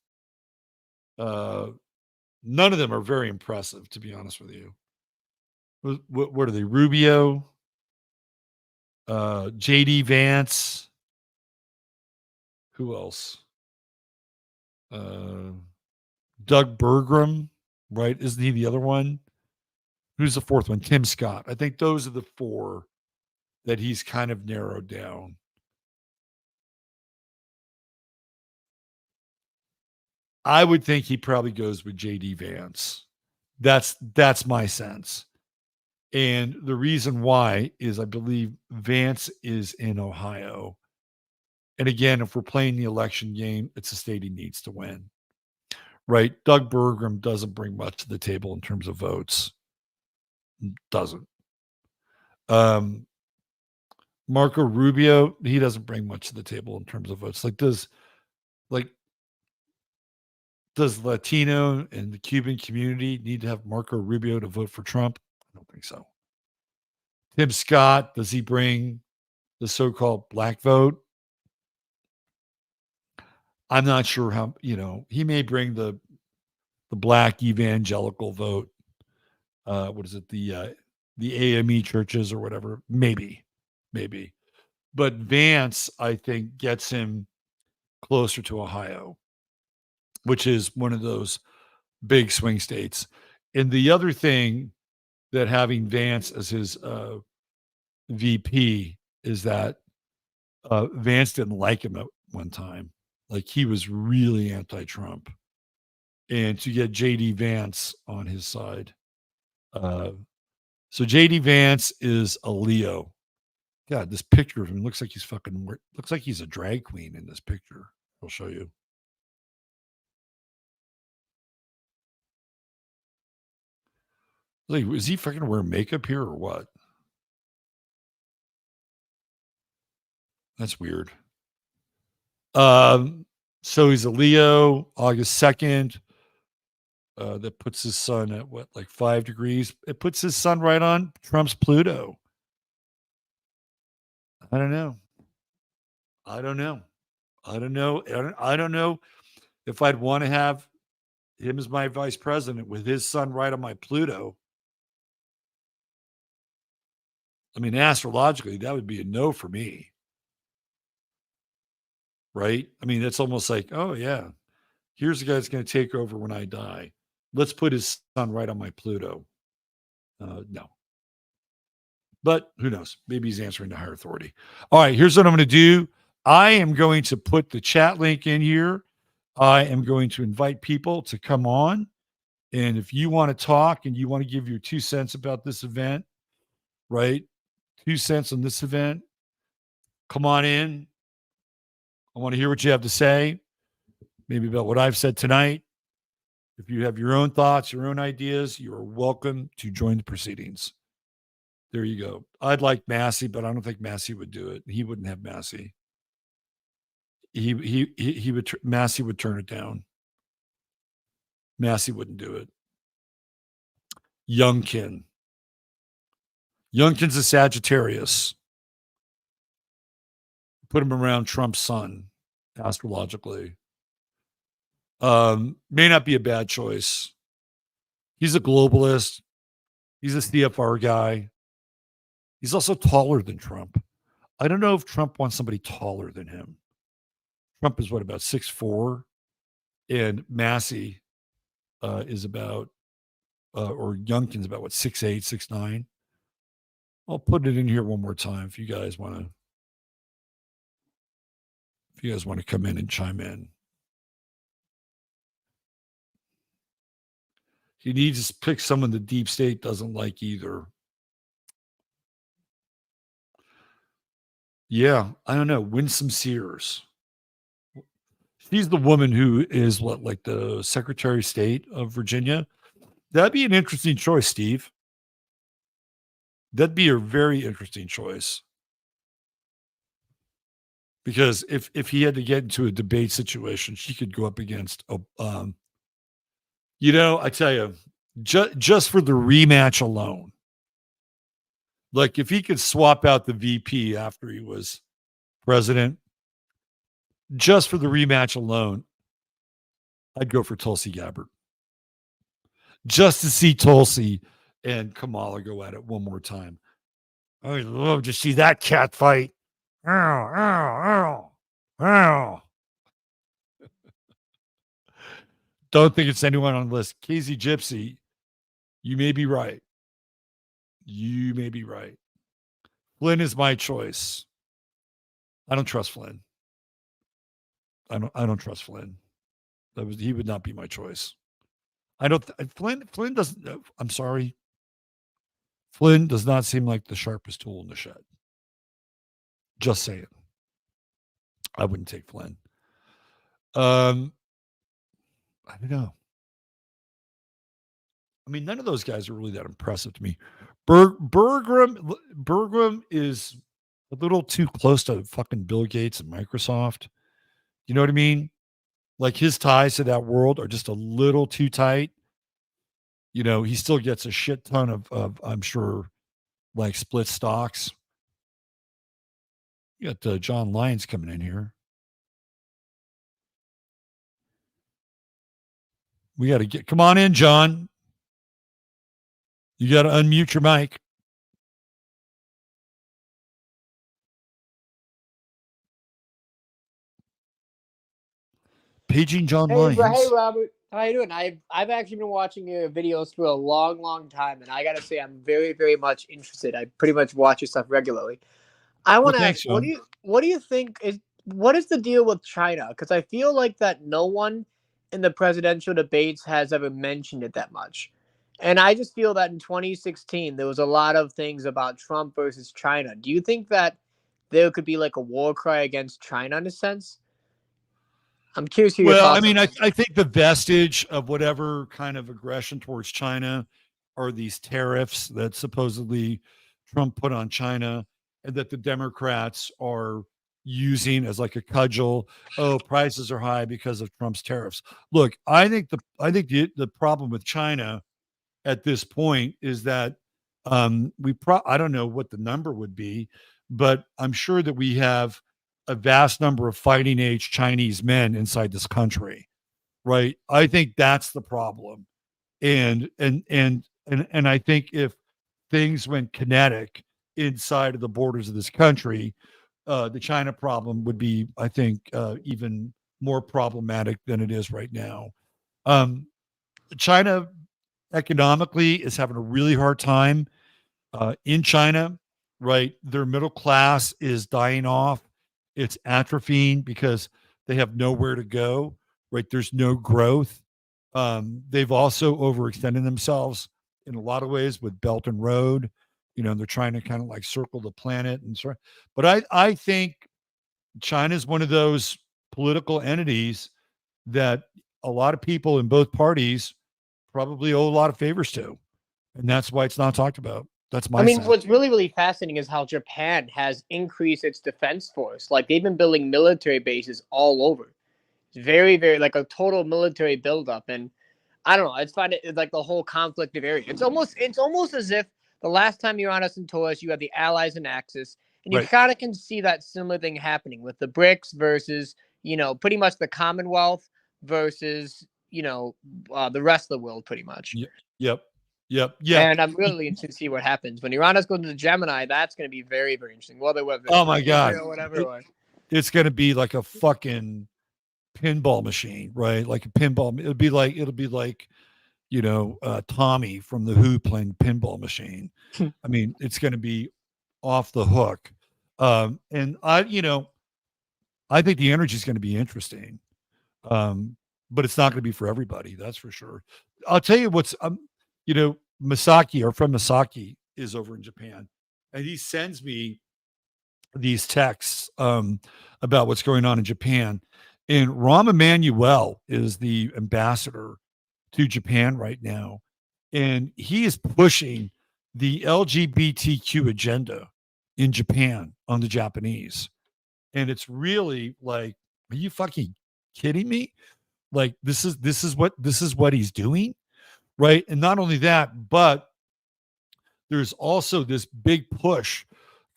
None of them are very impressive, to be honest with you. What are they? Rubio, JD Vance. Who else? Doug Burgum, right? Isn't he the other one? Who's the fourth one? Tim Scott. I think those are the four that he's kind of narrowed down. I would think he probably goes with JD Vance. That's my sense. And the reason why is I believe Vance is in Ohio. And again, if we're playing the election game, it's a state he needs to win. Right? Doug Burgum doesn't bring much to the table in terms of votes. Doesn't. Marco Rubio, he doesn't bring much to the table in terms of votes. Does Latino and the Cuban community need to have Marco Rubio to vote for Trump? I don't think so. Tim Scott, does he bring the so-called black vote? I'm not sure how, he may bring the black evangelical vote. What is it? The AME churches or whatever. Maybe. But Vance, I think, gets him closer to Ohio, which is one of those big swing states. And the other thing that having Vance as his VP is that Vance didn't like him at one time. Like he was really anti-Trump. And to get JD Vance on his side. So JD Vance is a Leo. God, this picture of him looks like looks like he's a drag queen in this picture. I'll show you. Like, is he fucking wearing makeup here or what? That's weird. So he's a Leo, August 2nd. That puts his sun at what, like 5 degrees? It puts his sun right on Trump's Pluto. I don't know if I'd want to have him as my vice president with his sun right on my Pluto. I mean, astrologically, that would be a no for me. Right? I mean, it's almost like, oh, yeah, here's the guy that's going to take over when I die. Let's put his sun right on my Pluto. No. But who knows? Maybe he's answering to higher authority. All right, here's what I'm going to do. I am going to put the chat link in here. I am going to invite people to come on. And if you want to talk and you want to give your 2 cents about this event, right? 2 cents on this event, come on in. I want to hear what you have to say, maybe about what I've said tonight. If you have your own thoughts, your own ideas, you are welcome to join the proceedings. There you go. I'd like Massey, but I don't think Massey would do it. He wouldn't have Massey. He would. Massey would turn it down. Massey wouldn't do it. Youngkin's a Sagittarius. Put him around Trump's sun, astrologically. May not be a bad choice. He's a globalist. He's a CFR guy. He's also taller than Trump. I don't know if Trump wants somebody taller than him. Trump is what, about 6'4", and Massey is about, or Youngkin's about what, 6'8", 6'9". I'll put it in here one more time if you guys want to If you guys want to come in and chime in. He needs to pick someone the deep state doesn't like either. Yeah, I don't know. Winsome Sears. She's the woman who is what, like the Secretary of State of Virginia. That'd be an interesting choice, Steve. That'd be a very interesting choice. Because if he had to get into a debate situation, she could go up against, I tell you, just for the rematch alone, like if he could swap out the VP after he was president, just for the rematch alone, I'd go for Tulsi Gabbard. Just to see Tulsi and Kamala go at it one more time. I'd love to see that cat fight. Ow, ow, ow, ow. Don't think it's anyone on the list. Casey Gypsy, you may be right. You may be right. Flynn is my choice. I don't trust Flynn. I don't trust Flynn. He would not be my choice. Flynn doesn't. I'm sorry. Flynn does not seem like the sharpest tool in the shed. Just saying. I wouldn't take Flynn. I don't know. I mean, none of those guys are really that impressive to me. Bergram is a little too close to fucking Bill Gates and Microsoft. You know what I mean? Like his ties to that world are just a little too tight. You know, he still gets a shit ton of I'm sure, like split stocks. You got John Lyons coming in here. We got to come on in, John. You got to unmute your mic. Paging John Lyons. Hey, Robert. How you doing? I've actually been watching your videos for a long time, and I got to say I'm very, very much interested. I pretty much watch your stuff regularly. I want to ask, what do you think what is the deal with China? Because I feel like that no one in the presidential debates has ever mentioned it that much. And I just feel that in 2016, there was a lot of things about Trump versus China. Do you think that there could be like a war cry against China in a sense? I'm curious who your thoughts I mean, I think the vestige of whatever kind of aggression towards China are these tariffs that supposedly Trump put on China and that the Democrats are using as like a cudgel. Oh, prices are high because of Trump's tariffs. Look, I think the problem with China at this point is that I don't know what the number would be, but I'm sure that we have a vast number of fighting age Chinese men inside this country, right? I think that's the problem. And I think if things went kinetic inside of the borders of this country, the China problem would be, I think, even more problematic than it is right now. China economically is having a really hard time in China, right? Their middle class is dying off. It's atrophying because they have nowhere to go, right? There's no growth. They've also overextended themselves in a lot of ways with Belt and Road. You know, they're trying to kind of like circle the planet and so. But I think China is one of those political entities that a lot of people in both parties probably owe a lot of favors to, and that's why it's not talked about. That's my sense. What's really fascinating is how Japan has increased its defense force. Like they've been building military bases all over. It's very, very like a total military buildup. And I don't know. I just find it like the whole conflicted area. It's almost as if the last time Uranus and Taurus, you had the Allies and Axis, and you kind of can see that similar thing happening with the BRICS versus, pretty much the Commonwealth versus, the rest of the world, pretty much. Yep. Yeah. And I'm really interested to see what happens when Uranus goes into Gemini. That's going to be very, very interesting. Whether oh my God, it's going to be like a fucking pinball machine, right? Like a pinball. It'll be like Tommy from the Who playing pinball machine. I mean, it's going to be off the hook. And I think the energy is going to be interesting. But it's not going to be for everybody. That's for sure. I'll tell you what's, Masaki, our friend Masaki, is over in Japan, and he sends me these texts about what's going on in Japan. And Rahm Emanuel is the ambassador to Japan right now, and he is pushing the LGBTQ agenda in Japan on the Japanese. And it's really like, are you fucking kidding me? Like this is what he's doing, right? And not only that, but there's also this big push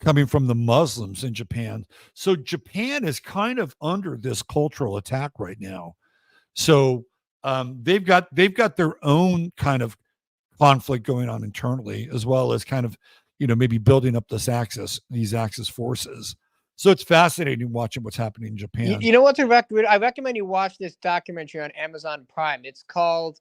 coming from the Muslims in Japan. So Japan is kind of under this cultural attack right now. So they've got their own kind of conflict going on internally, as well as kind of, maybe building up these Axis forces. So it's fascinating watching what's happening in Japan. You know what to recommend? I recommend you watch this documentary on Amazon Prime. It's called,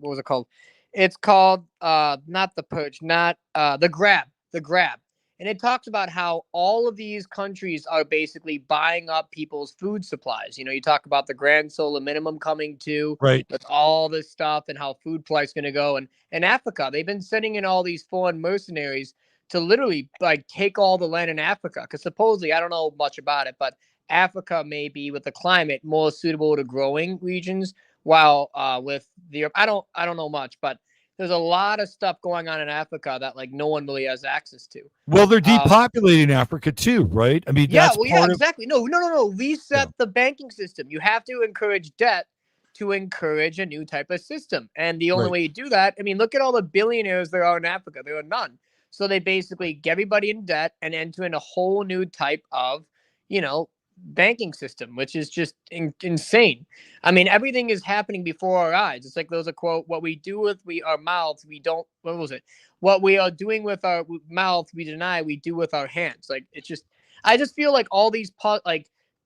what was it called? It's called not The Purge, not The Grab. The Grab. And it talks about how all of these countries are basically buying up people's food supplies. You talk about the grand solar minimum coming to, right, with all this stuff, and how food price going to go. And in Africa, they've been sending in all these foreign mercenaries to literally like take all the land in Africa. Because supposedly, I don't know much about it, but Africa may be, with the climate, more suitable to growing regions, while with the, I don't know much, but there's a lot of stuff going on in Africa that like no one really has access to. Well, they're depopulating Africa too, right? I mean, that's exactly. No. Reset the banking system. You have to encourage debt to encourage a new type of system. And the only way you do that, I mean, look at all the billionaires there are in Africa. There are none. So they basically get everybody in debt and enter in a whole new type of, banking system, which is just insane. I mean, everything is happening before our eyes. It's like there's a quote: "What we do with our mouths, we don't." What was it? What we are doing with our mouth, we deny. We do with our hands. Like it's just, I just feel like all these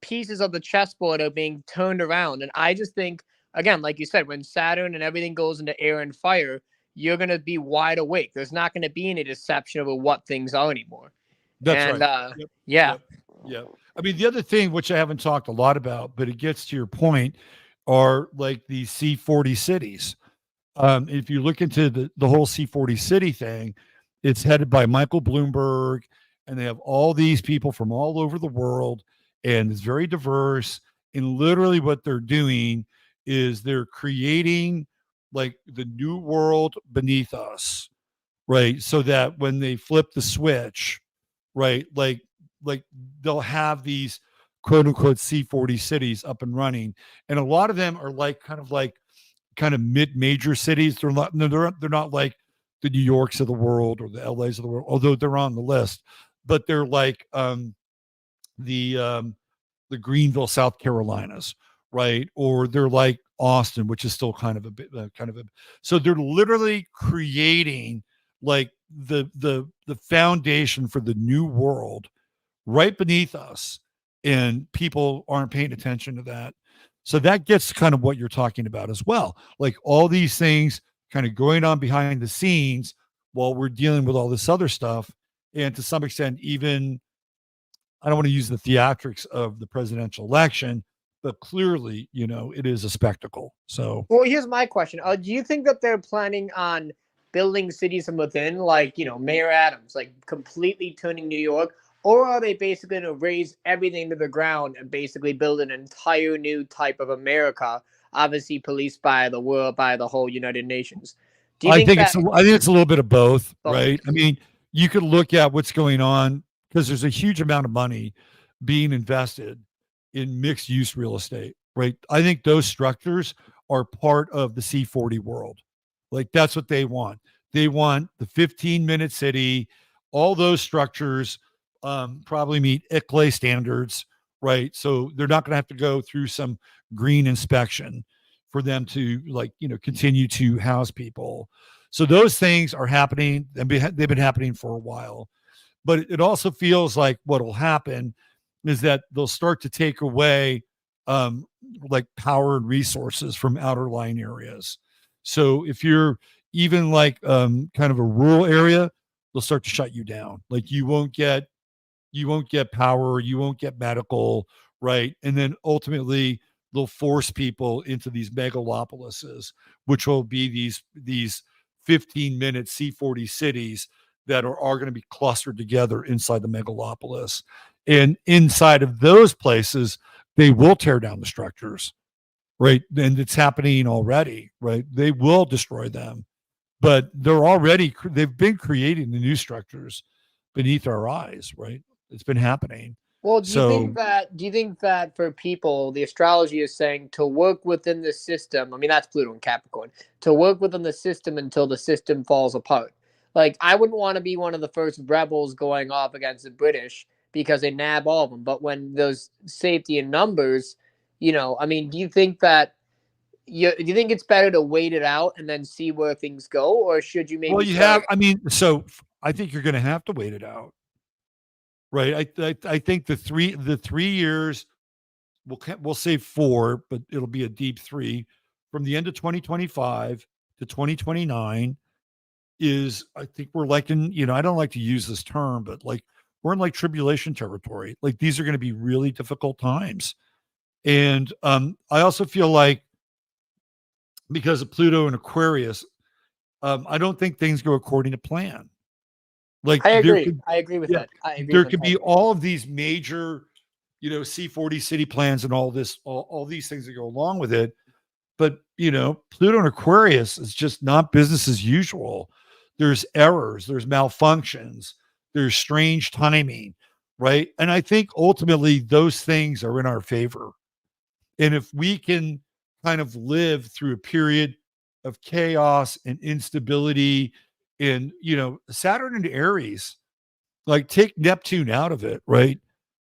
pieces of the chessboard are being turned around, and I just think, again, like you said, when Saturn and everything goes into air and fire, you're gonna be wide awake. There's not gonna be any deception over what things are anymore. That's right. Yeah. I mean, the other thing, which I haven't talked a lot about, but it gets to your point, are like the C40 cities. If you look into the whole C40 city thing, it's headed by Michael Bloomberg, and they have all these people from all over the world, and it's very diverse. And literally what they're doing is they're creating like the new world beneath us, right? So that when they flip the switch, right, like they'll have these quote unquote C40 cities up and running, and a lot of them are like kind of mid-major cities. They're not like the New Yorks of the world or the LAs of the world, although they're on the list. But they're like the Greenville, South Carolinas, right? Or they're like Austin, which is still kind of a bit so they're literally creating like the foundation for the new world right beneath us, and people aren't paying attention to that. So that gets kind of what you're talking about as well. Like all these things kind of going on behind the scenes while we're dealing with all this other stuff. And to some extent, even, I don't want to use the theatrics of the presidential election, but clearly, it is a spectacle. So, well, here's my question. Do you think that they're planning on building cities from within, like, Mayor Adams, like completely turning New York? Or are they basically going to raise everything to the ground and basically build an entire new type of America, obviously policed by the world, by the whole United Nations? I think it's a little bit of both, right? I mean, you could look at what's going on because there's a huge amount of money being invested in mixed use real estate, right? I think those structures are part of the C40 world. Like that's what they want. They want the 15-minute city, all those structures probably meet ICLA standards, right? So they're not going to have to go through some green inspection for them to continue to house people. So those things are happening, and they've been happening for a while. But it also feels like what will happen is that they'll start to take away like power and resources from outer line areas. So if you're even like kind of a rural area, they'll start to shut you down. Like you won't get power, you won't get medical, right? And then ultimately they'll force people into these megalopolises, which will be these 15-minute C40 cities that are going to be clustered together inside the megalopolis. And inside of those places, they will tear down the structures, right? And it's happening already, right? They will destroy them, but they've been creating the new structures beneath our eyes, right? It's been happening. Well, So do you think that for people, the astrology is saying to work within the system? I mean, that's Pluto and Capricorn. To work within the system until the system falls apart. Like, I wouldn't want to be one of the first rebels going off against the British because they nab all of them. But when those safety in numbers, I mean, do you think it's better to wait it out and then see where things go, or should you maybe? well, so I think you're going to have to wait it out, right? I think the 3 years, we'll say 4, but it'll be a deep 3 from the end of 2025 to 2029 is, I think we're like in, I don't like to use this term, but like we're in like tribulation territory. Like these are going to be really difficult times. And I also feel like because of Pluto and Aquarius, I don't think things go according to plan. Like I agree. I agree with that. There could be all of these major, C40 city plans and all this, all these things that go along with it. But, Pluto and Aquarius is just not business as usual. There's errors, there's malfunctions, there's strange timing, right? And I think ultimately those things are in our favor. And if we can kind of live through a period of chaos and instability and, Saturn and Aries, like take Neptune out of it, right?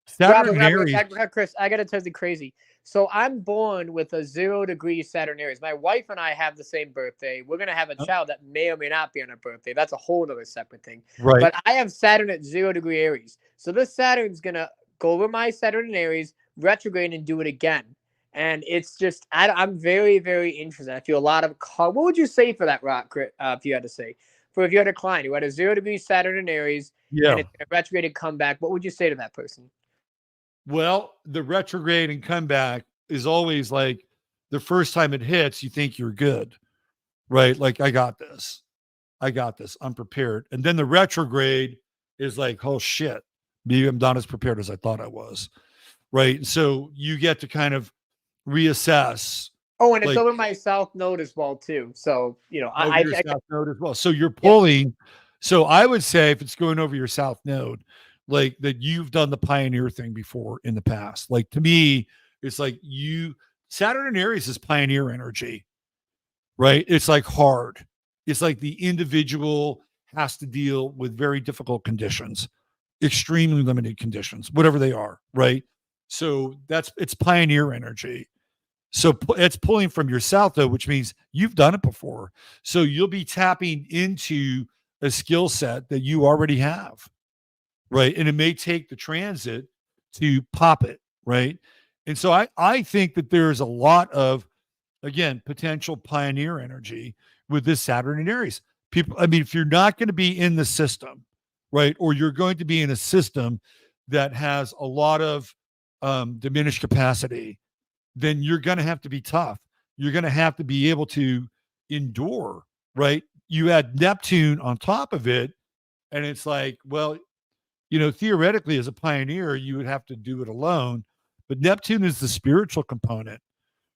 Saturn and Aries. Chris, I got to tell you crazy. So I'm born with a 0-degree Saturn Aries. My wife and I have the same birthday. We're going to have a child that may or may not be on her birthday. That's a whole other separate thing. Right. But I have Saturn at 0-degree Aries. So this Saturn's going to go over my Saturn and Aries, retrograde, and do it again. And it's just, I'm very, very interested. I feel a lot of, what would you say for that, Rock, if you had to say? If you had a client who had a 0-degree Saturn and Aries, and it's a retrograde and comeback, what would you say to that person? Well, the retrograde and comeback is always like the first time it hits, you think you're good, right? Like, I got this. I'm prepared. And then the retrograde is like, oh shit, maybe I'm not as prepared as I thought I was, right? So you get to kind of reassess. Oh, and it's over my south node as well too. So I south node as well. So you're pulling. Yeah. So I would say if it's going over your south node, like that you've done the pioneer thing before in the past. Like to me, it's like Saturn and Aries is pioneer energy, right? It's like hard. It's like the individual has to deal with very difficult conditions, extremely limited conditions, whatever they are, right? So it's pioneer energy. So it's pulling from your south though, which means you've done it before. So you'll be tapping into a skill set that you already have, right? And it may take the transit to pop it, right? And so I think that there's a lot of, again, potential pioneer energy with this Saturn and Aries. People, I mean, if you're not going to be in the system, right, or you're going to be in a system that has a lot of diminished capacity, then you're going to have to be tough. You're going to have to be able to endure, right? You add Neptune on top of it, and it's like, well, theoretically, as a pioneer, you would have to do it alone. But Neptune is the spiritual component,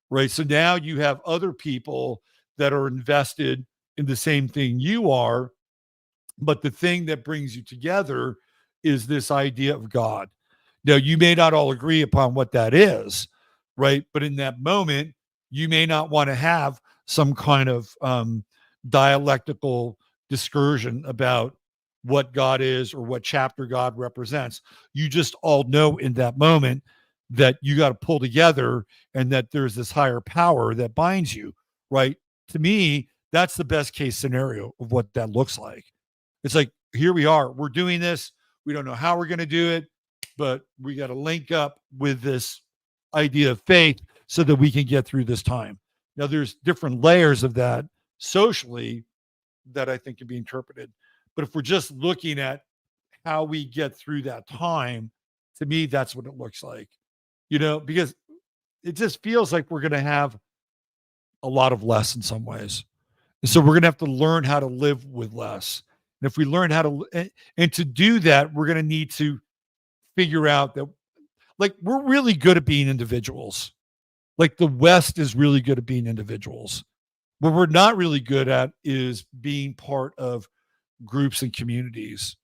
right? So now you have other people that are invested in the same thing you are. But the thing that brings you together is this idea of God. Now, you may not all agree upon what that is, right? But in that moment, you may not want to have some kind of dialectical discursion about what God is or what chapter God represents. You just all know in that moment that you got to pull together and that there's this higher power that binds you, right? To me, that's the best case scenario of what that looks like. It's like, here we are, we're doing this. We don't know how we're going to do it, but we got to link up with this idea of faith so that we can get through this time. Now, there's different layers of that socially that I think can be interpreted. But if we're just looking at how we get through that time, to me, that's what it looks like. because it just feels like we're going to have a lot of less in some ways. And so we're going to have to learn how to live with less. And if we learn how to, and to do that, we're going to need to figure out that, like, we're really good at being individuals. Like, the West is really good at being individuals. What we're not really good at is being part of groups and communities,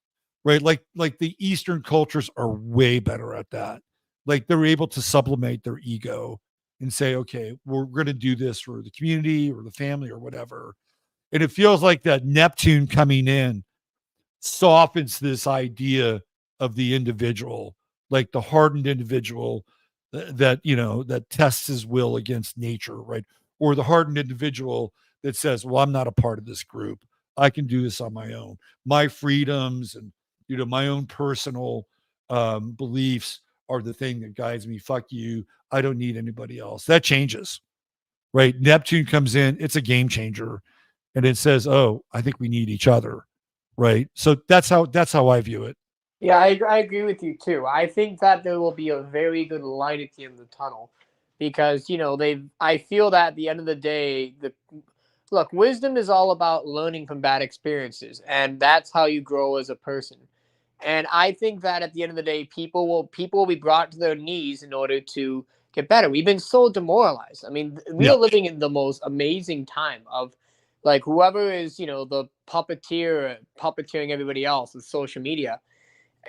right? Like the Eastern cultures are way better at that. Like, they're able to sublimate their ego and say, okay, we're going to do this for the community or the family or whatever. And it feels like that Neptune coming in softens this idea of the individual, like the hardened individual that, that tests his will against nature, right? Or the hardened individual that says, well, I'm not a part of this group. I can do this on my own. My freedoms and, my own personal beliefs are the thing that guides me. Fuck you. I don't need anybody else. That changes, right? Neptune comes in. It's a game changer. And it says, oh, I think we need each other. Right. So that's how I view it. Yeah, I agree with you too. I think that there will be a very good light at the end of the tunnel because, I feel that at the end of the day, look, wisdom is all about learning from bad experiences, and that's how you grow as a person. And I think that at the end of the day, people will be brought to their knees in order to get better. We've been so demoralized. I mean, we are living in the most amazing time of, like, whoever is, the puppeteering everybody else with social media.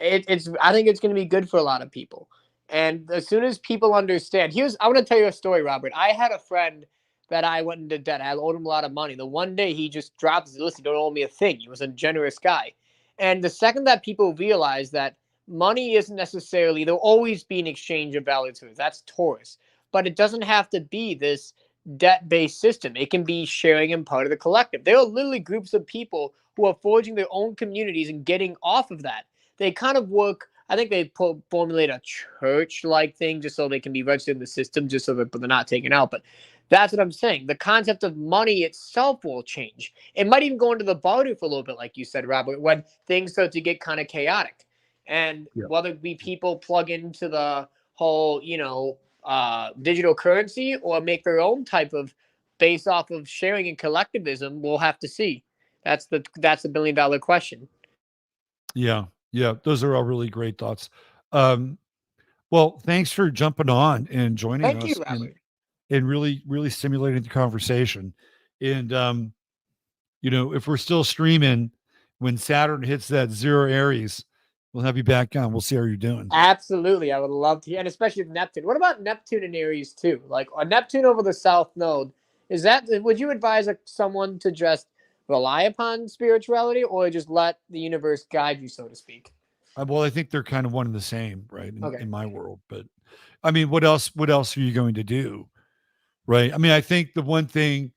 I think it's going to be good for a lot of people. And as soon as people understand, I want to tell you a story, Robert. I had a friend that I went into debt. I owed him a lot of money. The one day he just dropped his list. He don't owe me a thing. He was a generous guy. And the second that people realize that money isn't necessarily, there'll always be an exchange of value to it. That's Taurus. But it doesn't have to be this debt-based system. It can be sharing and part of the collective. There are literally groups of people who are forging their own communities and getting off of that. They kind of work, I think they formulate a church-like thing just so they can be registered in the system, just so that they're not taken out. But that's what I'm saying. The concept of money itself will change. It might even go into the barter for a little bit, like you said, Robert, when things start to get kind of chaotic. And whether it be people plug into the whole, digital currency or make their own type of based off of sharing and collectivism, we'll have to see. That's the $1 billion question. Yeah. Yeah. Those are all really great thoughts. Well, thanks for jumping on and joining us. You, Robert. And really, really stimulating the conversation. And, if we're still streaming when Saturn hits that 0 Aries, we'll have you back on. We'll see how you're doing. Absolutely. I would love to. And especially with Neptune. What about Neptune and Aries too? Like a Neptune over the South Node. Would you advise someone to just rely upon spirituality or just let the universe guide you, so to speak? Well, I think they're kind of one and the same, right? In my world. But I mean, what else are you going to do? Right. I mean, I think the one thing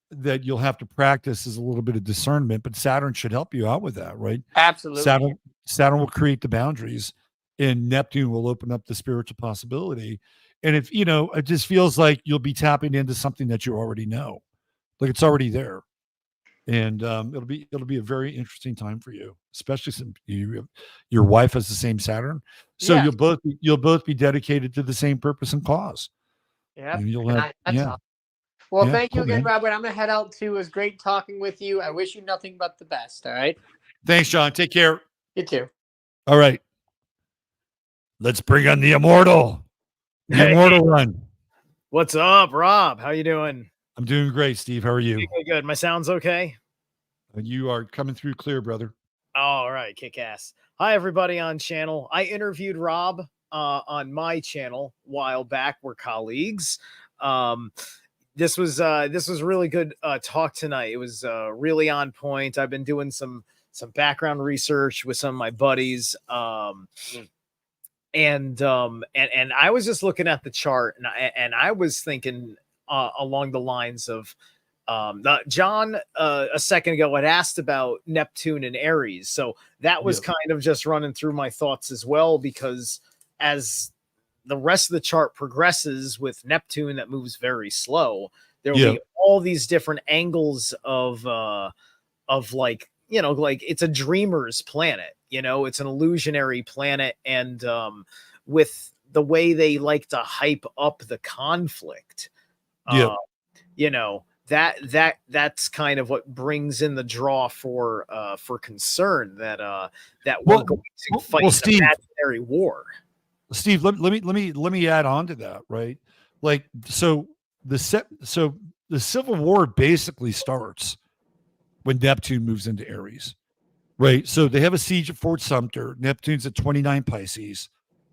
that you'll have to practice is a little bit of discernment, but Saturn should help you out with that, right? Absolutely. Saturn will create the boundaries and Neptune will open up the spiritual possibility. And if, it just feels like you'll be tapping into something that you already know, like it's already there. And it'll be a very interesting time for you, especially since your wife has the same Saturn. So you'll both be dedicated to the same purpose and cause. Yeah. Awesome. Well, thank you again, Robert. I'm going to head out too. It was great talking with you. I wish you nothing but the best. All right. Thanks, John. Take care. You too. All right. Let's bring on the immortal. The immortal one. What's up, Rob? How you doing? I'm doing great, Steve. How are you? Good. My sound's okay? You are coming through clear, brother. All right. Kick ass. Hi, everybody on channel. I interviewed Rob on my channel a while back. We're colleagues. This was really good talk tonight. It was really on point. I've been doing some background research with some of my buddies. And I was just looking at the chart and I was thinking along the lines of John a second ago had asked about Neptune and Aries. So that was kind of just running through my thoughts as well, because as the rest of the chart progresses with Neptune that moves very slow, there will be all these different angles of like, like it's a dreamer's planet, it's an illusionary planet. And with the way they like to hype up the conflict. Yeah. You know, that's kind of what brings in the draw for concern that we're going to fight an imaginary war. Steve, let me add on to that, right? Like, so the Civil War basically starts when Neptune moves into Aries, right? So they have a siege at Fort Sumter. Neptune's at 29 Pisces.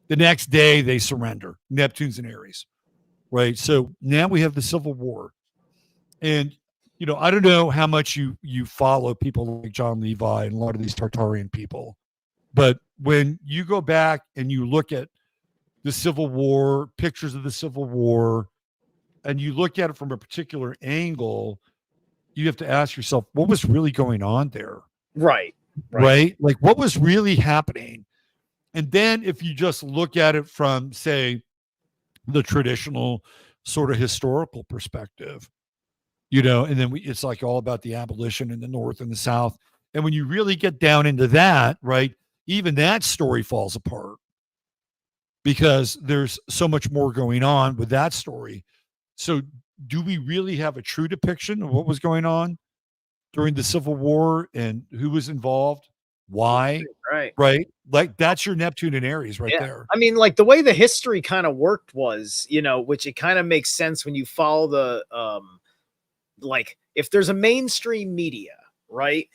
The next day they surrender. Neptune's in Aries, right? So now we have the Civil War. And, you know, I don't know how much you follow people like John Levi and a lot of these Tartarian people, but when you go back and you look at the Civil War, pictures of the Civil War, and you look at it from a particular angle, you have to ask yourself, what was really going on there? Right. Like, what was really happening? And then if you just look at it from, say, the traditional sort of historical perspective, you know, and then it's like all about the abolition in the North and the South. And when you really get down into that, right, even that story falls apart because there's so much more going on with that story. So do we really have a true depiction of what was going on during the Civil War and who was involved? Why? Right. Like that's your Neptune and Aries right there. I mean, like the way the history kind of worked was, you know, which it kind of makes sense when you follow the, like if there's a mainstream media, right?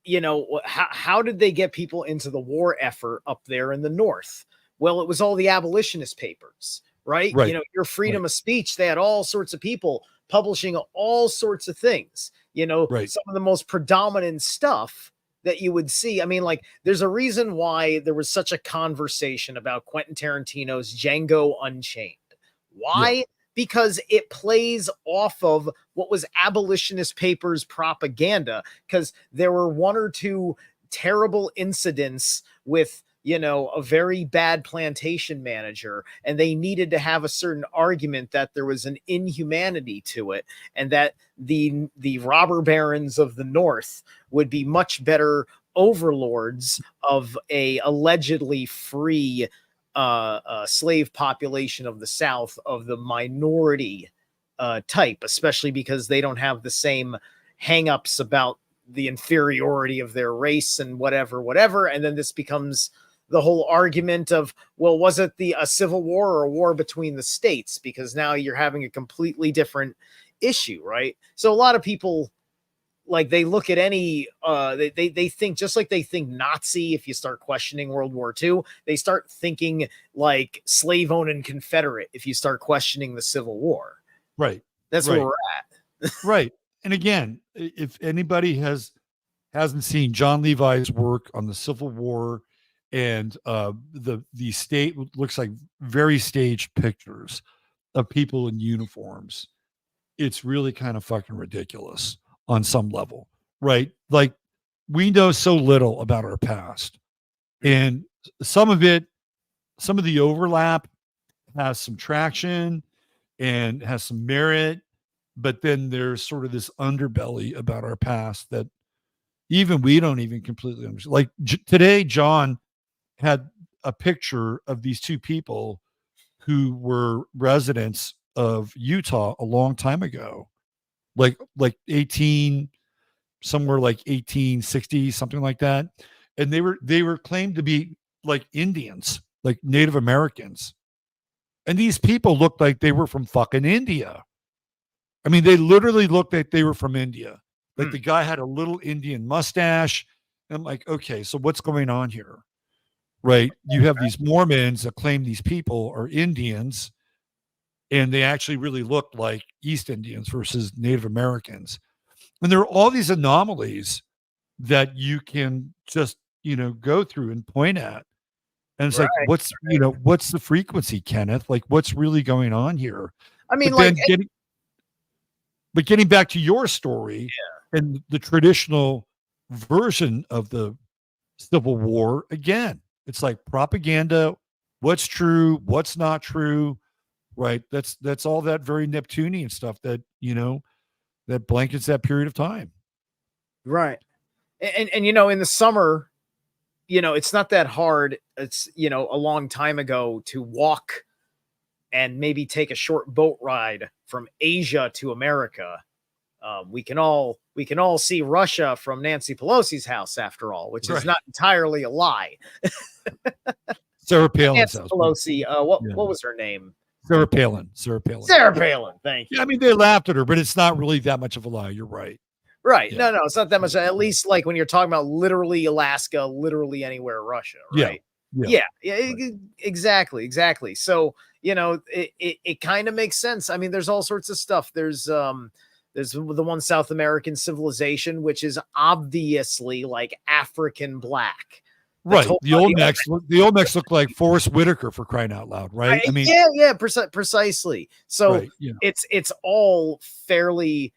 You know, how did they get people into the war effort up there in the North? Well, it was all the abolitionist papers, right? You know, your freedom of speech, they had all sorts of people publishing all sorts of things, you know, some of the most predominant stuff that you would see. I mean, like there's a reason why there was such a conversation about Quentin Tarantino's Django Unchained. Why? Because it plays off of what was abolitionist papers propaganda, because there were one or two terrible incidents with, you know, a very bad plantation manager, and they needed to have a certain argument that there was an inhumanity to it, and that the robber barons of the North would be much better overlords of a allegedly free slave population of the South, of the minority type, especially because they don't have the same hangups about the inferiority of their race and whatever. And then this becomes the whole argument of, well, was it a civil war or a war between the states? Because now you're having a completely different issue, right? So a lot of people, like, they look at any they think, just like they think Nazi, if you start questioning World War II, they start thinking like slave owning Confederate if you start questioning the Civil War. Right. That's where we're at. Right. And again, if anybody hasn't seen John Levi's work on the Civil War and the state, looks like very staged pictures of people in uniforms, it's really kind of fucking ridiculous on some level, right? Like we know so little about our past, and some of the overlap has some traction and has some merit, but then there's sort of this underbelly about our past that even we don't even completely understand. Like today, John had a picture of these two people who were residents of Utah a long time ago, like 1860, something like that. And they were claimed to be like Indians, like Native Americans. And these people looked like they were from fucking India. I mean, they literally looked like they were from India. Like the guy had a little Indian mustache. And I'm like, okay, so what's going on here? Right? You have these Mormons that claim these people are Indians, and they actually really look like East Indians versus Native Americans. And there are all these anomalies that you can just, you know, go through and point at. And it's like, what's the frequency, Kenneth? Like, what's really going on here? I mean, but getting back to your story and the traditional version of the Civil War, again, it's like propaganda, what's true, what's not true, right? That's all that very Neptunian stuff that, you know, that blankets that period of time. Right. And you know, in the summer, it's not that hard. It's, a long time ago to walk and maybe take a short boat ride from Asia to America. We can all see Russia from Nancy Pelosi's house, after all, which is not entirely a lie. Sarah Palin's Nancy house. Pelosi. What was her name? Sarah Palin. Thank you. Yeah, I mean, they laughed at her, but it's not really that much of a lie. You're right. Right. Yeah. No, it's not that much. At least like when you're talking about literally Alaska, literally anywhere Russia, right? Yeah. Exactly. So, it kind of makes sense. I mean, there's all sorts of stuff. There's the one South American civilization, which is obviously like African black. Right. The Olmecs look like Forrest Whitaker, for crying out loud, right? I mean, precisely. So it's all fairly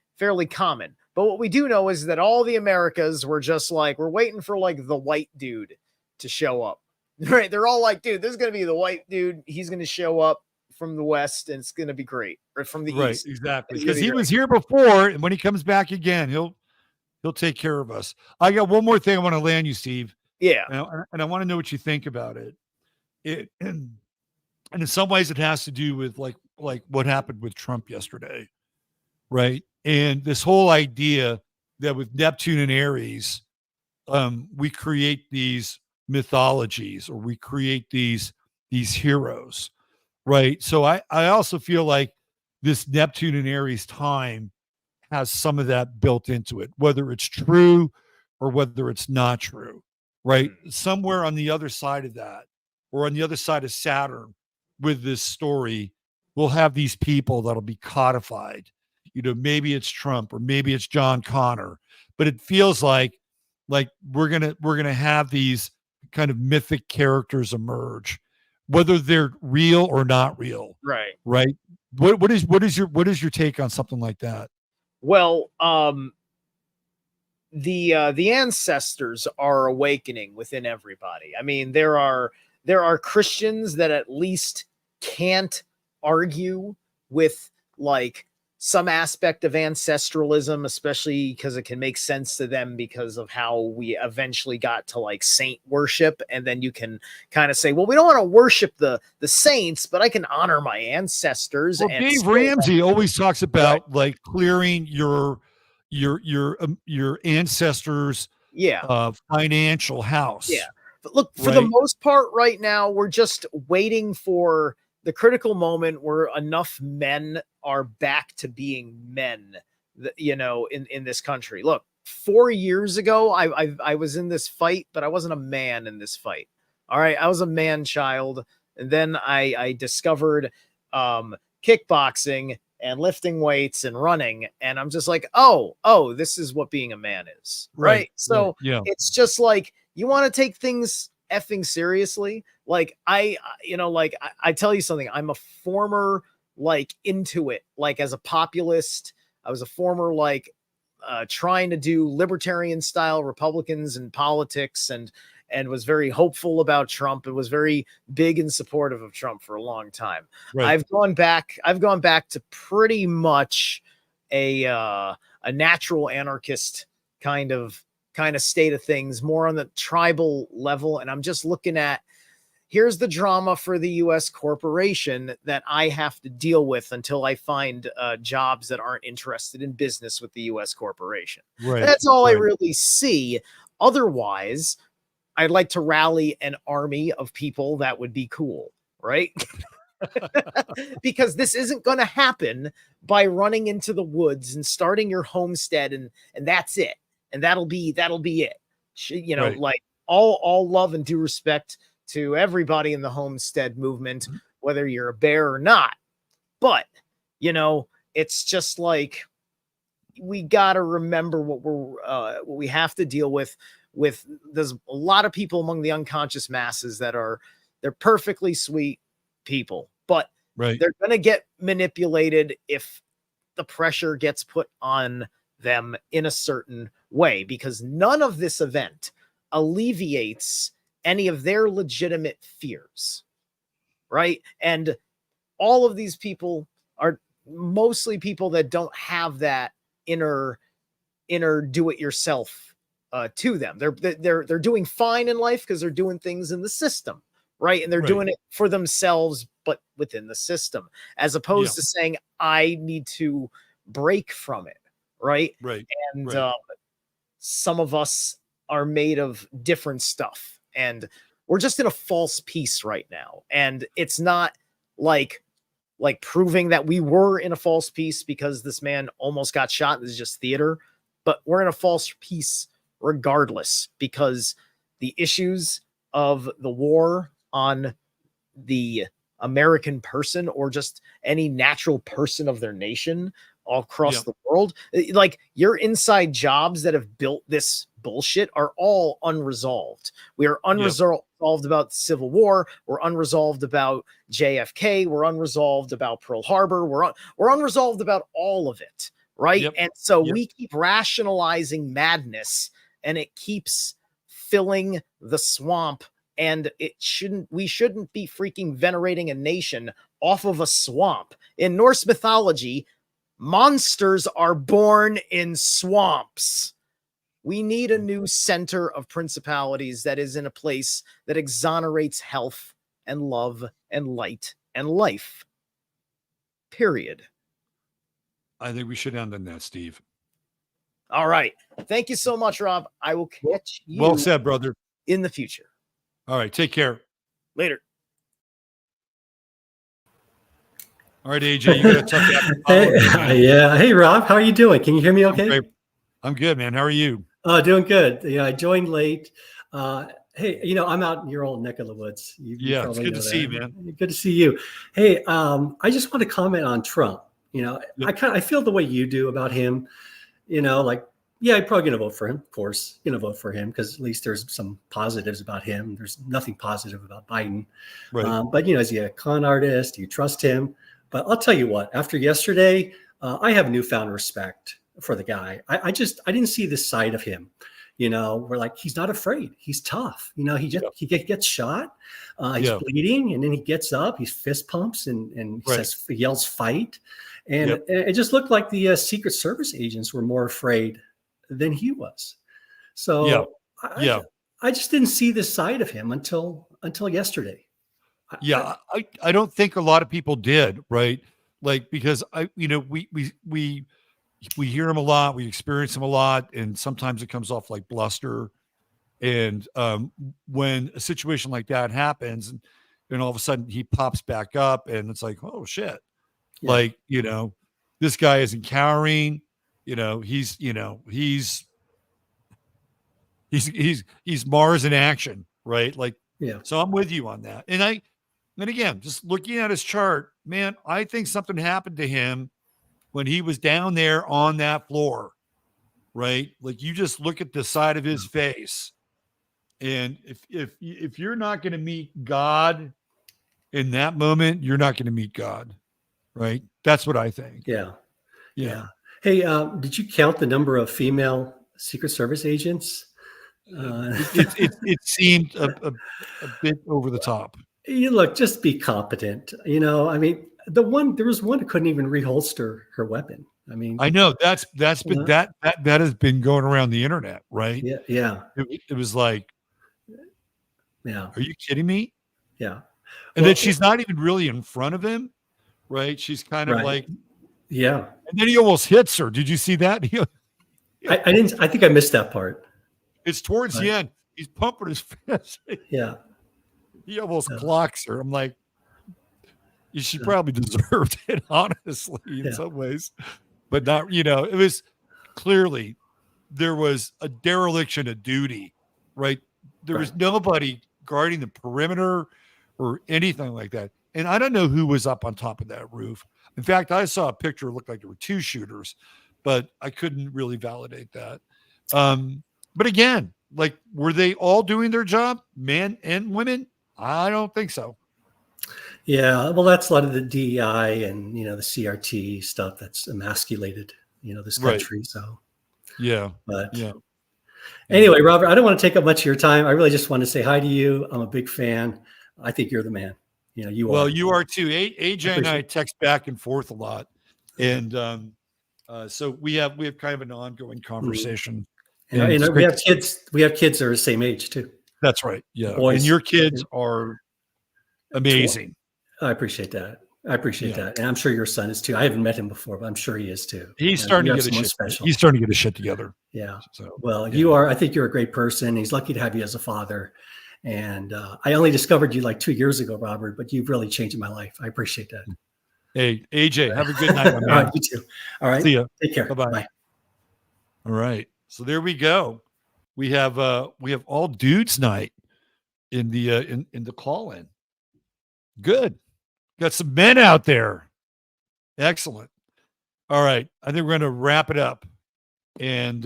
common. But what we do know is that all the Americas were just like, we're waiting for like the white dude to show up. Right. They're all like, dude, this is going to be the white dude. He's going to show up from the West and it's going to be great. Or from the East. Exactly. Because he was here before. And when he comes back again, he'll take care of us. I got one more thing I want to land you, Steve. Yeah. And I want to know what you think about it. And in some ways it has to do with like what happened with Trump yesterday. Right. And this whole idea that with Neptune and Aries, we create these mythologies, or we create these heroes. Right. So I also feel like this Neptune and Aries time has some of that built into it, whether it's true or whether it's not true. Right. Somewhere on the other side of that, or on the other side of Saturn with this story, we'll have these people that'll be codified. Maybe it's Trump or maybe it's John Connor, but it feels like we're going to have these kind of mythic characters emerge, whether they're real or not real. Right. Right. What is your take on something like that? Well, the ancestors are awakening within everybody. I mean, there are Christians that at least can't argue with like some aspect of ancestralism, especially because it can make sense to them because of how we eventually got to like saint worship. And then you can kind of say, well, we don't want to worship the saints, but I can honor my ancestors. Well, Dave Ramsey always talks about like clearing your ancestors' financial house. Yeah. But look, for the most part right now, we're just waiting for the critical moment where enough men are back to being men, in this country. Look, 4 years ago, I was in this fight, but I wasn't a man in this fight. All right. I was a man child. And then I discovered kickboxing and lifting weights and running. And I'm just like, oh, this is what being a man is. Right. So it's just like, you want to take things effing seriously. Like I tell you something, I'm a former like Intuit, like as a populist. I was a former like trying to do libertarian style Republicans in politics and was very hopeful about Trump and was very big and supportive of Trump for a long time. Right. I've gone back to pretty much a natural anarchist kind of state of things, more on the tribal level. And I'm just looking at, here's the drama for the U.S. corporation that I have to deal with until I find jobs that aren't interested in business with the U.S. corporation. Right. That's all I really see. Otherwise, I'd like to rally an army of people that would be cool, right? Because this isn't going to happen by running into the woods and starting your homestead and that's it. And that'll be it. Like all love and due respect to everybody in the homestead movement, whether you're a bear or not. But, it's just like, we got to remember what we have to deal with. There's a lot of people among the unconscious masses that they're perfectly sweet people, but they're going to get manipulated if the pressure gets put on them in a certain way, because none of this event alleviates any of their legitimate fears. Right. And all of these people are mostly people that don't have that inner do-it-yourself to them. They're doing fine in life because they're doing things in the system, right? And they're doing it for themselves, but within the system, as opposed to saying, I need to break from it, right? Right. And some of us are made of different stuff, and we're just in a false peace right now. And it's not like proving that we were in a false peace because this man almost got shot. This is just theater, but we're in a false peace regardless, because the issues of the war on the American person, or just any natural person of their nation all across the world, like your inside jobs that have built this bullshit, are all unresolved. We are unresolved about Civil War. We're unresolved about JFK. We're unresolved about Pearl Harbor. We're unresolved about all of it, right? And so we keep rationalizing madness, and it keeps filling the swamp. And we shouldn't be freaking venerating a nation off of a swamp. In Norse mythology, monsters are born in swamps. We need a new center of principalities that is in a place that exonerates health and love and light and life. Period. I think we should end on that, Steve. All right. Thank you so much, Rob. I will catch you. Well said, brother. In the future. All right. Take care. Later. All right, AJ, you got a tough Yeah. Hey, Rob, how are you doing? Can you hear me okay? I'm good, man. How are you? Doing good. Yeah, I joined late. Hey, I'm out in your old neck of the woods. It's good to see you, man. Good to see you. Hey, I just want to comment on Trump. I feel the way you do about him. I'm probably going to vote for him. Of course, going to vote for him because at least there's some positives about him. There's nothing positive about Biden. Right. But is he a con artist? Do you trust him? But I'll tell you what. After yesterday, I have newfound respect for the guy. I didn't see this side of him. We're like, he's not afraid. He's tough. He gets shot. He's bleeding, and then he gets up. He fist pumps and he yells fight. And it just looked like the Secret Service agents were more afraid than he was. So I just didn't see this side of him until yesterday. I don't think a lot of people did, right? Like, because we hear him a lot, we experience him a lot, and sometimes it comes off like bluster. And when a situation like that happens, and all of a sudden he pops back up, and it's like, oh shit, this guy isn't cowering. He's Mars in action, right? So I'm with you on that. And again, just looking at his chart, man, I think something happened to him when he was down there on that floor, right? Like, you just look at the side of his face, and if you're not going to meet God in that moment, you're not going to meet God, right? That's what I think. Yeah. Hey, did you count the number of female Secret Service agents? It seemed a bit over the top. Look, just be competent. I mean, there was one who couldn't even reholster her weapon. I mean, I know that's been that has been going around the internet, right? Yeah. It was like, are you kidding me? Yeah. And then she's not even really in front of him, right? She's kind of like, and then he almost hits her. Did you see that? I didn't. I think I missed that part. It's towards the end. He's pumping his fist. Yeah. He almost clocks her. I'm like, she probably deserved it, honestly, in some ways. But not, it was clearly there was a dereliction of duty, right? There was nobody guarding the perimeter or anything like that. And I don't know who was up on top of that roof. In fact, I saw a picture. It looked like there were two shooters, but I couldn't really validate that. But again, like, were they all doing their job, men and women? I don't think so. Yeah, well, that's a lot of the DEI and the CRT stuff that's emasculated, this country. So anyway, Robert, I don't want to take up much of your time. I really just want to say hi to you. I'm a big fan. I think you're the man. You are. Well, you are too. AJ and I text back and forth a lot, and so we have kind of an ongoing conversation. And we have kids. We have kids that are the same age too. That's right. Yeah. Boys. And your kids are amazing. I appreciate that. And I'm sure your son is too. I haven't met him before, but I'm sure he is too. He's starting to get his shit. Special. He's starting to get his shit together. Yeah. So, well, you are. I think you're a great person. He's lucky to have you as a father. And I only discovered you like 2 years ago, Robert. But you've really changed my life. I appreciate that. Hey, AJ, have a good night, my man. All right, you too. All right. See ya. Take care. Bye-bye. Bye. All right. So there we go. We have all dudes night in the call in. Good. Got some men out there. Excellent. All right. I think we're going to wrap it up and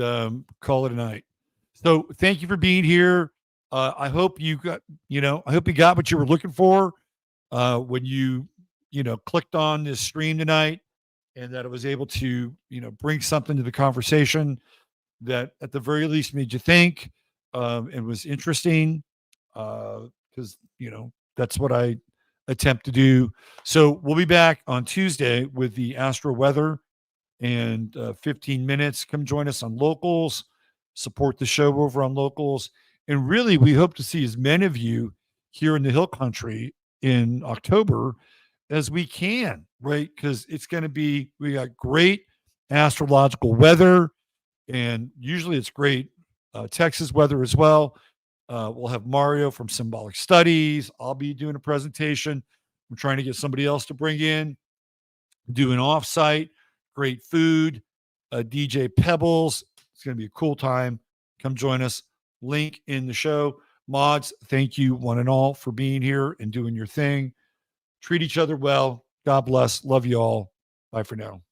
call it a night. So thank you for being here. I hope you got what you were looking for when you clicked on this stream tonight, and that it was able to, bring something to the conversation that at the very least made you think and was interesting, because, that's what I attempt to do. So we'll be back on Tuesday with the Astro Weather and 15 minutes. Come join us on Locals, support the show over on Locals. And really, we hope to see as many of you here in the Hill Country in October as we can, right? Because we got great astrological weather, and usually it's great Texas weather as well. We'll have Mario from Symbolic Studies. I'll be doing a presentation. I'm trying to get somebody else to bring in, do an offsite, great food, DJ Pebbles. It's going to be a cool time. Come join us. Link in the show. Mods, thank you one and all for being here and doing your thing. Treat each other well. God bless. Love you all. Bye for now.